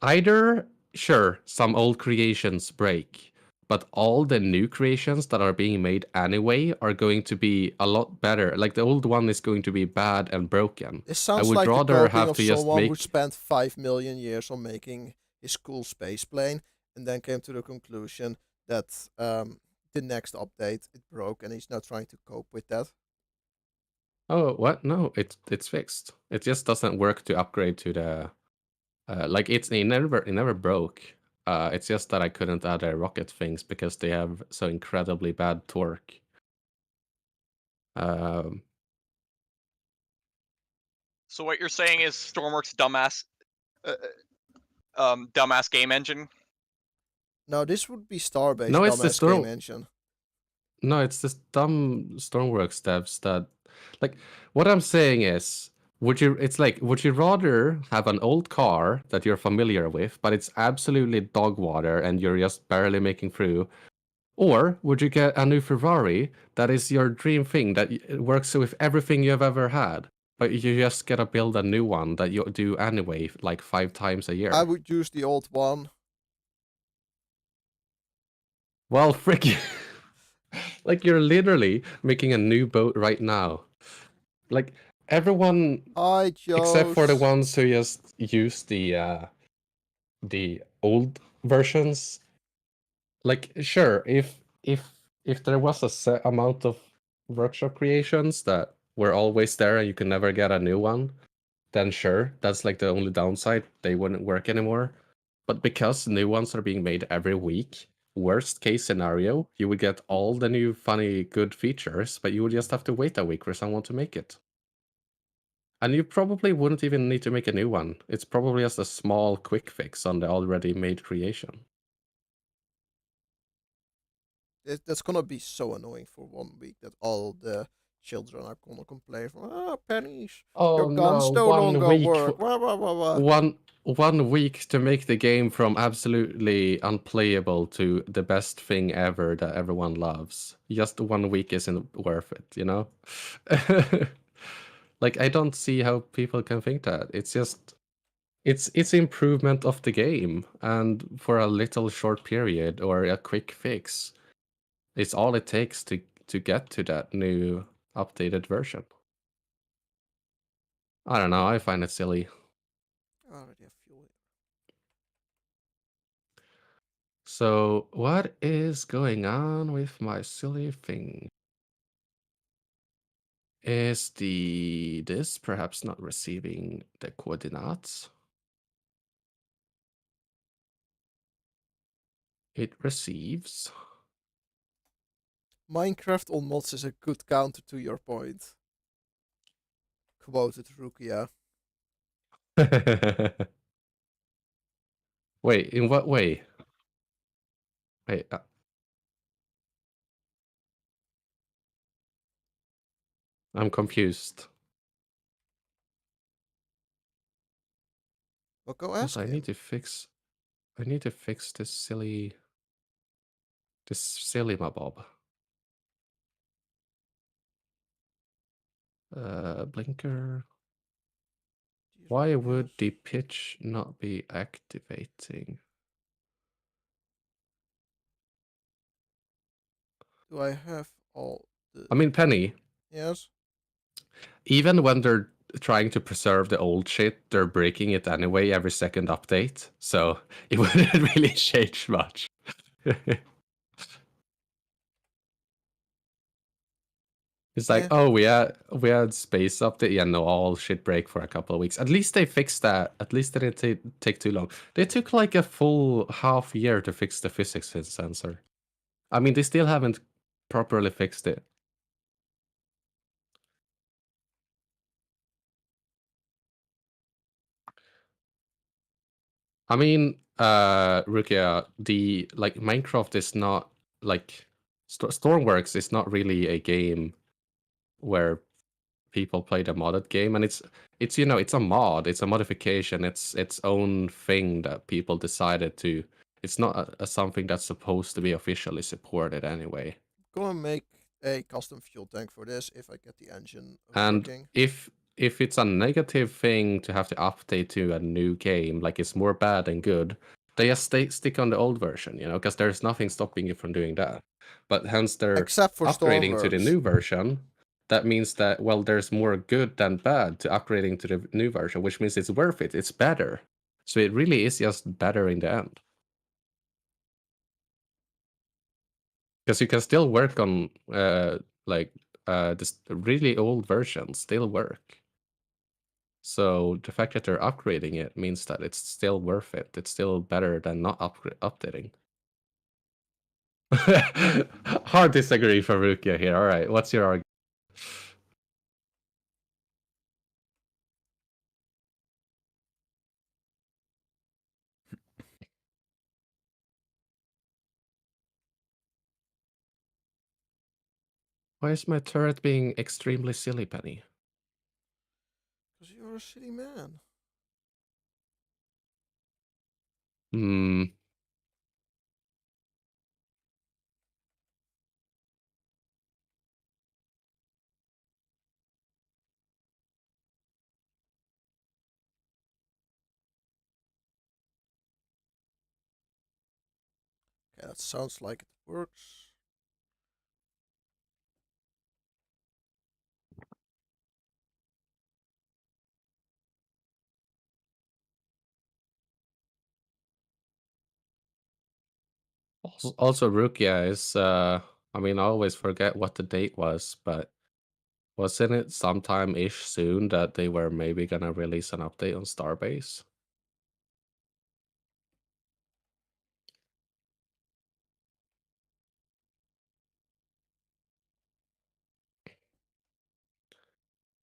either sure some old creations break, but all the new creations that are being made anyway are going to be a lot better. Like the old one is going to be bad and broken. This sounds would like the rather coping have of to just someone who make- spent 5 million years on making his cool space plane and then came to the conclusion that the next update it broke and he's now trying to cope with that. Oh, what? No, it's fixed. It just doesn't work to upgrade to the like it never broke. It's just that I couldn't add the rocket things because they have so incredibly bad torque. So what you're saying is Stormworks dumbass game engine? Now this would be Starbase No, it's the dumbass game Storm- engine. No, it's this dumb Stormworks devs that, like, what I'm saying is, would you rather have an old car that you're familiar with, but it's absolutely dog water and you're just barely making through, or would you get a new Ferrari that is your dream thing that works with everything you've ever had, but you just gotta build a new one that you do anyway, like 5 times a year? I would use the old one. Well, frick. Like you're literally making a new boat right now. Like everyone I chose... except for the ones who just use the old versions. Like sure, if there was a set amount of workshop creations that were always there and you can never get a new one, then sure, that's like the only downside. They wouldn't work anymore. But because new ones are being made every week, worst case scenario, you would get all the new funny good features, but you would just have to wait a week for someone to make it. And you probably wouldn't even need to make a new one. It's probably just a small quick fix on the already made creation. That's gonna be so annoying for 1 week that all the children are gonna complain from pennies. Your guns no longer work. Wah, wah, wah, wah. One week to make the game from absolutely unplayable to the best thing ever that everyone loves. Just 1 week isn't worth it, you know? Like I don't see how people can think that. It's just it's improvement of the game and for a little short period or a quick fix. It's all it takes to get to that new updated version. I don't know, I find it silly. I already have fuel. So, what is going on with my silly thing? Is this perhaps not receiving the coordinates? It receives. Minecraft on mods is a good counter to your point. Quoted Rukia. Wait, in what way? Wait, I'm confused. Well, go ask Also, I him. need to fix this silly mabob. Blinker. Why would the pitch not be activating? Do I have all the... I mean, Penny, Yes? even when they're trying to preserve the old shit, they're breaking it anyway every second update. So it wouldn't really change much. It's like, oh, we had space update. Yeah, no, all shit break for a couple of weeks. At least they fixed that. At least they didn't take too long. They took like a full half year to fix the physics sensor. I mean, they still haven't properly fixed it. I mean, Rukia, the like Minecraft is not like Stormworks is not really a game where people play the modded game, and it's it's a mod, it's a modification, it's its own thing that people decided to. It's not something that's supposed to be officially supported anyway. Gonna make a custom fuel tank for this if I get the engine And working. if it's a negative thing to have to update to a new game, like it's more bad than good, they just stick on the old version, because there's nothing stopping you from doing that. But hence they're Except for upgrading to the Stormworks. new version. That means that, well, there's more good than bad to upgrading to the new version, which means it's worth it. It's better. So it really is just better in the end. Because you can still work on this really old versions still work. So the fact that they're upgrading it means that it's still worth it. It's still better than not updating. Hard disagree for Rukia here. All right, what's your argument? Why is my turret being extremely silly, Penny? Because you're a shitty man. Hmm. Okay, that sounds like it works. Also, Rukia is, I mean, I always forget what the date was, but wasn't it sometime-ish soon that they were maybe gonna release an update on Starbase?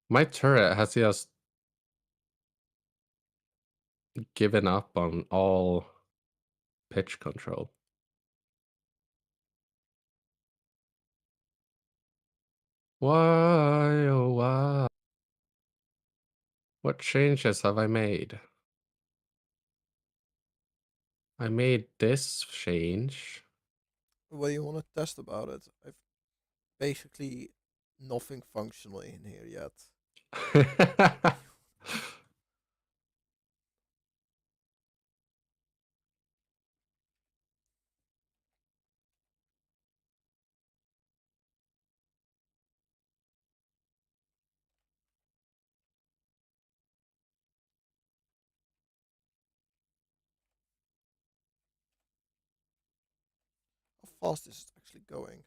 My turret has just given up on all pitch control. Why, oh why? What changes have I made? I made this change. What do you want to test about it? I've basically nothing functional in here yet. How fast is it actually going?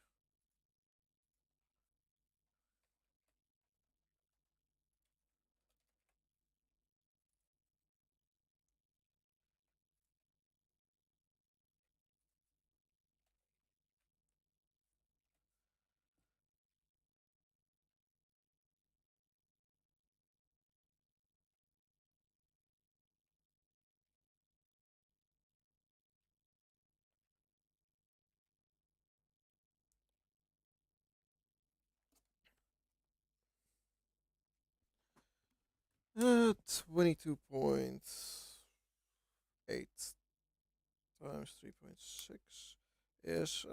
Uh, 22.8 times 3.6 is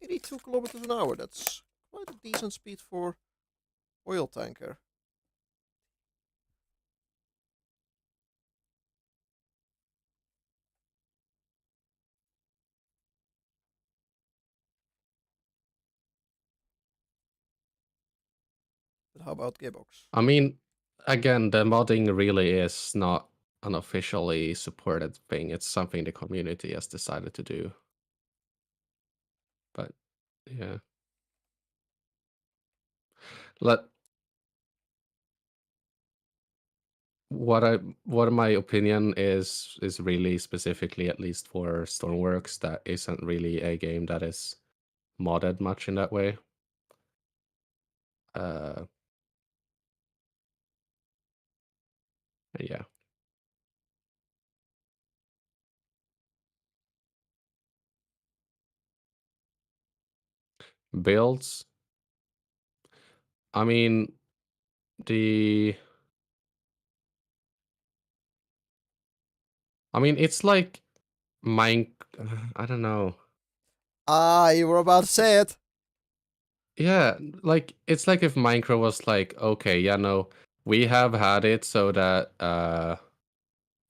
82 kilometers an hour. That's quite a decent speed for oil tanker. But how about gearbox? I mean, again, the modding really is not an officially supported thing. It's something the community has decided to do. But yeah. What my opinion is really specifically, at least for Stormworks, that isn't really a game that is modded much in that way. Yeah. Builds. I mean, it's like I don't know. You were about to say it. Yeah, like it's like if Minecraft was like, okay, yeah, no, we have had it so that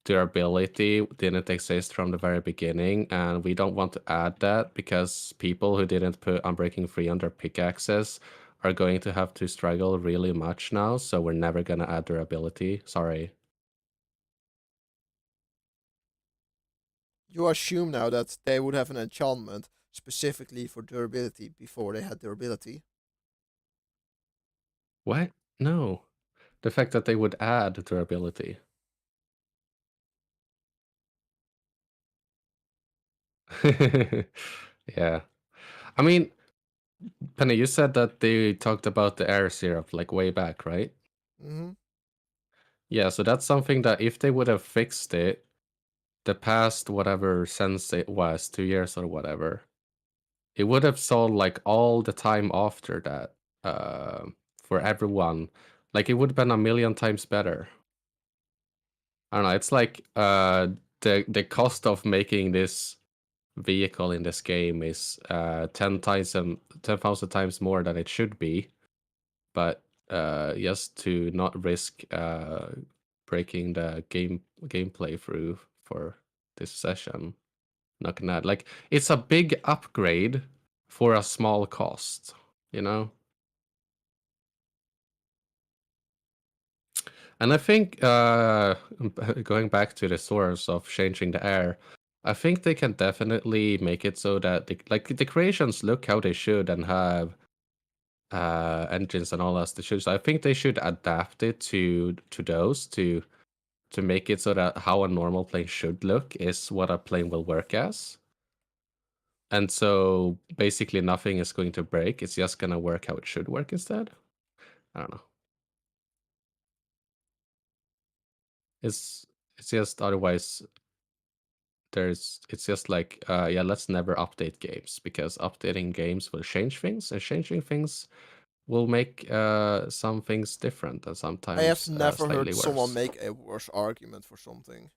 durability didn't exist from the very beginning, and we don't want to add that because people who didn't put Unbreaking 3 on their pickaxes are going to have to struggle really much now, so we're never gonna add durability. Sorry. You assume now that they would have an enchantment specifically for durability before they had durability. What? No. The fact that they would add durability. Yeah. I mean, Penny, you said that they talked about the air syrup like way back, right? Mm-hmm. Yeah, so that's something that if they would have fixed it the past whatever since it was 2 years or whatever, it would have solved like all the time after that for everyone. Like it would have been a million times better. I don't know, it's like the cost of making this vehicle in this game is 10,000 times more than it should be, but just to not risk breaking the gameplay through for this session, not gonna like it's a big upgrade for a small cost, you know. And I think going back to the source of changing the air, I think they can definitely make it so that the creations look how they should and have engines and all that they should. So I think they should adapt it to those to make it so that how a normal plane should look is what a plane will work as. And so basically nothing is going to break. It's just gonna work how it should work instead. I don't know. It's just otherwise it's just like yeah, let's never update games because updating games will change things, and changing things will make some things different and sometimes I have never slightly heard someone worse. make a worse argument for something.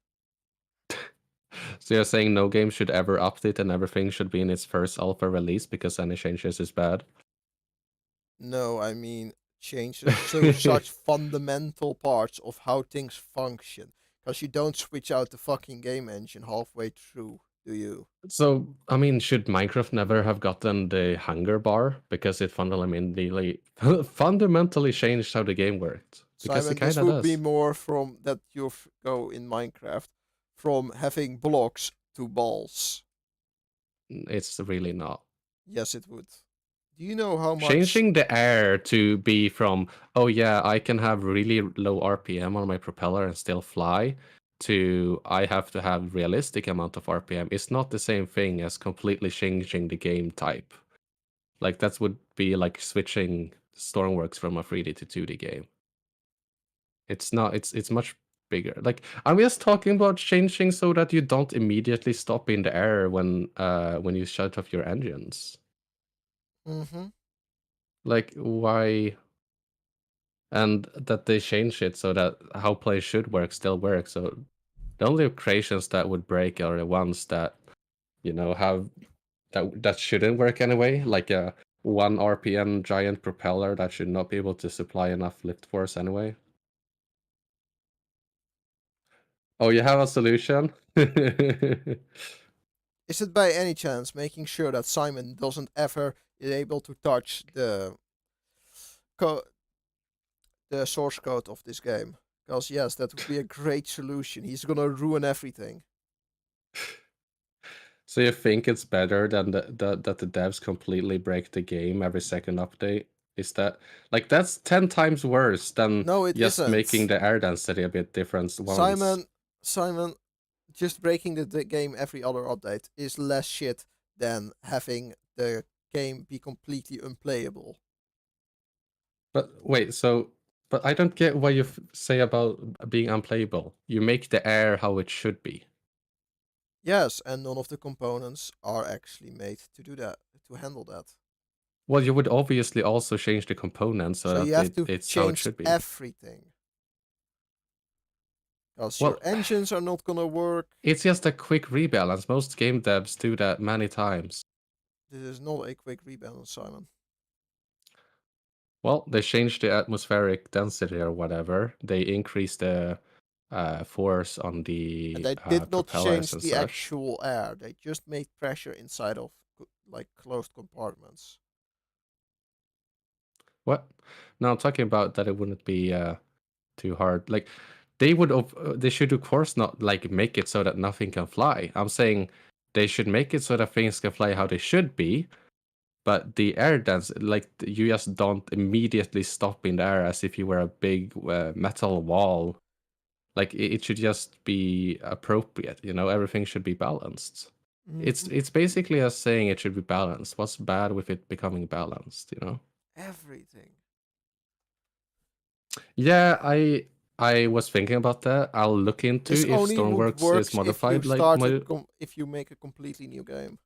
So you're saying no game should ever update and everything should be in its first alpha release because any changes is bad? No, I mean changes to such fundamental parts of how things function. Because you don't switch out the fucking game engine halfway through, do you? So, I mean, should Minecraft never have gotten the hunger bar because it fundamentally changed how the game worked? Because Simon, it this kind of would be does. more from that you go in Minecraft from having blocks to balls. It's really not. Yes, it would. Do you know how much? Changing the air to be from, oh yeah, I can have really low RPM on my propeller and still fly, to I have to have realistic amount of RPM is not the same thing as completely changing the game type. Like that would be like switching Stormworks from a 3D to 2D game. It's not, it's much bigger. Like I'm just talking about changing so that you don't immediately stop in the air when you shut off your engines. Mm-hmm. Like why? And that they change it so that how play should work still works. So the only creations that would break are the ones that have that shouldn't work anyway, like a 1 RPM giant propeller that should not be able to supply enough lift force anyway. Oh, you have a solution? Is it by any chance making sure that Simon doesn't ever be able to touch the source code of this game? Because yes, that would be a great solution. He's gonna ruin everything. So you think it's better than that the devs completely break the game every second update? Is that like that's 10 times worse than No, it just making isn't. the air density a bit different once? Simon, just breaking the game every other update is less shit than having the game be completely unplayable. But wait, but I don't get what you say about being unplayable. You make the air how it should be. Yes, and none of the components are actually made to do that, to handle that. Well, you would obviously also change the components so So you that have to it's how it change should be. everything. Because Well, your engines are not gonna work. It's just a quick rebalance. Most game devs do that many times. This is not a quick rebalance, Simon. Well, they changed the atmospheric density or whatever. They increased the force on the And they did not propellers change and the such. actual air. They just made pressure inside of like closed compartments. What? No, I'm talking about that it wouldn't be too hard. Like they should of course not like make it so that nothing can fly. I'm saying they should make it so that things can fly how they should be. But the air dance, like you just don't immediately stop in the air as if you were a big metal wall. Like it should just be appropriate, you know. Everything should be balanced. It's basically us saying it should be balanced. What's bad with it becoming balanced, you know? Everything. Yeah, I was thinking about that. I'll look into This if only would Stormworks is work if you modified like if you make a completely new game.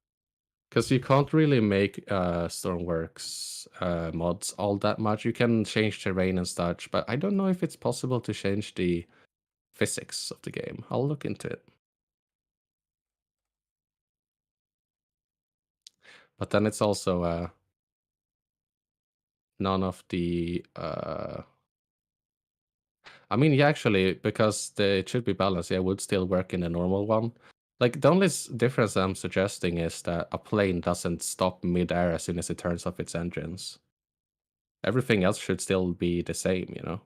because you can't really make Stormworks mods all that much. You can change terrain and such, but I don't know if it's possible to change the physics of the game. I'll look into it. But then it's also none of the I mean, yeah, actually, because it should be balanced, yeah, it would still work in a normal one. Like, the only difference I'm suggesting is that a plane doesn't stop mid-air as soon as it turns off its engines. Everything else should still be the same, you know?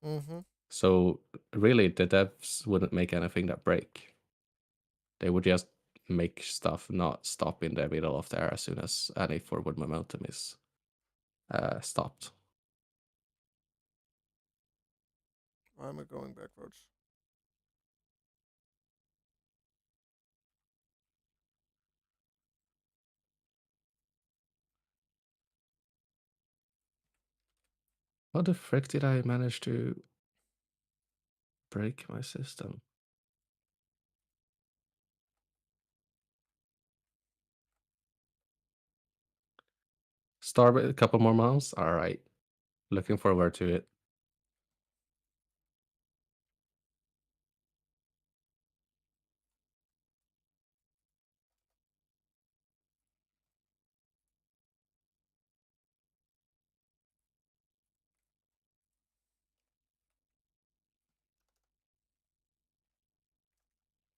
Mm-hmm. So, really, the devs wouldn't make anything that break. They would just make stuff not stop in the middle of the air as soon as any forward momentum is stopped. Why am I going backwards? How the frick did I manage to break my system? Start a couple more months? Alright. Looking forward to it.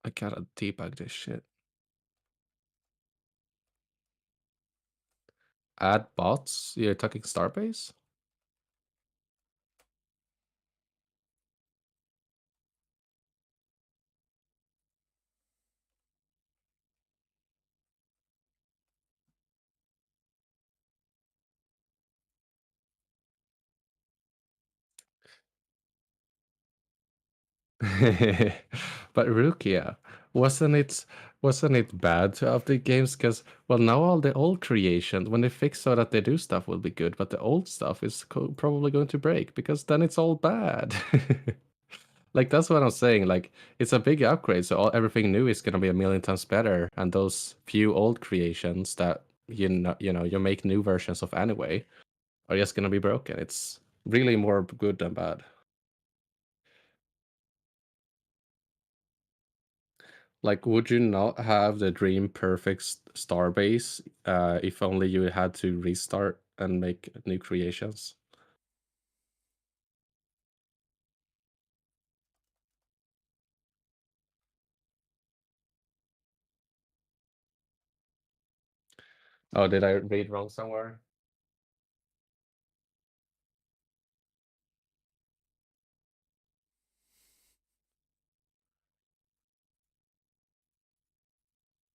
I gotta debug this shit. Add bots? You're talking Starbase? But Rukia, wasn't it bad to update games? Because well, now all the old creations, when they fix so that they do stuff, will be good, but the old stuff is probably going to break because then it's all bad. Like that's what I'm saying. Like it's a big upgrade, so everything new is gonna be a million times better, and those few old creations that you make new versions of anyway are just gonna be broken. It's really more good than bad. Like, would you not have the dream perfect Starbase if only you had to restart and make new creations? Oh, did I read wrong somewhere?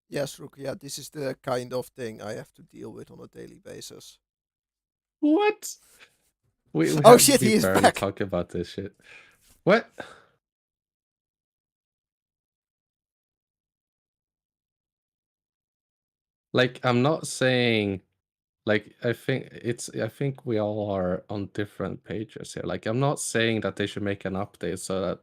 Yes, Rukia, this is the kind of thing I have to deal with on a daily basis. What? We Oh shit, he is barely back. talk about this shit. What? Like, I'm not saying Like I think we all are on different pages here. Like I'm not saying that they should make an update so that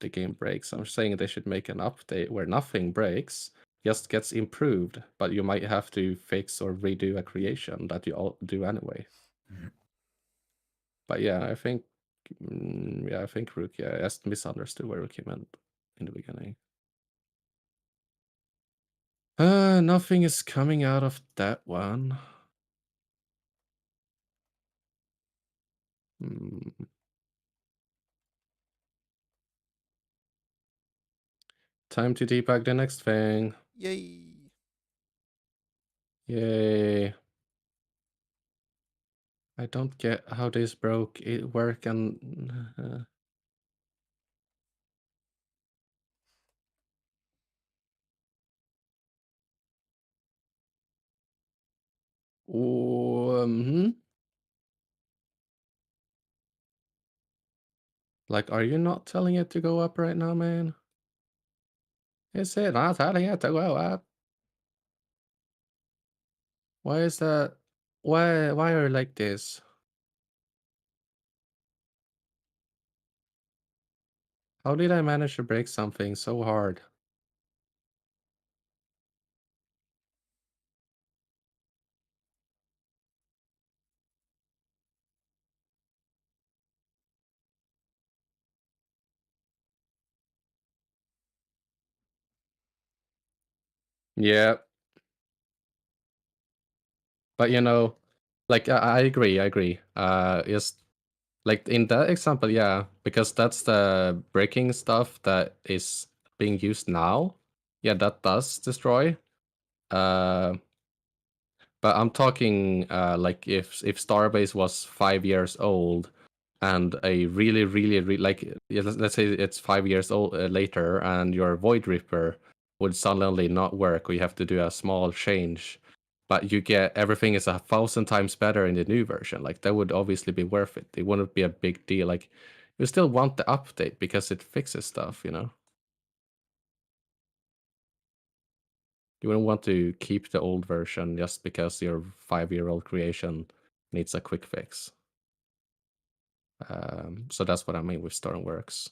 the game breaks. I'm saying they should make an update where nothing breaks, just gets improved, but you might have to fix or redo a creation that you all do anyway. But yeah, I think Rookie, I just misunderstood what Rookie meant in the beginning. Nothing is coming out of that one. Time to debug the next thing. Yay! Yay. I don't get how this broke it work and Like, are you not telling it to go up right now, man? Is it not telling it to go up? Why is that? Why are you like this? How did I manage to break something so hard? Yeah. But you know, like I agree, I agree. Just like in that example, yeah, because that's the breaking stuff that is being used now. Yeah, that does destroy. But I'm talking like if Starbase was 5 years old and a really like let's say it's 5 years old later and your Void Ripper would suddenly not work or you have to do a small change, but you get everything is 1,000 times better in the new version. Like that would obviously be worth it. It wouldn't be a big deal. Like you still want the update because it fixes stuff, you know. You wouldn't want to keep the old version just because your 5-year-old creation needs a quick fix. So that's what I mean with Stormworks.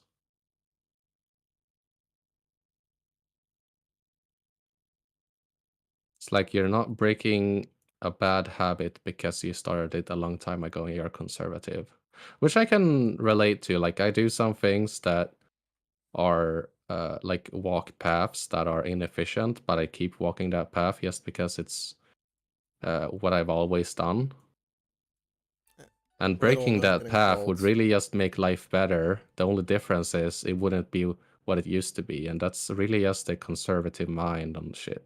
It's like you're not breaking a bad habit because you started it a long time ago and you're conservative, which I can relate to. Like I do some things that are like walk paths that are inefficient, but I keep walking that path just because it's what I've always done. And We're all breaking now that getting path would adults. really just make life better. The only difference is it wouldn't be what it used to be, and that's really just a conservative mind on shit.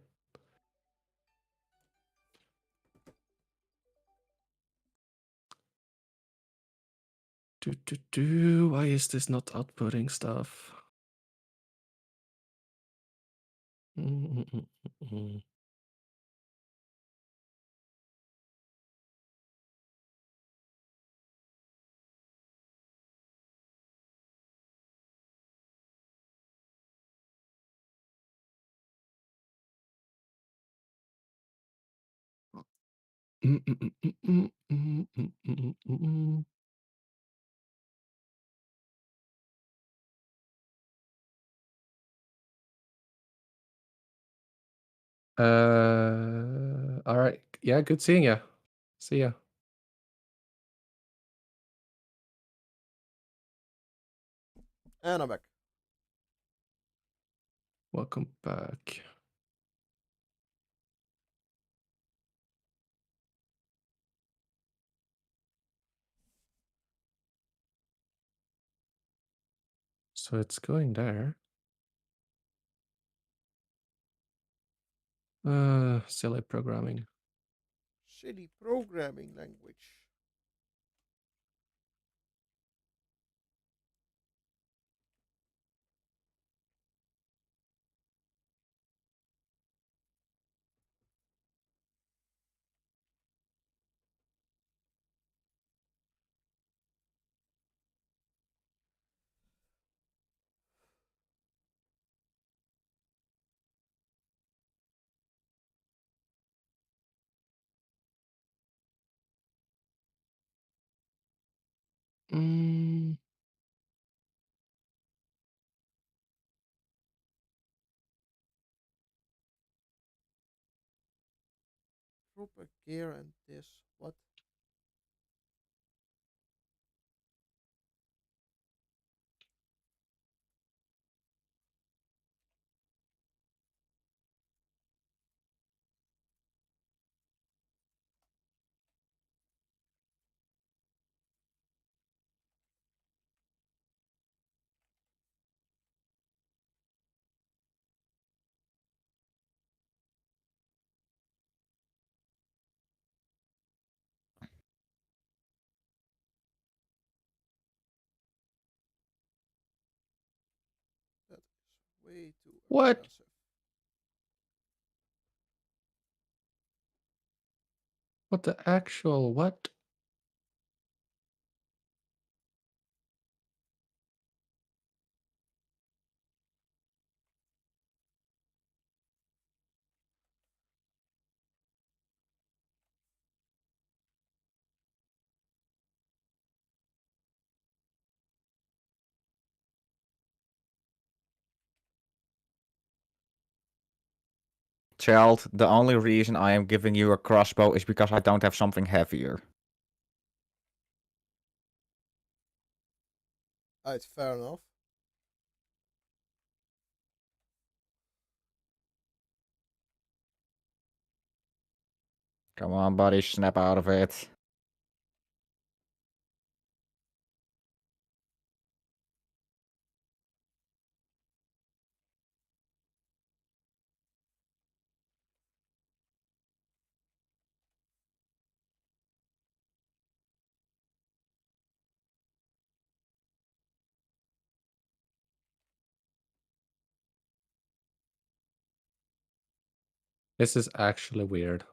Why is this not outputting stuff? All right. Yeah, good seeing you. See ya. And I'm back. Welcome back. So it's going there. Silly programming. Silly programming language. Mm, Trooper gear and this. What? That is way too What? expensive. What the actual what? Child, the only reason I am giving you a crossbow is because I don't have something heavier. It's fair enough. Come on, buddy, snap out of it. This is actually weird.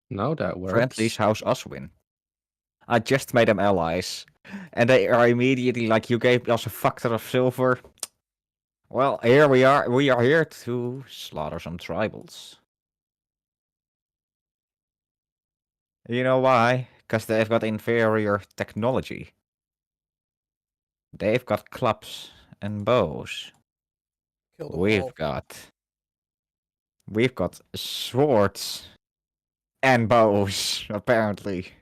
Now that Friendly's works. house us win. I just made them allies. And they are immediately like, you gave us a factor of silver. Well, here we are. We are here to slaughter some tribals. You know why? Because they've got inferior technology. They've got clubs and bows. Kill them We've all. got swords and bows, apparently.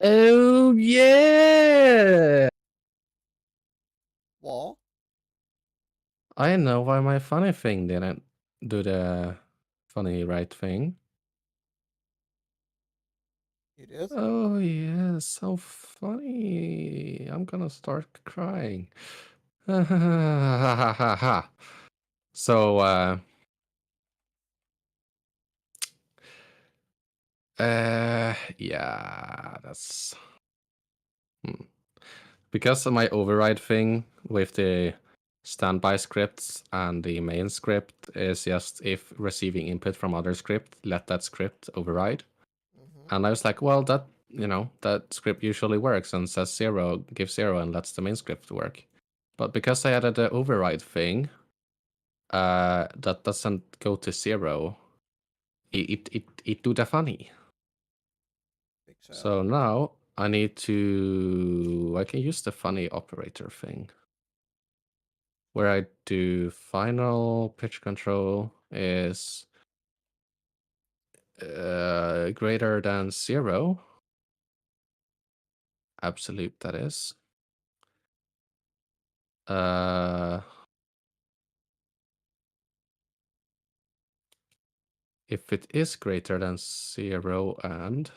Oh yeah! What? I know why my funny thing didn't do the funny right thing. You did? Oh yeah, so funny. I'm gonna start crying. So yeah, that's because of my override thing with the standby scripts and the main script is just if receiving input from other script, let that script override. Mm-hmm. And I was like, well, that that script usually works and says 0, gives 0, and lets the main script work. But because I added the override thing, that doesn't go to 0. It do the funny. Big So now I need to. I can use the funny operator thing. where I do final pitch control is greater than 0. Absolute, that is. If it is greater than 0 and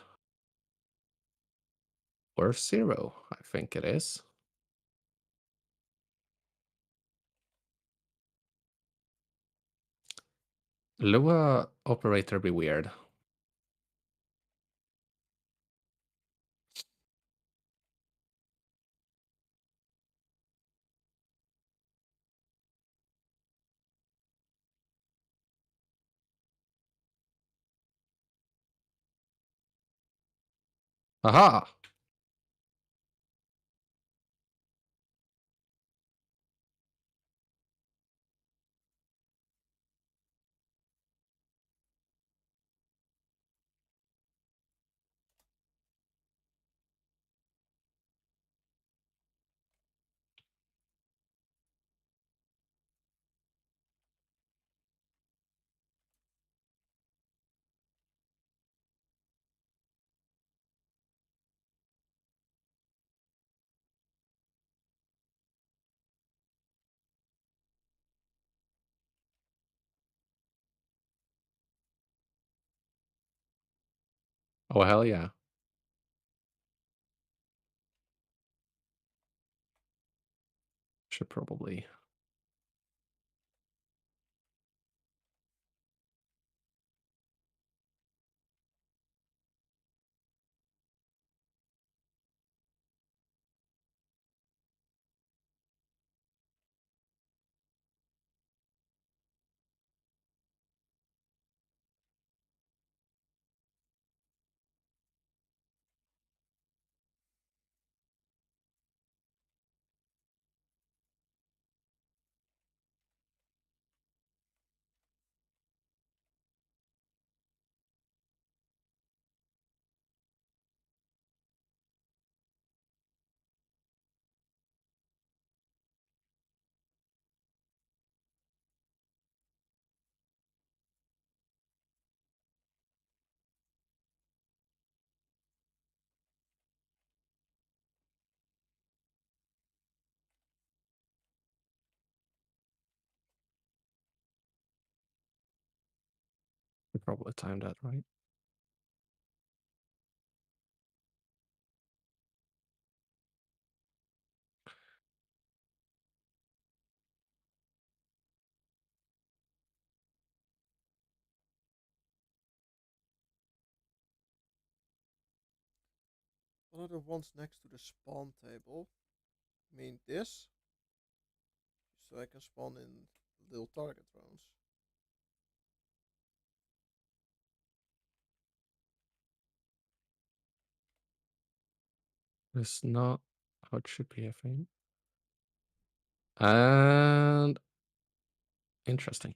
or 0, I think it is. Lua operator be weird. Aha! Oh, hell yeah. Should probably. We probably timed that right. What are the ones next to the spawn table? I mean this? So I can spawn in little target drones. It's not how it should be, I think. And interesting.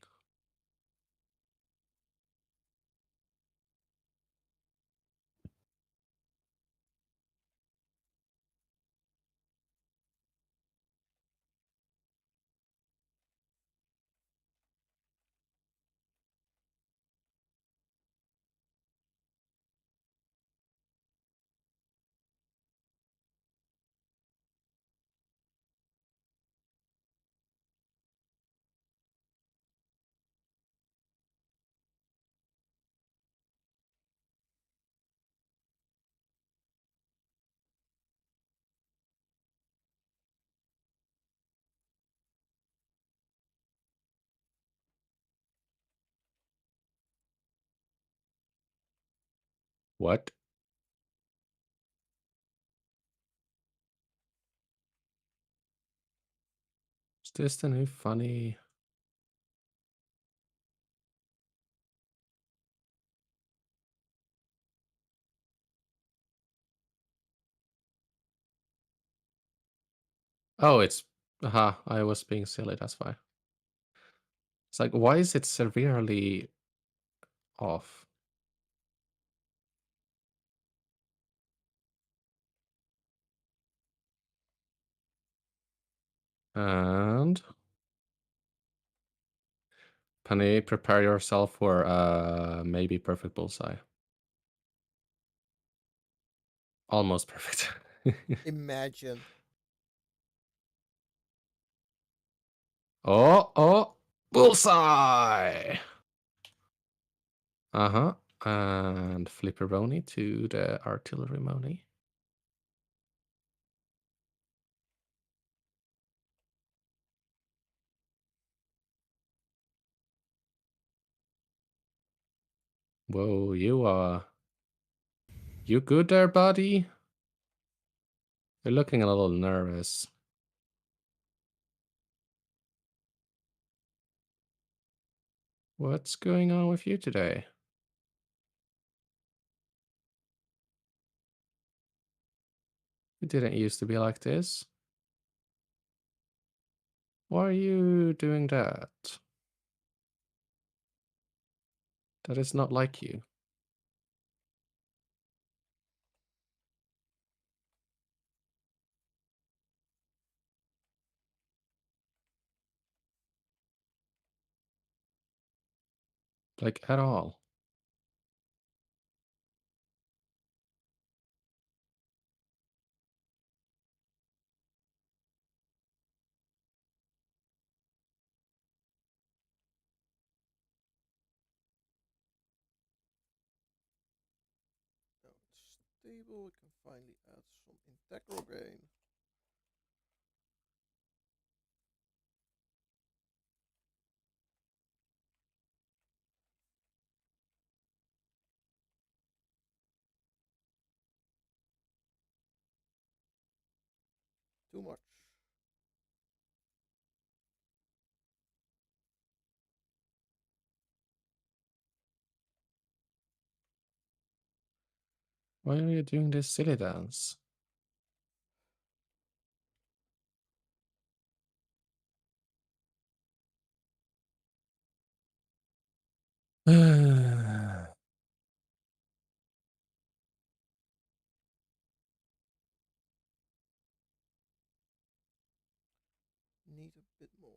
What? Is this the new funny? Oh, it's aha, I was being silly, that's why. It's like, why is it severely off? And Honey, prepare yourself for maybe perfect bullseye. Almost perfect. Imagine. Oh, bullseye! Uh-huh. And flipperoni to the artillery money. Whoa, you good there, buddy? You're looking a little nervous. What's going on with you today? You didn't used to be like this. Why are you doing that? That is not like you. Like, at all. Now it's stable. We can finally add some integral gain. Too much. Why are you doing this silly dance? Need a bit more.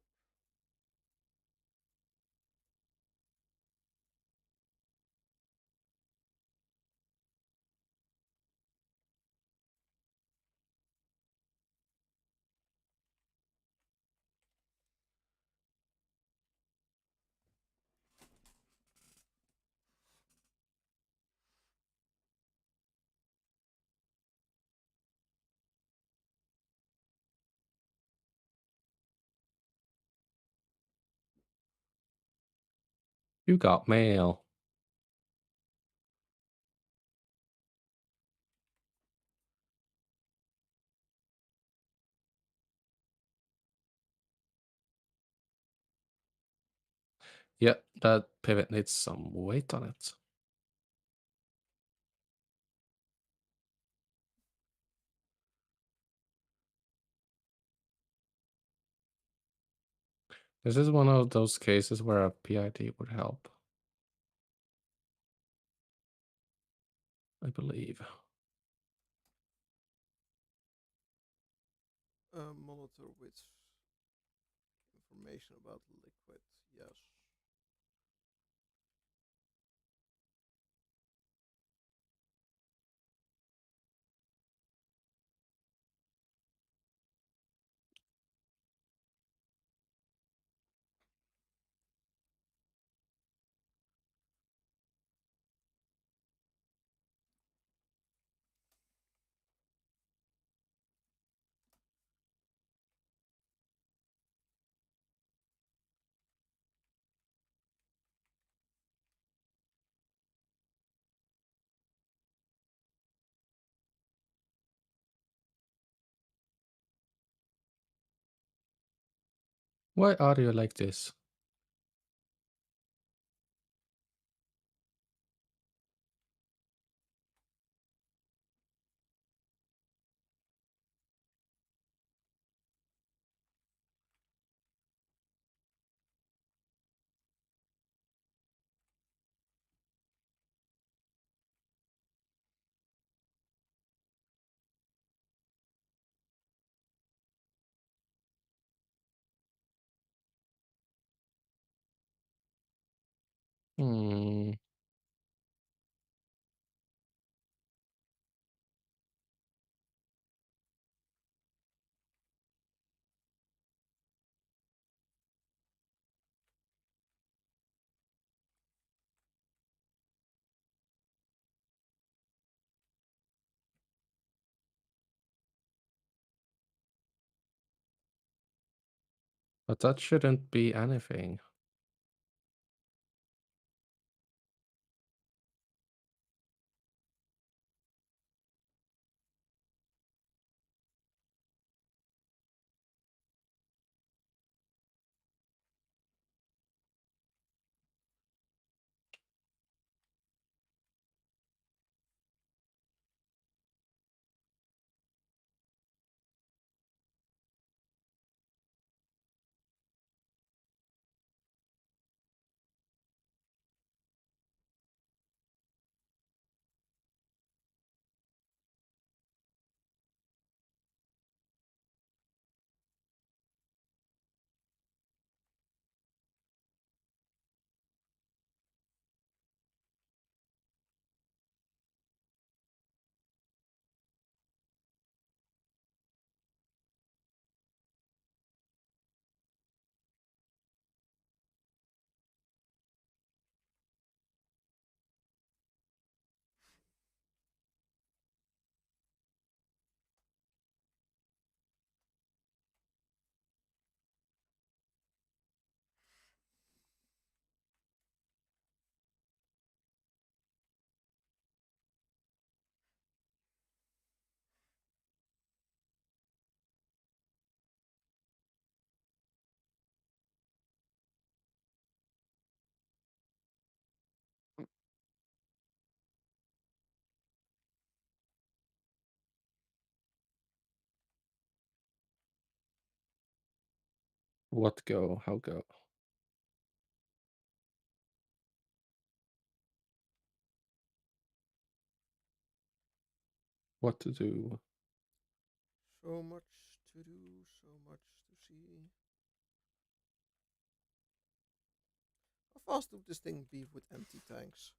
You got mail. Yeah, that pivot needs some weight on it. This is one of those cases where a PID would help. I believe. Monitor with information about liquid. Yes. Why are you like this? Hmm. But that shouldn't be anything. What go? How go? What to do? So much to do, so much to see. How fast would this thing be with empty tanks?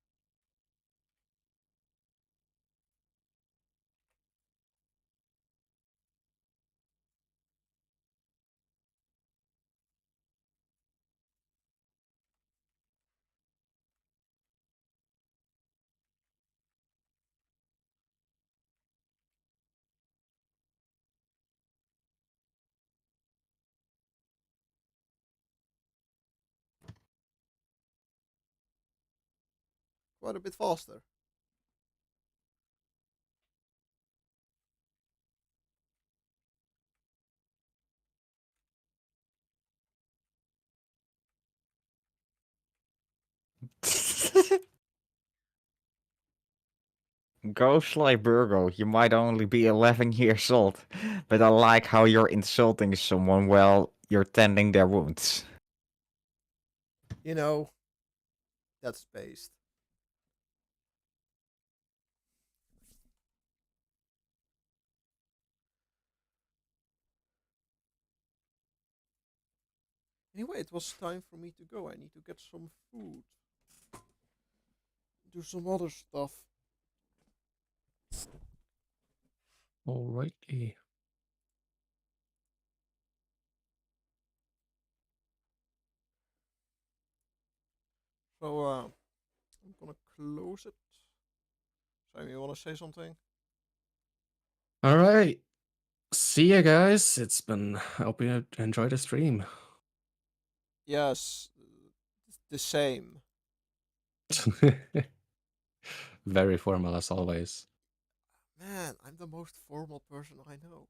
Quite a bit faster. Ghost like Burgo, you might only be 11 years old, but I like how you're insulting someone while you're tending their wounds. You know, that's based. Anyway, it was time for me to go. I need to get some food. Do some other stuff. Alrighty. So, I'm gonna close it. Sam, you wanna say something? All right. See ya, guys. It's been. I hope you enjoyed the stream. Yes, the same. Very formal as always. Man, I'm the most formal person I know.